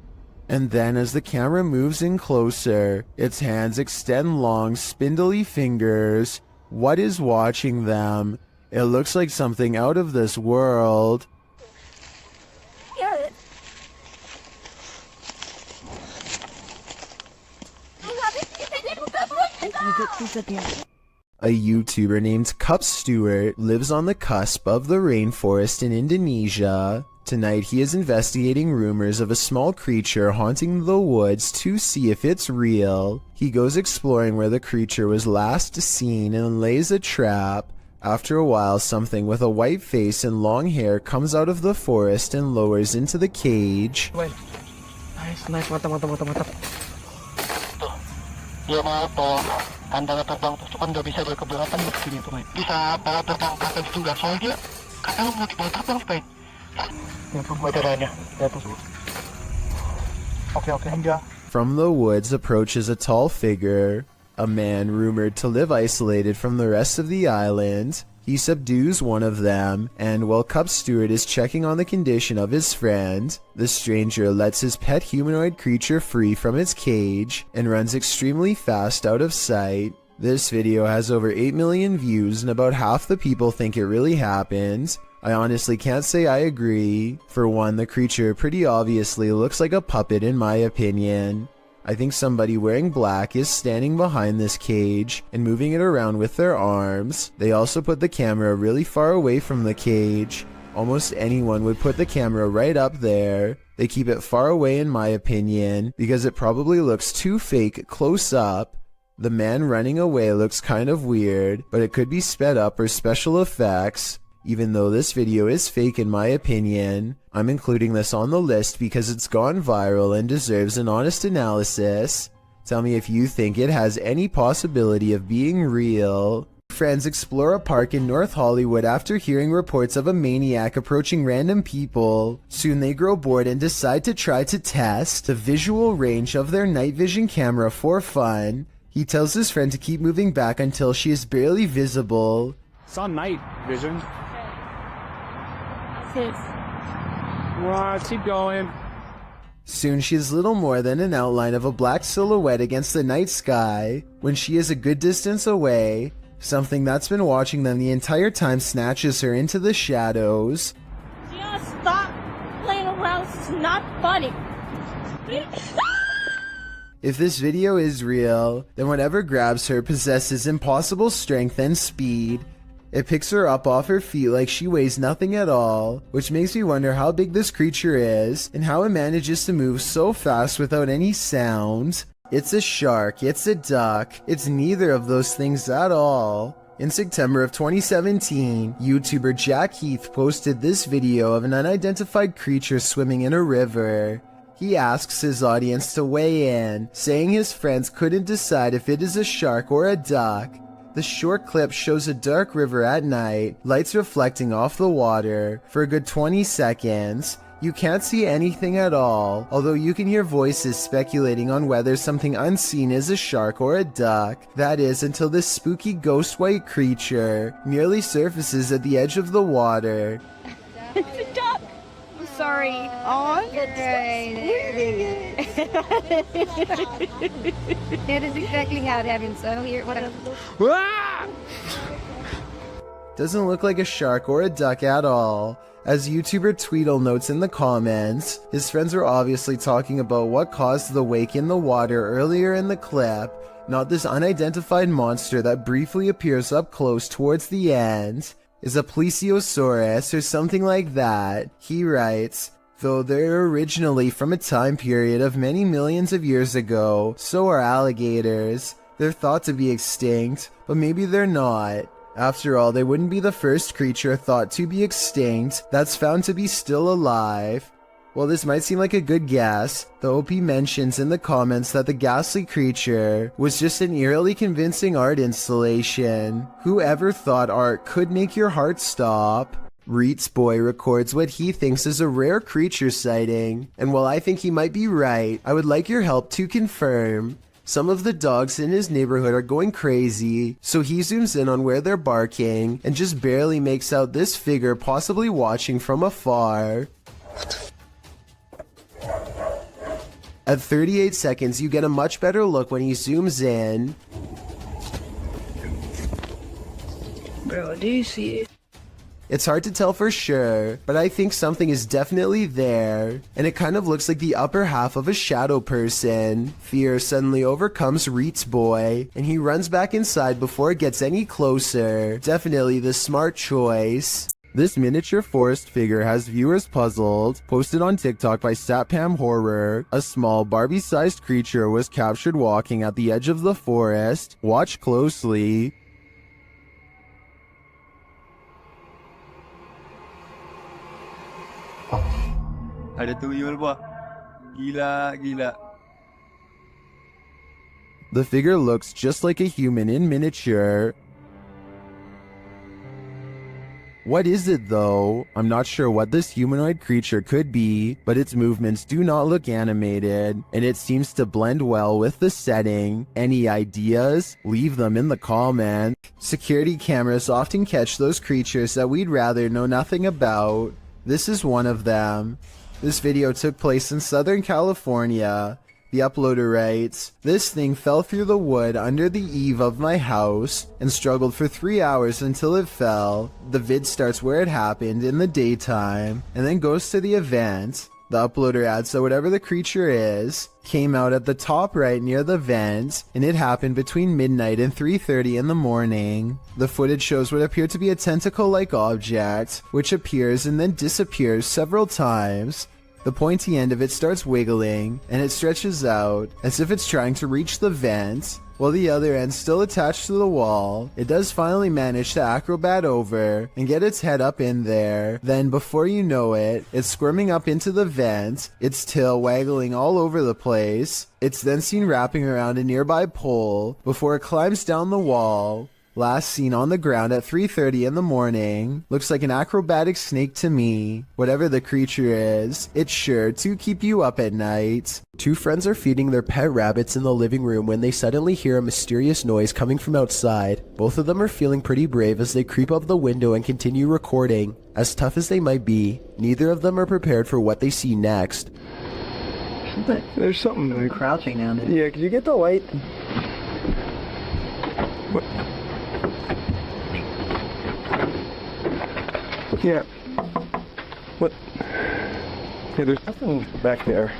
A: and then as the camera moves in closer, its hands extend long, spindly fingers. What is watching them? It looks like something out of this world. A YouTuber named Cup Stewart lives on the cusp of the rainforest in Indonesia. Tonight he is investigating rumors of a small creature haunting the woods to see if it's real. He goes exploring where the creature was last seen and lays a trap. After a while, something with a white face and long hair comes out of the forest and lowers into the cage.
D: Nice, mantap. Tuh, dia mau tanda terbang pasukan nggak bisa berkeberatan begini tuh, Mike. Bisa para terbang ke atas juga, soalnya kata lu mau dibawa terbang, Mike. Ya tuh, meterannya. Ya tuh. Oke, enggak.
A: From the woods approaches a tall figure, a man rumored to live isolated from the rest of the island. He subdues one of them, and while Cup Stewart is checking on the condition of his friend, the stranger lets his pet humanoid creature free from its cage and runs extremely fast out of sight. This video has over 8 million views and about half the people think it really happened. I honestly can't say I agree. For one, the creature pretty obviously looks like a puppet in my opinion. I think somebody wearing black is standing behind this cage and moving it around with their arms. They also put the camera really far away from the cage. Almost anyone would put the camera right up there. They keep it far away in my opinion because it probably looks too fake close up. The man running away looks kind of weird, but it could be sped up or special effects. Even though this video is fake in my opinion, I'm including this on the list because it's gone viral and deserves an honest analysis. Tell me if you think it has any possibility of being real. Friends explore a park in North Hollywood after hearing reports of a maniac approaching random people. Soon they grow bored and decide to try to test the visual range of their night vision camera for fun. He tells his friend to keep moving back until she is barely visible.
T: It's on night vision. Keep going.
A: Soon she is little more than an outline of a black silhouette against the night sky. When she is a good distance away, something that's been watching them the entire time snatches her into the shadows.
I: Just stop playing around. It's not funny.
A: If this video is real, then whatever grabs her possesses impossible strength and speed. It picks her up off her feet like she weighs nothing at all, which makes me wonder how big this creature is and how it manages to move so fast without any sound. It's a shark, it's a duck, it's neither of those things at all. In September of 2017, YouTuber Jack Heath posted this video of an unidentified creature swimming in a river. He asks his audience to weigh in, saying his friends couldn't decide if it is a shark or a duck. The short clip shows a dark river at night, lights reflecting off the water. For a good 20 seconds, you can't see anything at all, although you can hear voices speculating on whether something unseen is a shark or a duck. That is, until this spooky ghost white creature merely surfaces at the edge of the water.
I: It's a duck. I'm sorry. sorry.
K: Oh, it's That is exactly how it happened. So here, whatever.
A: Doesn't look like a shark or a duck at all. As YouTuber Tweedle notes in the comments, his friends are obviously talking about what caused the wake in the water earlier in the clip, not this unidentified monster that briefly appears up close towards the end. Is a plesiosaurus or something like that. He writes, though they're originally from a time period of many millions of years ago, so are alligators. They're thought to be extinct, but maybe they're not. After all, they wouldn't be the first creature thought to be extinct that's found to be still alive. While this might seem like a good guess, the OP mentions in the comments that the ghastly creature was just an eerily convincing art installation. Whoever thought art could make your heart stop? Reets Boy records what he thinks is a rare creature sighting, and while I think he might be right, I would like your help to confirm. Some of the dogs in his neighborhood are going crazy, so he zooms in on where they're barking and just barely makes out this figure possibly watching from afar. At 38 seconds, you get a much better look when he zooms in.
P: Bro, do you see it?
A: It's hard to tell for sure, but I think something is definitely there, and it kind of looks like the upper half of a shadow person. Fear suddenly overcomes Reets Boy, and he runs back inside before it gets any closer. Definitely the smart choice. This miniature forest figure has viewers puzzled. Posted on TikTok by Satpam Horror, a small Barbie-sized creature was captured walking at the edge of the forest. Watch closely.
L: Ada tuyul, Pak. Gila.
A: The figure looks just like a human in miniature. What is it though? I'm not sure what this humanoid creature could be, but its movements do not look animated, and it seems to blend well with the setting. Any ideas? Leave them in the comments. Security cameras often catch those creatures that we'd rather know nothing about. This is one of them. This video took place in Southern California. The uploader writes, this thing fell through the wood under the eave of my house and struggled for 3 hours until it fell. The vid starts where it happened in the daytime and then goes to the event. The uploader adds that whatever the creature is came out at the top right near the vent, and it happened between midnight and 3:30 in the morning. The footage shows what appeared to be a tentacle-like object, which appears and then disappears several times. The pointy end of it starts wiggling, and it stretches out, as if it's trying to reach the vent, while the other end still attached to the wall. It does finally manage to acrobat over and get its head up in there. Then, before you know it, it's squirming up into the vent, its tail waggling all over the place. It's then seen wrapping around a nearby pole before it climbs down the wall. Last seen on the ground at 3:30 in the morning. Looks like an acrobatic snake to me. Whatever the creature is, it's sure to keep you up at night. Two friends are feeding their pet rabbits in the living room when they suddenly hear a mysterious noise coming from outside. Both of them are feeling pretty brave as they creep up the window and continue recording. As tough as they might be, neither of them are prepared for what they see next.
L: There's something like
F: crouching down there.
L: Yeah, could you get the light? What? Yeah. What? Yeah, there's nothing back there.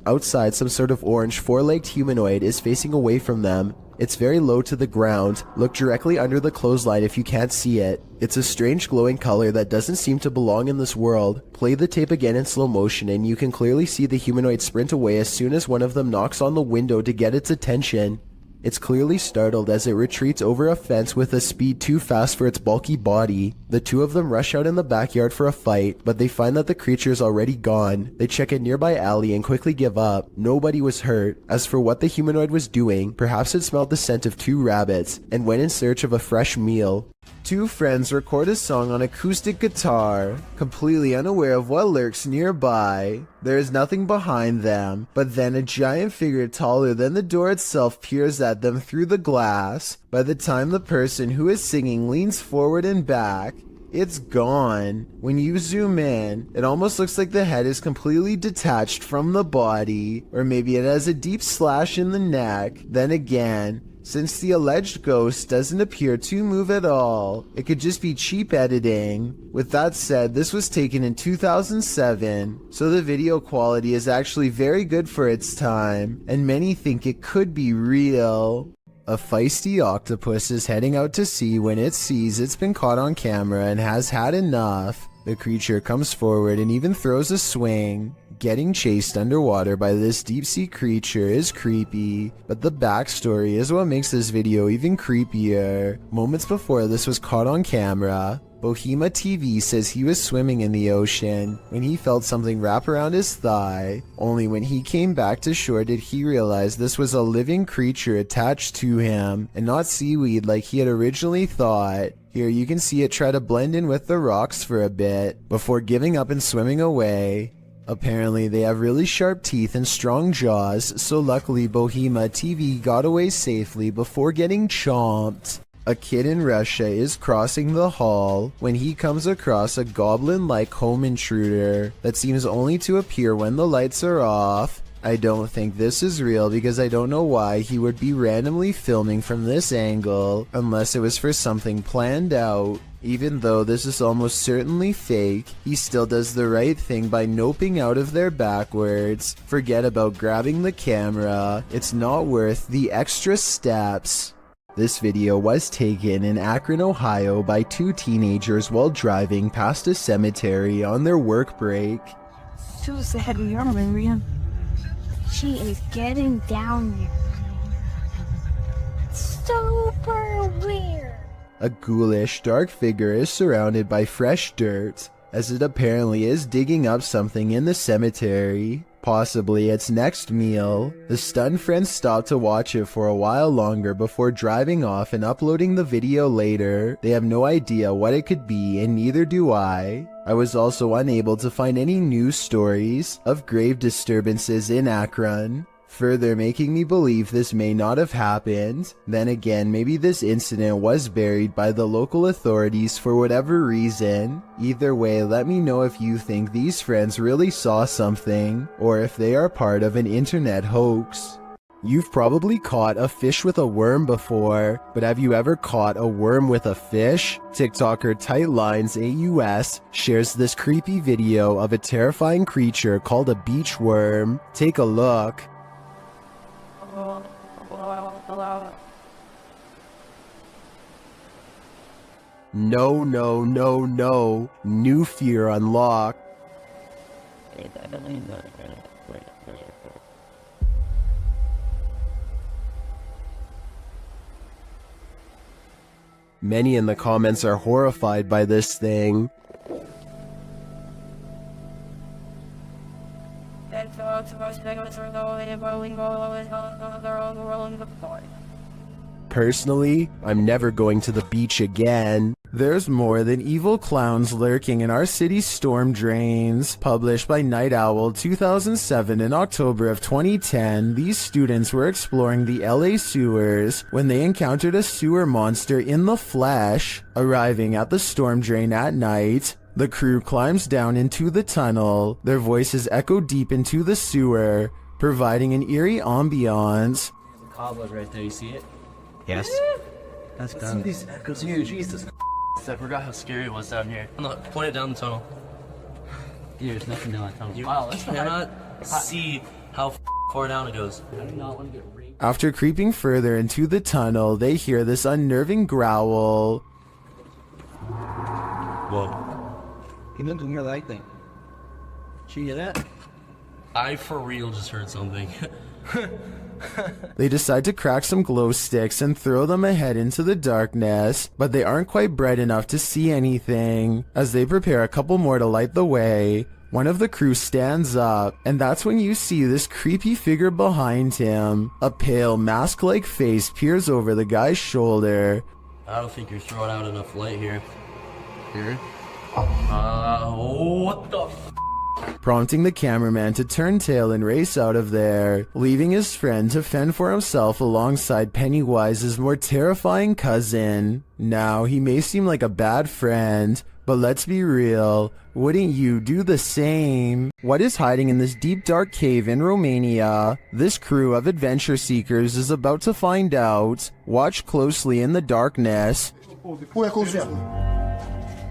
A: Outside, some sort of orange four-legged humanoid is facing away from them. It's very low to the ground. Look directly under the clothesline if you can't see it. It's a strange glowing color that doesn't seem to belong in this world. Play the tape again in slow motion and you can clearly see the humanoid sprint away as soon as one of them knocks on the window to get its attention. It's clearly startled as it retreats over a fence with a speed too fast for its bulky body. The two of them rush out in the backyard for a fight, but they find that the creature is already gone. They check a nearby alley and quickly give up. Nobody was hurt. As for what the humanoid was doing, perhaps it smelled the scent of 2 rabbits and went in search of a fresh meal. Two friends record a song on acoustic guitar, completely unaware of what lurks nearby. There is nothing behind them, but then a giant figure taller than the door itself peers at them through the glass. By the time the person who is singing leans forward and back, It's gone. When you zoom in, it almost looks like the head is completely detached from the body, or maybe it has a deep slash in the neck. Then again, since the alleged ghost doesn't appear to move at all, it could just be cheap editing. With that said, this was taken in 2007, so the video quality is actually very good for its time, and many think it could be real. A feisty octopus is heading out to sea when it sees it's been caught on camera and has had enough. The creature comes forward and even throws a swing. Getting chased underwater by this deep-sea creature is creepy, but the backstory is what makes this video even creepier. Moments before this was caught on camera, Bohema TV says he was swimming in the ocean when he felt something wrap around his thigh. Only when he came back to shore did he realize this was a living creature attached to him and not seaweed like he had originally thought. Here you can see it try to blend in with the rocks for a bit before giving up and swimming away. Apparently they have really sharp teeth and strong jaws, so luckily Bohema TV got away safely before getting chomped. A kid in Russia is crossing the hall when he comes across a goblin-like home intruder that seems only to appear when the lights are off. I don't think this is real because I don't know why he would be randomly filming from this angle unless it was for something planned out. Even though this is almost certainly fake, he still does the right thing by noping out of there backwards. Forget about grabbing the camera, it's not worth the extra steps. This video was taken in Akron, Ohio by two teenagers while driving past a cemetery on their work break.
K: So sad we are, Marian. She is getting down here. Super weird.
A: A ghoulish, dark figure is surrounded by fresh dirt, as it apparently is digging up something in the cemetery. Possibly its next meal. The stunned friends stop to watch it for a while longer before driving off and uploading the video later. They have no idea what it could be, and neither do I. I was also unable to find any news stories of grave disturbances in Akron, further making me believe this may not have happened. Then again, maybe this incident was buried by the local authorities for whatever reason. Either way, let me know if you think these friends really saw something, or if they are part of an internet hoax. You've probably caught a fish with a worm before, but have you ever caught a worm with a fish? TikToker Tightlines AUS shares this creepy video of a terrifying creature called a beach worm. Take a look. No, no, no, no. New fear unlocked. Many in the comments are horrified by this thing. Personally, I'm never going to the beach again. There's more than evil clowns lurking in our city's storm drains. Published by Night Owl 2007 in October of 2010, these students were exploring the LA sewers when they encountered a sewer monster in the flesh. Arriving at the storm drain at night, the crew climbs down into the tunnel. Their voices echo deep into the sewer, providing an eerie ambiance.
J: The cobweb right there, you see it?
C: Yes.
J: That's good. These echoes here, Jesus. I forgot how scary it was down here.
C: No, point it down the tunnel.
J: Dude, there's nothing down that tunnel.
C: Wow, let's cannot see how far down it goes.
J: I do not want to get raped.
A: After creeping further into the tunnel, they hear this unnerving growl.
C: Whoa.
J: He doesn't hear that thing. Did you hear that?
C: I for real just heard something.
A: They decide to crack some glow sticks and throw them ahead into the darkness, but they aren't quite bright enough to see anything. As they prepare a couple more to light the way, one of the crew stands up, and that's when you see this creepy figure behind him. A pale, mask-like face peers over the guy's shoulder.
C: I don't think you're throwing out enough light here.
J: Here?
C: What the
A: prompting the cameraman to turn tail and race out of there, leaving his friend to fend for himself alongside Pennywise's more terrifying cousin. Now, he may seem like a bad friend, But let's be real, wouldn't you do the same? What is hiding in this deep dark cave in Romania? This crew of adventure seekers is about to find out. Watch closely in the darkness.
S: Ui, acolo sus, mă.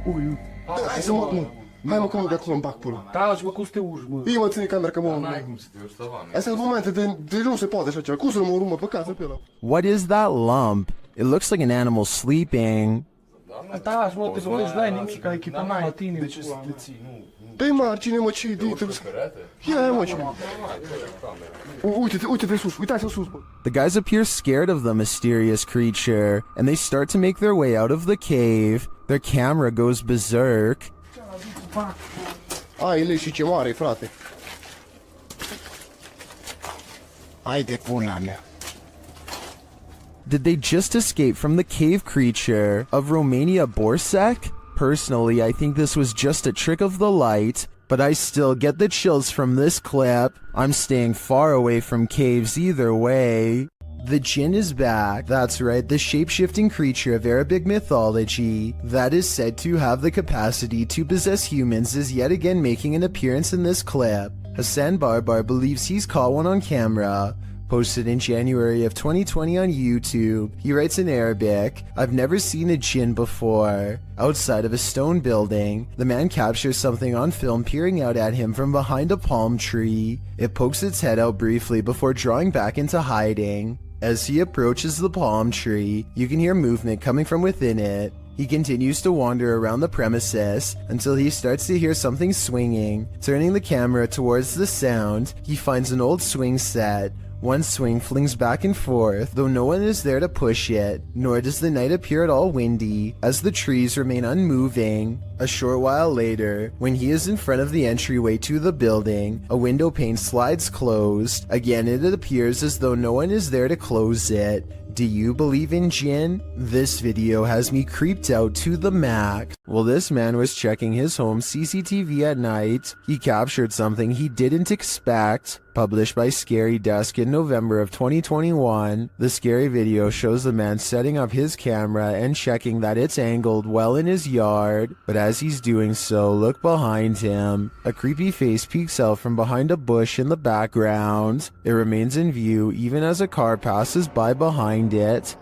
S: Ui, hai să mă, mă. Hai mă, că mă, de acolo în bac, până.
V: Da, și mă, cum să te urci, mă?
S: Ii, mă, ține camera, că mă...
V: N-ai cum să te urci, tavan.
S: Astea sunt momente de nu se poate așa ceva. Cum să nu mă urmă pe casă pe ăla?
A: What is that lump? It looks like an animal sleeping.
V: Da, și mă, te lovești, n-ai nimic, ca echipa n-ai la tine. De ce să te ții?
S: Pe margine, mă, ce idei trebuie să... Ia, mă, ce... Uite-te sus, uitați-vă sus, mă.
A: The guys appear scared of the mysterious creature, and they start to make their way out of the cave. Their camera goes berserk.
S: Ai, lei și ce mare, frate. Hai de pula mea.
A: Did they just escape from the cave creature of Romania Borsec? Personally, I think this was just a trick of the light, but I still get the chills from this clip. I'm staying far away from caves either way. The jinn is back. That's right, the shape-shifting creature of Arabic mythology that is said to have the capacity to possess humans is yet again making an appearance in this clip. Hassan Barbar believes he's caught one on camera. Posted in January of 2020 on YouTube, he writes in Arabic, "I've never seen a jinn before." Outside of a stone building, the man captures something on film peering out at him from behind a palm tree. It pokes its head out briefly before drawing back into hiding. As he approaches the palm tree, you can hear movement coming from within it. He continues to wander around the premises until he starts to hear something swinging. Turning the camera towards the sound, he finds an old swing set. One swing flings back and forth, though no one is there to push it, nor does the night appear at all windy, as the trees remain unmoving. A short while later, when he is in front of the entryway to the building, a window pane slides closed. Again, it appears as though no one is there to close it. Do you believe in jinn? This video has me creeped out to the max. While this man was checking his home CCTV at night, he captured something he didn't expect. Published by Scary Desk in November of 2021, the scary video shows the man setting up his camera and checking that it's angled well in his yard. But as he's doing so, look behind him. A creepy face peeks out from behind a bush in the background. It remains in view even as a car passes by behind it.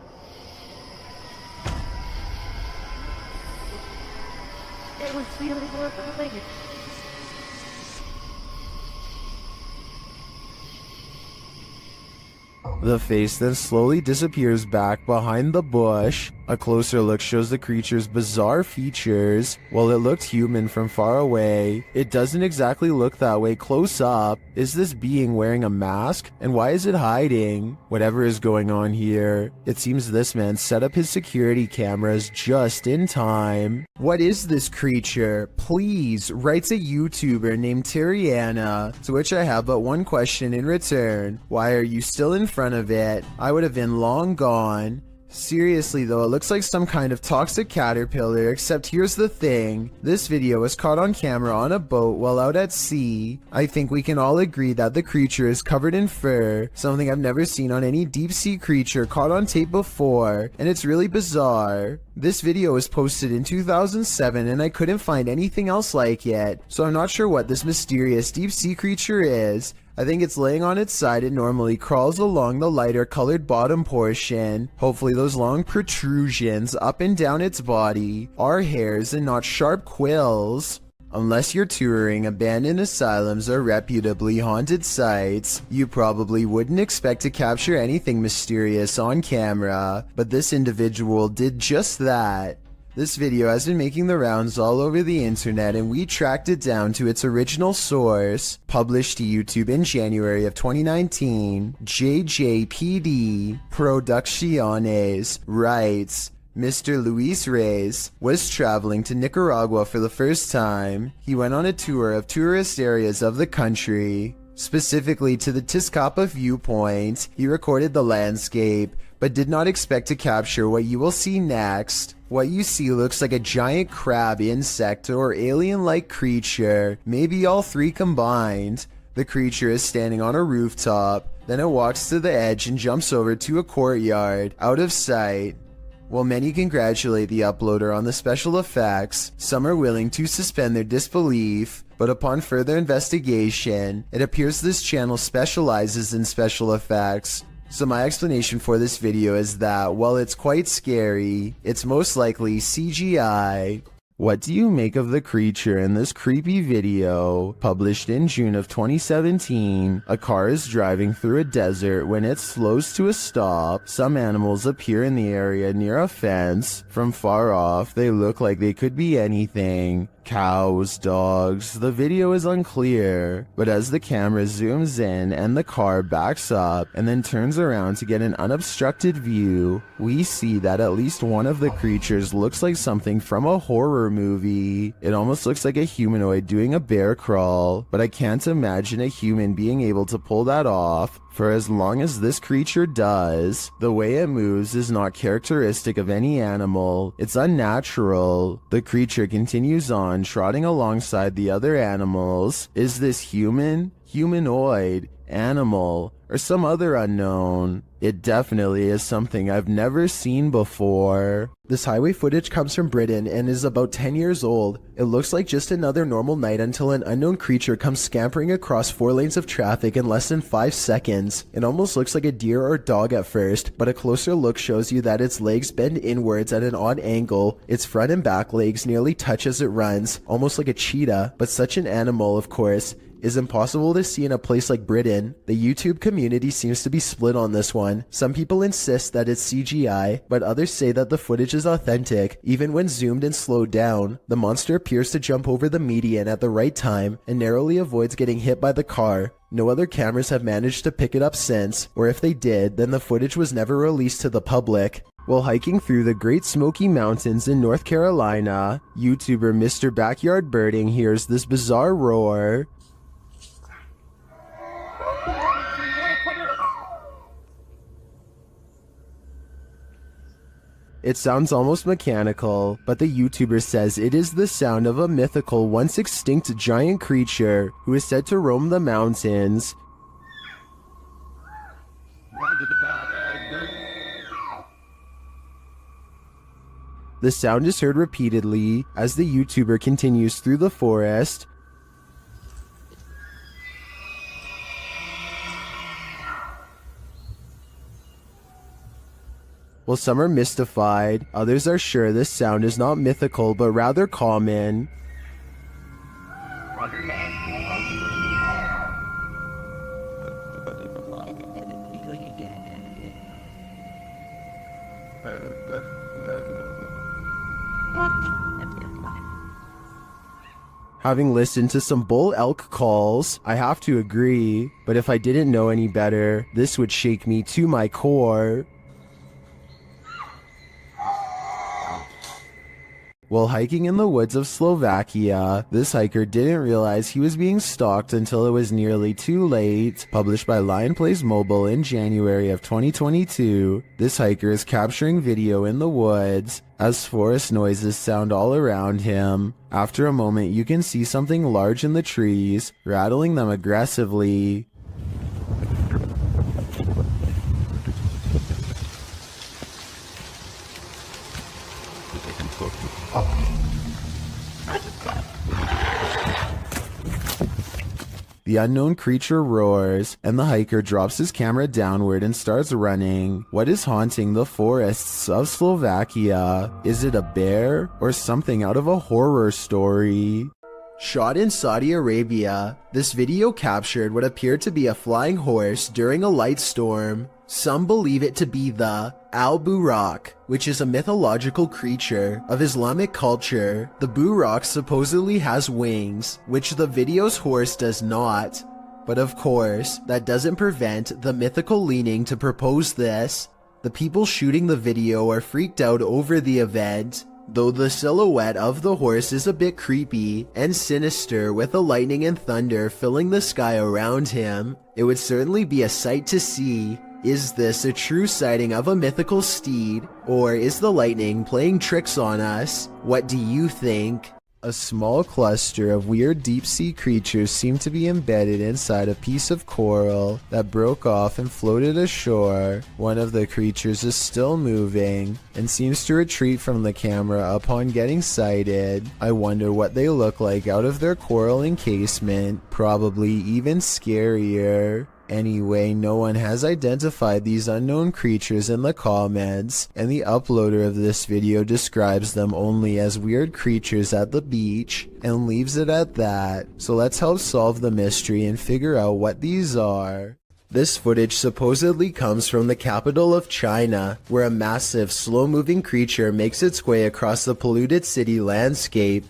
A: The face then slowly disappears back behind the bush. A closer look shows the creature's bizarre features. While it looked human from far away, it doesn't exactly look that way close up. Is this being wearing a mask? And why is it hiding? Whatever is going on here, it seems this man set up his security cameras just in time. What is this creature? Please, writes a YouTuber named Terriana, to which I have but one question in return. Why are you still in front of it? I would have been long gone. Seriously though, it looks like some kind of toxic caterpillar, except here's the thing. This video was caught on camera on a boat while out at sea. I think we can all agree that the creature is covered in fur, something I've never seen on any deep sea creature caught on tape before, and it's really bizarre. This video was posted in 2007 and I couldn't find anything else like it, so I'm not sure what this mysterious deep sea creature is. I think it's laying on its side and normally crawls along the lighter colored bottom portion. Hopefully those long protrusions up and down its body are hairs and not sharp quills. Unless you're touring abandoned asylums or reputably haunted sites, you probably wouldn't expect to capture anything mysterious on camera, but this individual did just that. This video has been making the rounds all over the internet and we tracked it down to its original source. Published to YouTube in January of 2019, JJPD Producciones writes, Mr. Luis Reyes was traveling to Nicaragua for the first time. He went on a tour of tourist areas of the country, specifically to the Tizcapa viewpoint. He recorded the landscape, but did not expect to capture what you will see next. What you see looks like a giant crab insect or alien-like creature, maybe all three combined. The creature is standing on a rooftop, then it walks to the edge and jumps over to a courtyard, out of sight. While many congratulate the uploader on the special effects, some are willing to suspend their disbelief, but upon further investigation, it appears this channel specializes in special effects. So my explanation for this video is that while it's quite scary, it's most likely CGI. What do you make of the creature in this creepy video? Published in June of 2017, a car is driving through a desert when it slows to a stop. Some animals appear in the area near a fence. From far off, they look like they could be anything. Cows, dogs, the video is unclear, but as the camera zooms in and the car backs up and then turns around to get an unobstructed view, we see that at least one of the creatures looks like something from a horror movie. It almost looks like a humanoid doing a bear crawl, but I can't imagine a human being able to pull that off. For as long as this creature does, the way it moves is not characteristic of any animal. It's unnatural. The creature continues on, trotting alongside the other animals. Is this human, humanoid, animal, or some other unknown? It definitely is something I've never seen before. This highway footage comes from Britain and is about 10 years old. It looks like just another normal night until an unknown creature comes scampering across 4 lanes of traffic in less than 5 seconds. It almost looks like a deer or dog at first, but a closer look shows you that its legs bend inwards at an odd angle. Its front and back legs nearly touch as it runs, almost like a cheetah, but such an animal, of course, is impossible to see in a place like Britain. The YouTube community seems to be split on this one. Some people insist that it's CGI, but others say that the footage is authentic. Even when zoomed and slowed down, the monster appears to jump over the median at the right time and narrowly avoids getting hit by the car. No other cameras have managed to pick it up since, or if they did, then the footage was never released to the public. While hiking through the Great Smoky Mountains in North Carolina, YouTuber Mr. Backyard Birding hears this bizarre roar. It sounds almost mechanical, but the YouTuber says it is the sound of a mythical, once extinct giant creature who is said to roam the mountains. The sound is heard repeatedly as the YouTuber continues through the forest. While some are mystified, others are sure this sound is not mythical but rather common. Having listened to some bull elk calls, I have to agree, but if I didn't know any better, this would shake me to my core. While hiking in the woods of Slovakia, this hiker didn't realize he was being stalked until it was nearly too late. Published by Lion Plays Mobile in January of 2022, this hiker is capturing video in the woods as forest noises sound all around him. After a moment, you can see something large in the trees, rattling them aggressively. The unknown creature roars, and the hiker drops his camera downward and starts running. What is haunting the forests of Slovakia? Is it a bear or something out of a horror story? Shot in Saudi Arabia, this video captured what appeared to be a flying horse during a light storm. Some believe it to be the Al-Buraq, which is a mythological creature of Islamic culture. The Buraq supposedly has wings, which the video's horse does not. But of course, that doesn't prevent the mythical leaning to propose this. The people shooting the video are freaked out over the event, though the silhouette of the horse is a bit creepy and sinister with the lightning and thunder filling the sky around him. It would certainly be a sight to see. Is this a true sighting of a mythical steed, or is the lightning playing tricks on us? What do you think? A small cluster of weird deep-sea creatures seem to be embedded inside a piece of coral that broke off and floated ashore. One of the creatures is still moving and seems to retreat from the camera upon getting sighted. I wonder what they look like out of their coral encasement, probably even scarier. Anyway, no one has identified these unknown creatures in the comments, and the uploader of this video describes them only as weird creatures at the beach, and leaves it at that. So let's help solve the mystery and figure out what these are. This footage supposedly comes from the capital of China, where a massive, slow-moving creature makes its way across the polluted city landscape.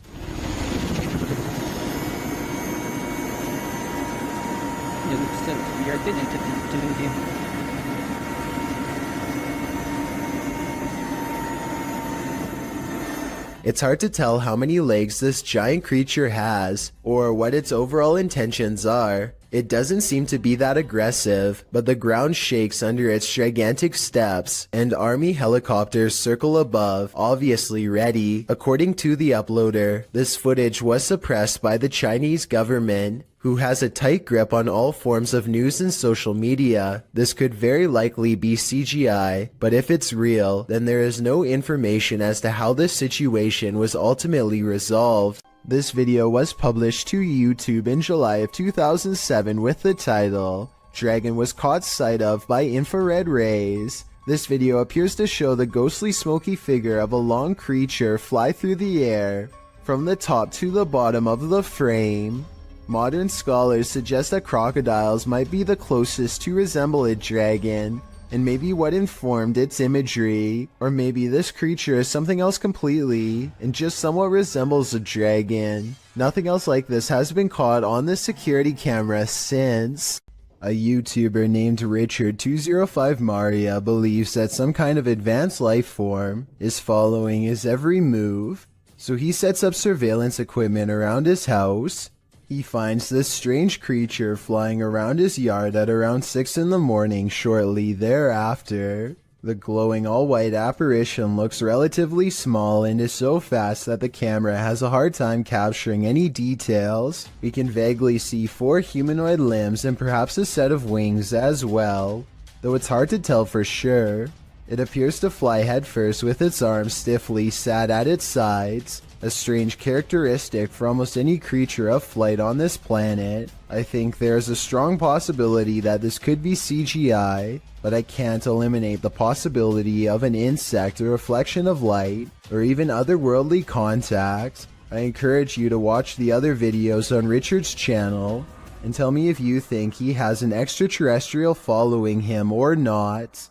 A: It's hard to tell how many legs this giant creature has, or what its overall intentions are. It doesn't seem to be that aggressive, but the ground shakes under its gigantic steps, and army helicopters circle above, obviously ready. According to the uploader, this footage was suppressed by the Chinese government, who has a tight grip on all forms of news and social media. This could very likely be CGI, but if it's real, then there is no information as to how this situation was ultimately resolved. This video was published to YouTube in July of 2007 with the title, "Dragon was caught sight of by infrared rays." This video appears to show the ghostly smoky figure of a long creature fly through the air, from the top to the bottom of the frame. Modern scholars suggest that crocodiles might be the closest to resemble a dragon, and maybe what informed its imagery, or maybe this creature is something else completely, and just somewhat resembles a dragon. Nothing else like this has been caught on the security camera since. A YouTuber named Richard205Maria believes that some kind of advanced life form is following his every move, so he sets up surveillance equipment around his house. He finds this strange creature flying around his yard at around 6 in the morning shortly thereafter. The glowing all-white apparition looks relatively small and is so fast that the camera has a hard time capturing any details. We can vaguely see 4 humanoid limbs and perhaps a set of wings as well, though it's hard to tell for sure. It appears to fly headfirst with its arms stiffly sat at its sides, a strange characteristic for almost any creature of flight on this planet. I think there is a strong possibility that this could be CGI, but I can't eliminate the possibility of an insect, a reflection of light, or even otherworldly contact. I encourage you to watch the other videos on Richard's channel and tell me if you think he has an extraterrestrial following him or not.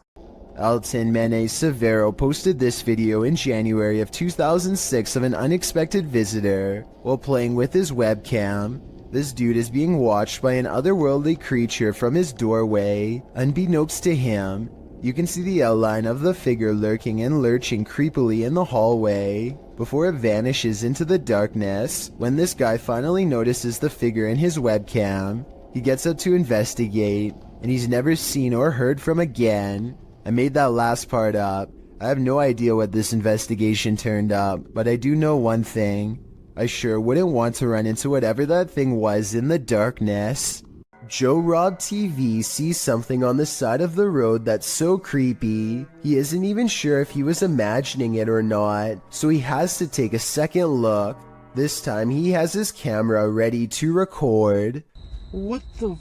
A: Alton Mene Severo posted this video in January of 2006 of an unexpected visitor. While playing with his webcam, this dude is being watched by an otherworldly creature from his doorway. Unbeknownst to him, you can see the outline of the figure lurking and lurching creepily in the hallway, before it vanishes into the darkness. When this guy finally notices the figure in his webcam, he gets up to investigate, and he's never seen or heard from again. I made that last part up. I have no idea what this investigation turned up, but I do know one thing. I sure wouldn't want to run into whatever that thing was in the darkness. Joe Rob TV sees something on the side of the road that's so creepy, he isn't even sure if he was imagining it or not, so he has to take a second look. This time he has his camera ready to record.
E: What the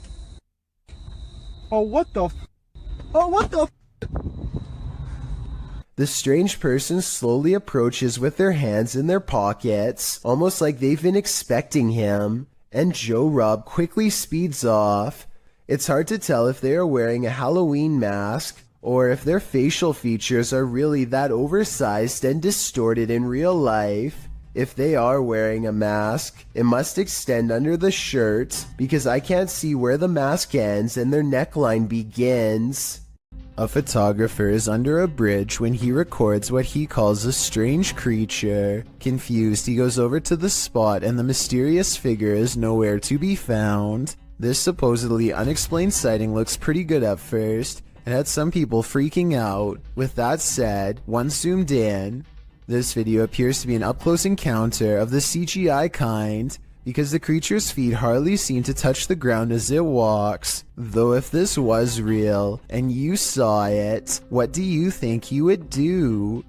E: Oh, what the Oh, what the
A: The strange person slowly approaches with their hands in their pockets, almost like they've been expecting him, and Joe Rob quickly speeds off. It's hard to tell if they are wearing a Halloween mask, or if their facial features are really that oversized and distorted in real life. If they are wearing a mask, it must extend under the shirt, because I can't see where the mask ends and their neckline begins. A photographer is under a bridge when he records what he calls a strange creature. Confused, he goes over to the spot and the mysterious figure is nowhere to be found. This supposedly unexplained sighting looks pretty good at first, and had some people freaking out. With that said, once zoomed in, This video appears to be an up-close encounter of the CGI kind, because the creature's feet hardly seem to touch the ground as it walks. Though if this was real, and you saw it, what do you think you would do?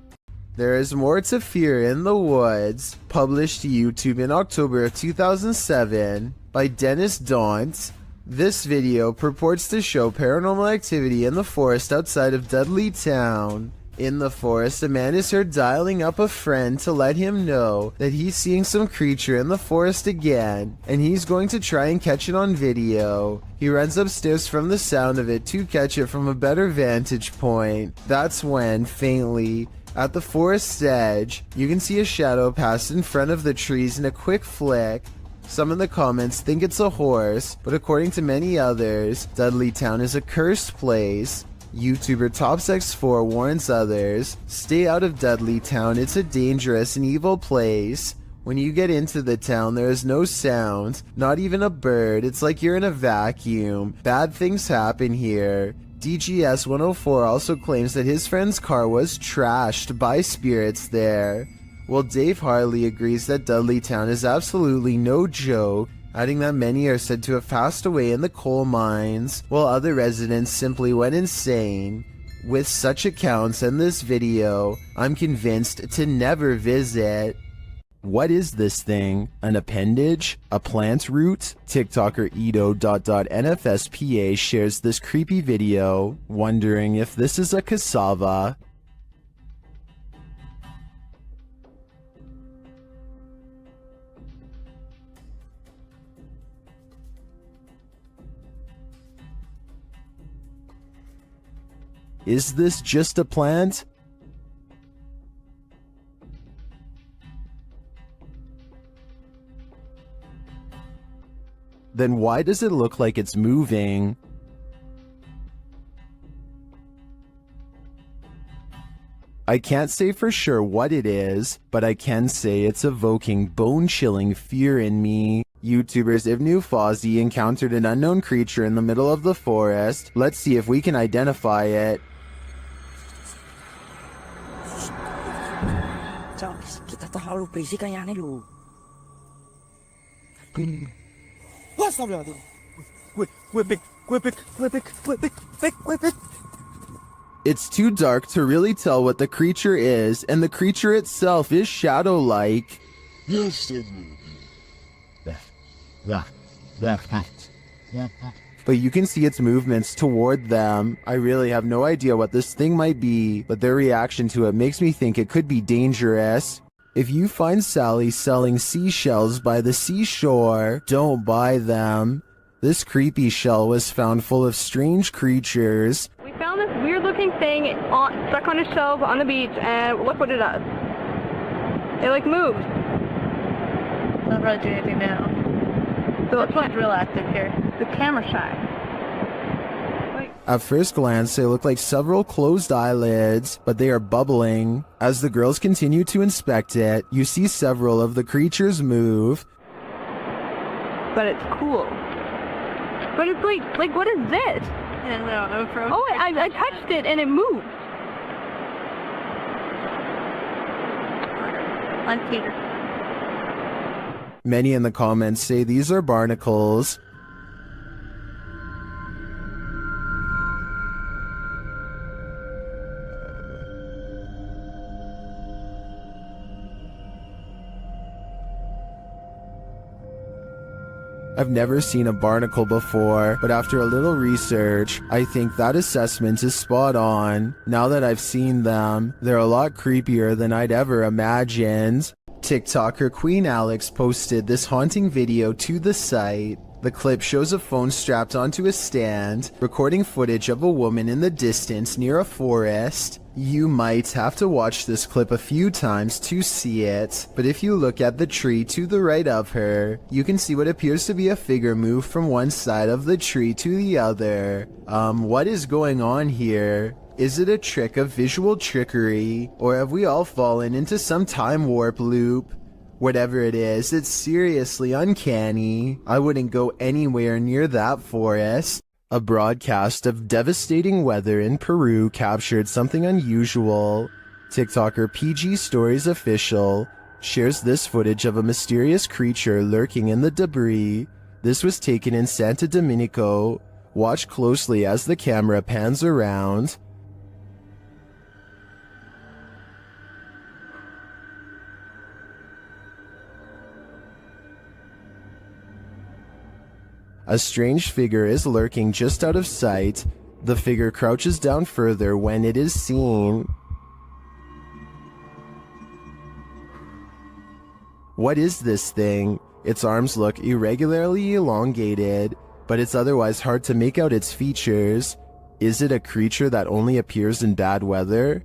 A: There is more to fear in the woods, published to YouTube in October of 2007 by Dennis Daunt. This video purports to show paranormal activity in the forest outside of Dudley Town. In the forest, a man is heard dialing up a friend to let him know that he's seeing some creature in the forest again, and he's going to try and catch it on video. He runs upstairs from the sound of it to catch it from a better vantage point. That's when, faintly, at the forest's edge, you can see a shadow pass in front of the trees in a quick flick. Some in the comments think it's a horse, but according to many others, Dudley Town is a cursed place. YouTuber TopsX4 warns others, stay out of Dudley Town, it's a dangerous and evil place. When you get into the town, there is no sound, not even a bird, it's like you're in a vacuum. Bad things happen here. DGS 104 also claims that his friend's car was trashed by spirits there. Well, Dave Harley agrees that Dudley Town is absolutely no joke, adding that many are said to have passed away in the coal mines, while other residents simply went insane. With such accounts and this video, I'm convinced to never visit. What is this thing? An appendage? A plant root? TikToker Edo.NFSPA shares this creepy video, wondering if this is a cassava. Is this just a plant? Then why does it look like it's moving? I can't say for sure what it is, but I can say it's evoking bone-chilling fear in me. YouTubers Ibnu Fawzi encountered an unknown creature in the middle of the forest. Let's see if we can identify it.
P: Charles, kita terlalu berisik kayaknya lu.
A: It's too dark to really tell what the creature is, and the creature itself is shadow-like. But you can see its movements toward them. I really have no idea what this thing might be, but their reaction to it makes me think it could be dangerous. If you find Sally selling seashells by the seashore, don't buy them. This creepy shell was found full of strange creatures.
M: We found this weird-looking thing stuck on a shelf on the beach, and look what it does. It like moves.
K: It's not really doing anything now. So it's like real active here. The camera shy.
A: At first glance, they look like several closed eyelids, but they are bubbling. As the girls continue to inspect it, you see several of the creatures move.
M: But it's cool. But it's like what is this?
K: I don't know.
M: Oh, I touched it and it moved.
K: On Peter.
A: Many in the comments say these are barnacles. I've never seen a barnacle before, but after a little research, I think that assessment is spot on. Now that I've seen them, they're a lot creepier than I'd ever imagined. TikToker Queen Alex posted this haunting video to the site. The clip shows a phone strapped onto a stand, recording footage of a woman in the distance near a forest. You might have to watch this clip a few times to see it, but if you look at the tree to the right of her, you can see what appears to be a figure move from one side of the tree to the other. What is going on here? Is it a trick of visual trickery, or have we all fallen into some time warp loop? Whatever it is, it's seriously uncanny. I wouldn't go anywhere near that forest. A broadcast of devastating weather in Peru captured something unusual. TikToker PG Stories Official shares this footage of a mysterious creature lurking in the debris. This was taken in Santo Domingo. Watch closely as the camera pans around. A strange figure is lurking just out of sight. The figure crouches down further when it is seen. What is this thing? Its arms look irregularly elongated, but it's otherwise hard to make out its features. Is it a creature that only appears in bad weather?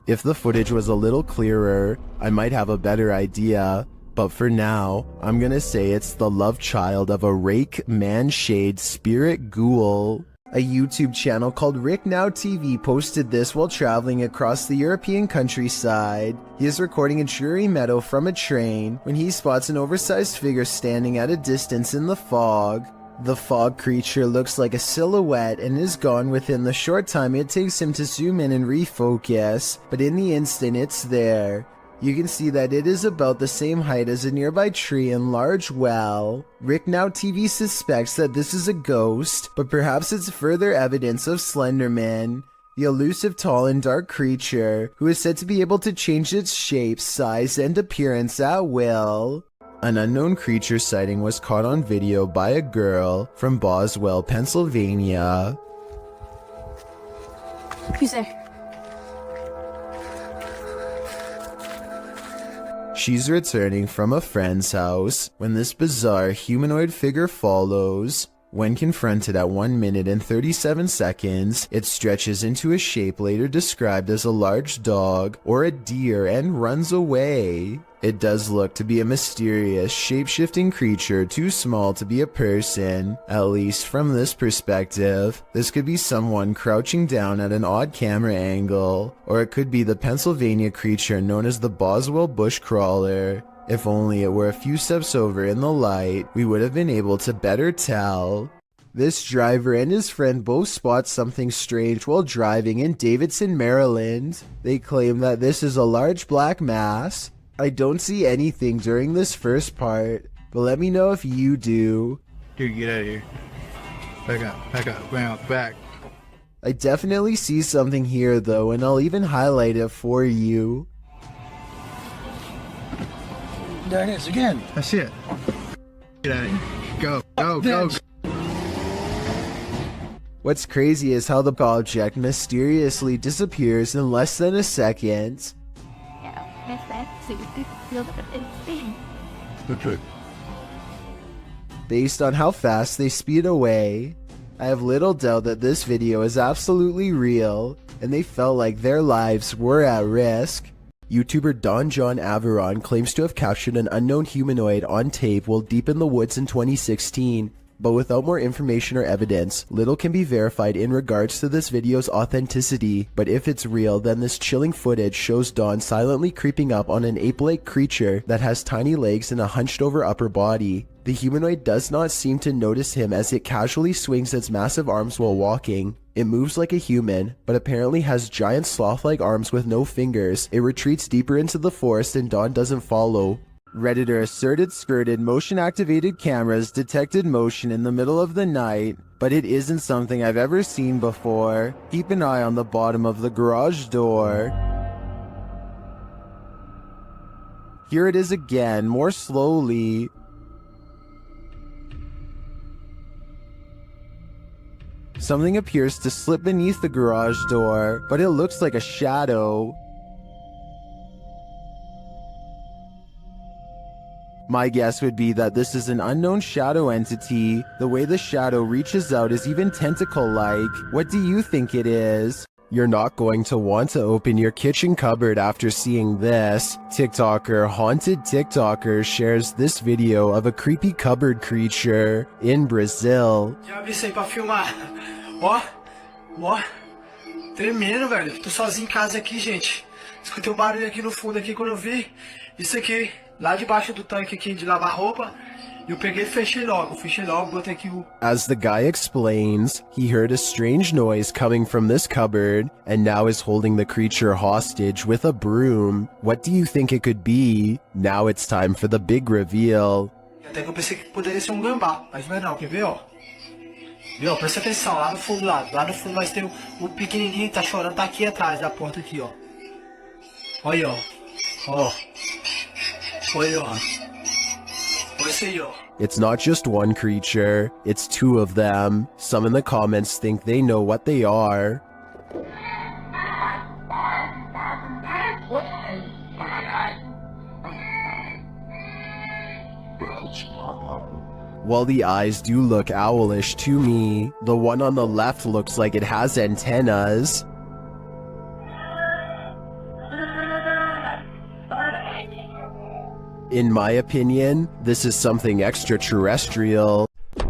A: If the footage was a little clearer, I might have a better idea. But for now, I'm gonna say it's the love child of a rake man-shade spirit ghoul. A YouTube channel called Rick Now TV posted this while traveling across the European countryside. He is recording a dreary meadow from a train when he spots an oversized figure standing at a distance in the fog. The fog creature looks like a silhouette and is gone within the short time it takes him to zoom in and refocus, but in the instant it's there. You can see that it is about the same height as a nearby tree and large well. Rick Now TV suspects that this is a ghost, but perhaps it's further evidence of Slenderman, the elusive tall and dark creature who is said to be able to change its shape, size, and appearance at will. An unknown creature sighting was caught on video by a girl from Boswell, Pennsylvania.
I: Who's there?
A: She's returning from a friend's house when this bizarre humanoid figure follows. When confronted at 1 minute and 37 seconds, it stretches into a shape later described as a large dog or a deer and runs away. It does look to be a mysterious, shape-shifting creature too small to be a person, at least from this perspective. This could be someone crouching down at an odd camera angle, or it could be the Pennsylvania creature known as the Boswell bushcrawler. If only it were a few steps over in the light, we would have been able to better tell. This driver and his friend both spot something strange while driving in Davidson, Maryland. They claim that this is a large black mass. I don't see anything during this first part, but let me know if you do.
E: Dude, get out of here. Back up, bounce back.
A: I definitely see something here though, and I'll even highlight it for you.
E: There it is again. I see it. Get out of here. Go.
A: What's crazy is how the object mysteriously disappears in less than a second. Based on how fast they speed away, I have little doubt that this video is absolutely real, and they felt like their lives were at risk. YouTuber Don John Averon claims to have captured an unknown humanoid on tape while deep in the woods in 2016, but without more information or evidence, little can be verified in regards to this video's authenticity. But if it's real, then this chilling footage shows Don silently creeping up on an ape-like creature that has tiny legs and a hunched-over upper body. The humanoid does not seem to notice him as it casually swings its massive arms while walking. It moves like a human, but apparently has giant sloth-like arms with no fingers. It retreats deeper into the forest and Don doesn't follow. Redditor asserted skirted motion-activated cameras detected motion in the middle of the night, but it isn't something I've ever seen before. Keep an eye on the bottom of the garage door. Here it is again, more slowly. Something appears to slip beneath the garage door, but it looks like a shadow. My guess would be that this is an unknown shadow entity. The way the shadow reaches out is even tentacle-like. What do you think it is? You're not going to want to open your kitchen cupboard after seeing this. TikToker Haunted TikToker shares this video of a creepy cupboard creature in Brazil.
G: Já avisei pra filmar. Ó. Tremendo, velho. Tô sozinho em casa aqui, gente.
E: Escutei um barulho aqui no fundo, aqui, quando eu vi isso aqui, lá debaixo do tanque aqui de lavar roupa, eu peguei e fechei logo, botei aqui o...
A: As the guy explains, he heard a strange noise coming from this cupboard and now is holding the creature hostage with a broom. What do you think it could be? Now it's time for the big reveal.
E: Até que eu pensei que poderia ser um gambá, mas não é não, quer ver, ó? Viu, presta atenção, lá no fundo, lá no fundo nós tem o pequenininho que tá chorando, tá aqui atrás da porta aqui, ó. Olha aí, ó. Olha aí, ó. Olha isso aí, ó.
A: It's not just one creature, it's two of them. Some in the comments think they know what they are. While the eyes do look owlish to me, the one on the left looks like it has antennas. In my opinion, this is something extraterrestrial.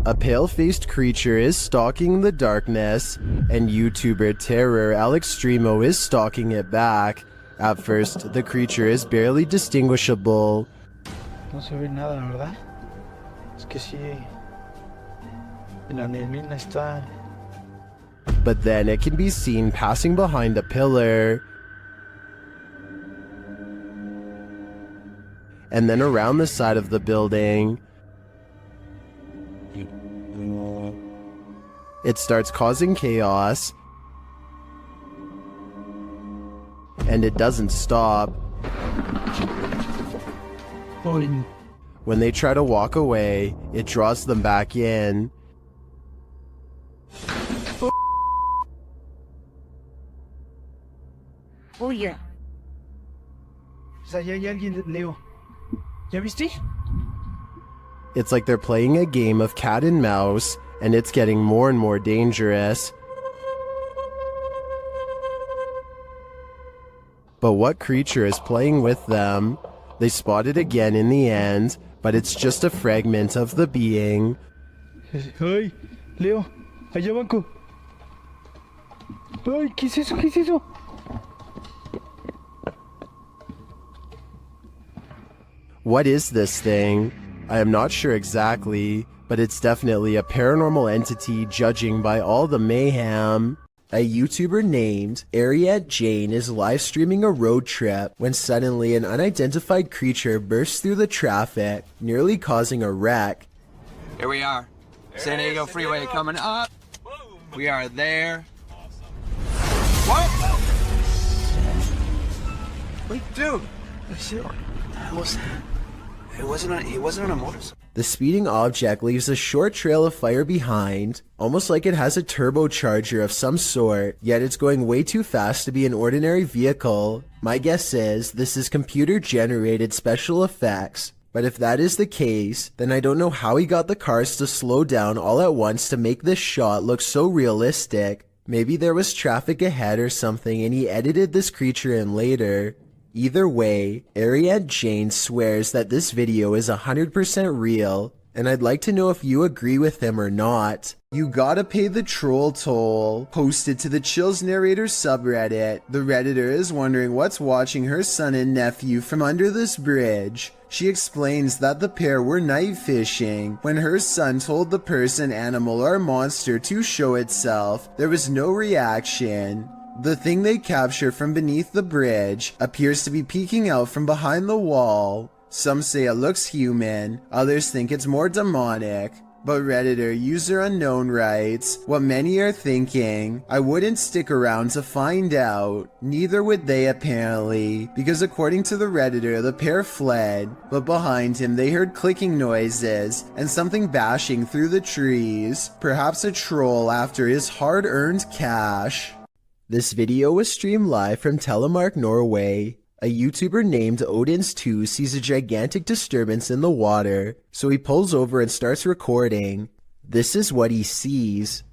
A: A pale-faced creature is stalking the darkness, and YouTuber Terror Al Extremo is stalking it back. At first, the creature is barely distinguishable.
O: No se ve nada, ¿verdad? Es que sí. La neblina está.
A: But then it can be seen passing behind a pillar. And then around the side of the building. It starts causing chaos. And it doesn't stop. When they try to walk away, it draws them back in.
P: Oye.
O: Allá hay alguien, Leo. ¿Ya viste?
A: It's like they're playing a game of cat and mouse, and it's getting more and more dangerous. But what creature is playing with them? They spot it again in the end, but it's just a fragment of the being.
O: Ay, Leo, allá banco. Ay, ¿qué es eso? ¿Qué es eso?
A: What is this thing? I am not sure exactly, but it's definitely a paranormal entity judging by all the mayhem. A YouTuber named Ariette Jane is live streaming a road trip when suddenly an unidentified creature bursts through the traffic, nearly causing a wreck.
G: Here we are. San Diego Freeway coming up. We are there. What? Wait, dude. He wasn't on a motorcycle.
A: The speeding object leaves a short trail of fire behind, almost like it has a turbocharger of some sort, yet it's going way too fast to be an ordinary vehicle. My guess is this is computer-generated special effects, but if that is the case, then I don't know how he got the cars to slow down all at once to make this shot look so realistic. Maybe there was traffic ahead or something and he edited this creature in later. Either way, Ariette Jane swears that this video is 100% real, and I'd like to know if you agree with him or not. You gotta pay the troll toll. Posted to the Chills Narrator subreddit, the redditor is wondering what's watching her son and nephew from under this bridge. She explains that the pair were night fishing. When her son told the person, animal, or monster to show itself, there was no reaction. The thing they capture from beneath the bridge appears to be peeking out from behind the wall. Some say it looks human, others think it's more demonic. But Redditor user unknown writes, what many are thinking, I wouldn't stick around to find out. Neither would they apparently, because according to the Redditor, the pair fled, but behind him they heard clicking noises and something bashing through the trees, perhaps a troll after his hard-earned cash. This video was streamed live from Telemark, Norway. A YouTuber named Odins2 sees a gigantic disturbance in the water, so he pulls over and starts recording. This is what he sees.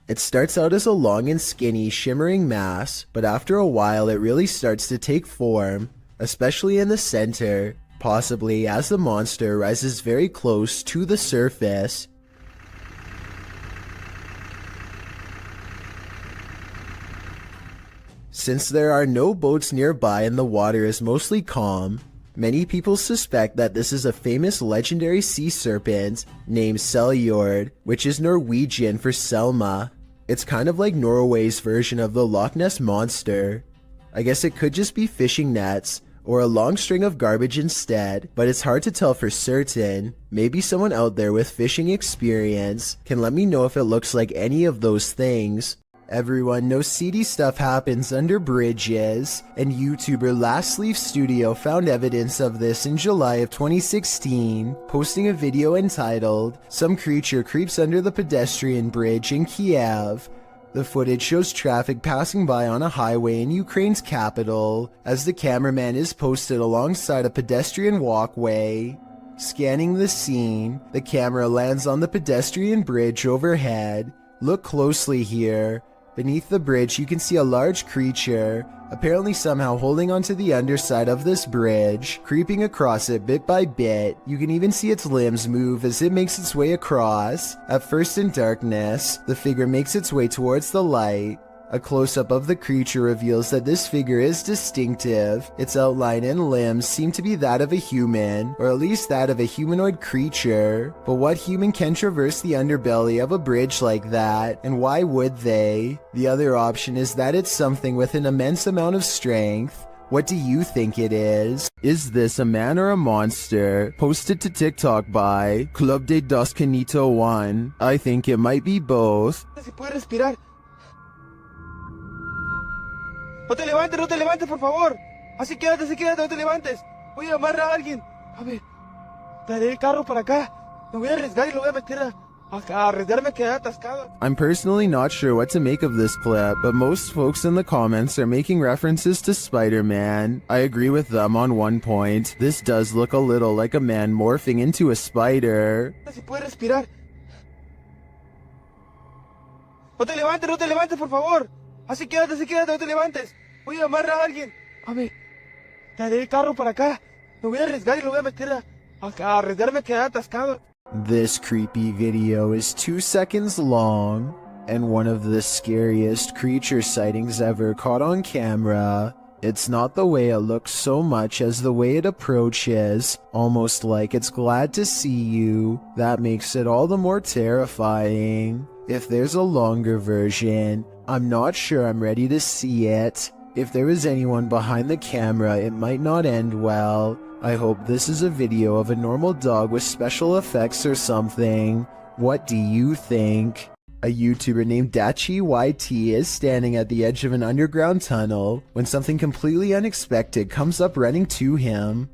A: It starts out as a long and skinny, shimmering mass, but after a while it really starts to take form, especially in the center. possibly as the monster rises very close to the surface. Since there are no boats nearby and the water is mostly calm, many people suspect that this is a famous legendary sea serpent named Seljord, which is Norwegian for Selma. It's kind of like Norway's version of the Loch Ness Monster. I guess it could just be fishing nets or a long string of garbage instead, but it's hard to tell for certain. Maybe someone out there with fishing experience can let me know if it looks like any of those things. Everyone knows seedy stuff happens under bridges, and YouTuber Last Leaf Studio found evidence of this in July of 2016, posting a video entitled, "Some creature creeps under the pedestrian bridge in Kiev." The footage shows traffic passing by on a highway in Ukraine's capital, as the cameraman is posted alongside a pedestrian walkway. Scanning the scene, the camera lands on the pedestrian bridge overhead. Look closely here. Beneath the bridge, you can see a large creature, apparently somehow holding onto the underside of this bridge, creeping across it bit by bit. You can even see its limbs move as it makes its way across. At first in darkness, the figure makes its way towards the light. A close-up of the creature reveals that this figure is distinctive. Its outline and limbs seem to be that of a human, or at least that of a humanoid creature. But what human can traverse the underbelly of a bridge like that, and why would they? The other option is that it's something with an immense amount of strength. What do you think it is? Is this a man or a monster? Posted to TikTok by Club de Dos Canito 1. I think it might be both.
E: Si puede respirar. No te levantes, por favor. Así quédate, no te levantes. Voy a llamar a alguien. A ver, traeré el carro para acá. Me voy a arriesgar y lo voy a meter a arriesgarme a quedar atascado.
A: I'm personally not sure what to make of this clip, but most folks in the comments are making references to Spider-Man. I agree with them on one point. This does look a little like a man morphing into a spider.
E: Si puede respirar. No te levantes, por favor. Así quédate, no te levantes. Voy a llamar a alguien. A ver, traeré el carro para acá. Me voy a arriesgar y lo voy a meter a arriesgarme a quedar atascado.
A: This creepy video is 2 seconds long, and one of the scariest creature sightings ever caught on camera. It's not the way it looks so much as the way it approaches, almost like it's glad to see you. That makes it all the more terrifying. If there's a longer version, I'm not sure I'm ready to see it. If there is anyone behind the camera, it might not end well. I hope this is a video of a normal dog with special effects or something. What do you think? A YouTuber named Dachi YT is standing at the edge of an underground tunnel when something completely unexpected comes up running to him.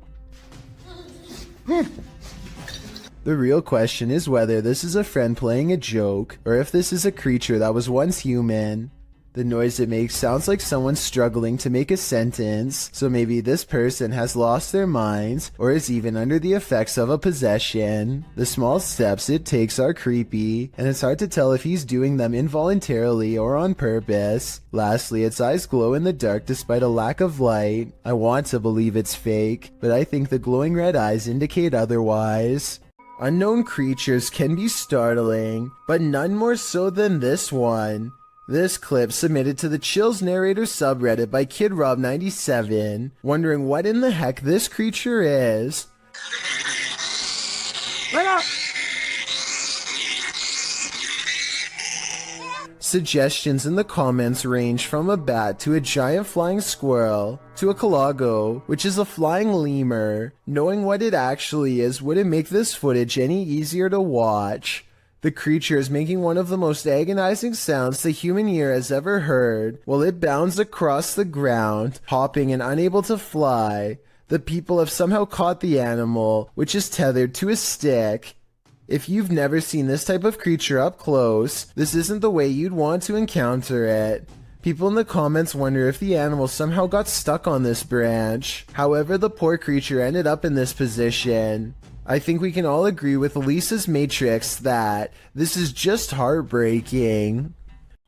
A: The real question is whether this is a friend playing a joke, or if this is a creature that was once human. The noise it makes sounds like someone struggling to make a sentence, so maybe this person has lost their minds, or is even under the effects of a possession. The small steps it takes are creepy, and it's hard to tell if he's doing them involuntarily or on purpose. Lastly, its eyes glow in the dark despite a lack of light. I want to believe it's fake, but I think the glowing red eyes indicate otherwise. Unknown creatures can be startling, but none more so than this one. This clip submitted to the Chills Narrator subreddit by KidRob97, wondering what in the heck this creature is. Suggestions in the comments range from a bat to a giant flying squirrel to a calago, which is a flying lemur. Knowing what it actually is wouldn't make this footage any easier to watch. The creature is making one of the most agonizing sounds the human ear has ever heard while it bounds across the ground, hopping and unable to fly. The people have somehow caught the animal, which is tethered to a stick. If you've never seen this type of creature up close, this isn't the way you'd want to encounter it. People in the comments wonder if the animal somehow got stuck on this branch. However, the poor creature ended up in this position. I think we can all agree with Lisa's Matrix that this is just heartbreaking.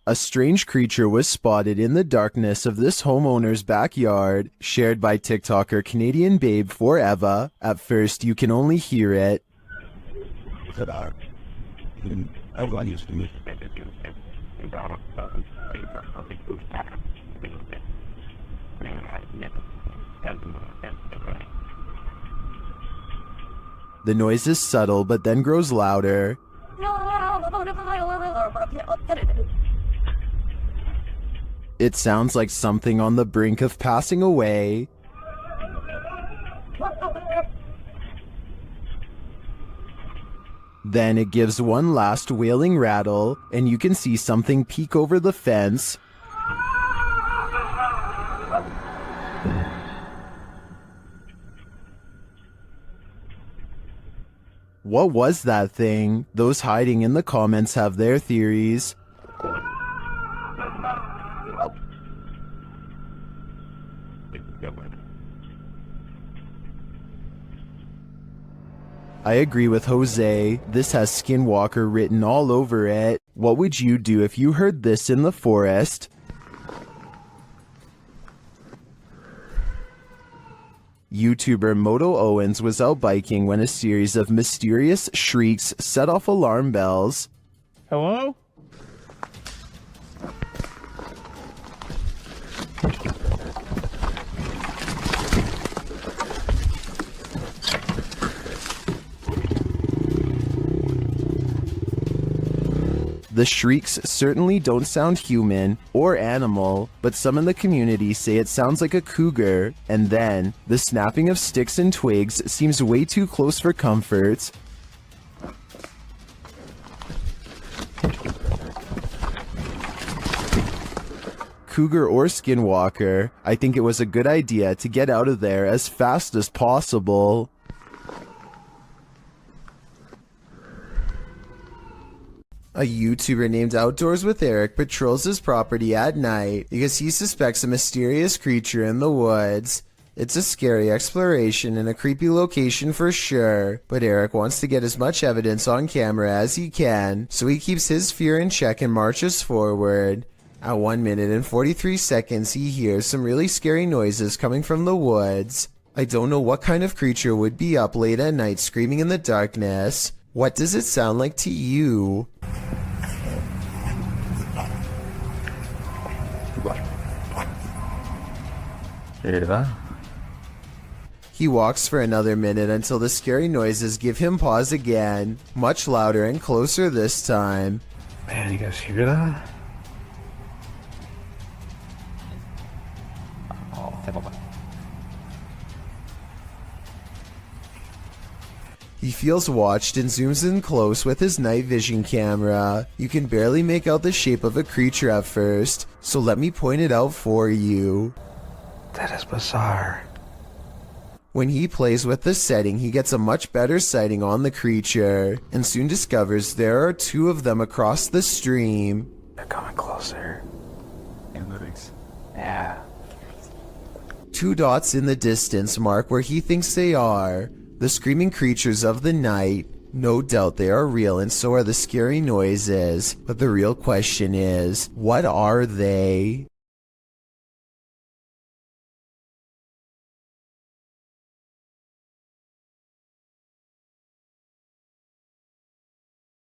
A: A strange creature was spotted in the darkness of this homeowner's backyard, shared by TikToker Canadian Babe Forever. At first, you can only hear it. The noise is subtle, but then grows louder. It sounds like something on the brink of passing away. Then it gives one last wailing rattle, and you can see something peek over the fence. What was that thing? Those hiding in the comments have their theories. I agree with Jose. This has Skinwalker written all over it. What would you do if you heard this in the forest? YouTuber Moto Owens was out biking when a series of mysterious shrieks set off alarm bells.
L: Hello?
A: The shrieks certainly don't sound human or animal, but some in the community say it sounds like a cougar, and then the snapping of sticks and twigs seems way too close for comfort. Cougar or Skinwalker, I think it was a good idea to get out of there as fast as possible. A YouTuber named Outdoors with Eric patrols his property at night because he suspects a mysterious creature in the woods. It's a scary exploration and a creepy location for sure, but Eric wants to get as much evidence on camera as he can, so he keeps his fear in check and marches forward. At 1 minute and 43 seconds, he hears some really scary noises coming from the woods. I don't know what kind of creature would be up late at night screaming in the darkness. What does it sound like to you? He walks for another minute until the scary noises give him pause again, much louder and closer this time.
L: Man, you guys hear that?
A: He feels watched and zooms in close with his night vision camera. You can barely make out the shape of a creature at first, so let me point it out for you.
L: That is bizarre.
A: When he plays with the setting, he gets a much better sighting on the creature, and soon discovers there are two of them across the stream.
L: They're coming closer. Analytics. Yeah.
A: Two dots in the distance mark where he thinks they are. The screaming creatures of the night. No doubt they are real, and so are the scary noises. But the real question is, what are they?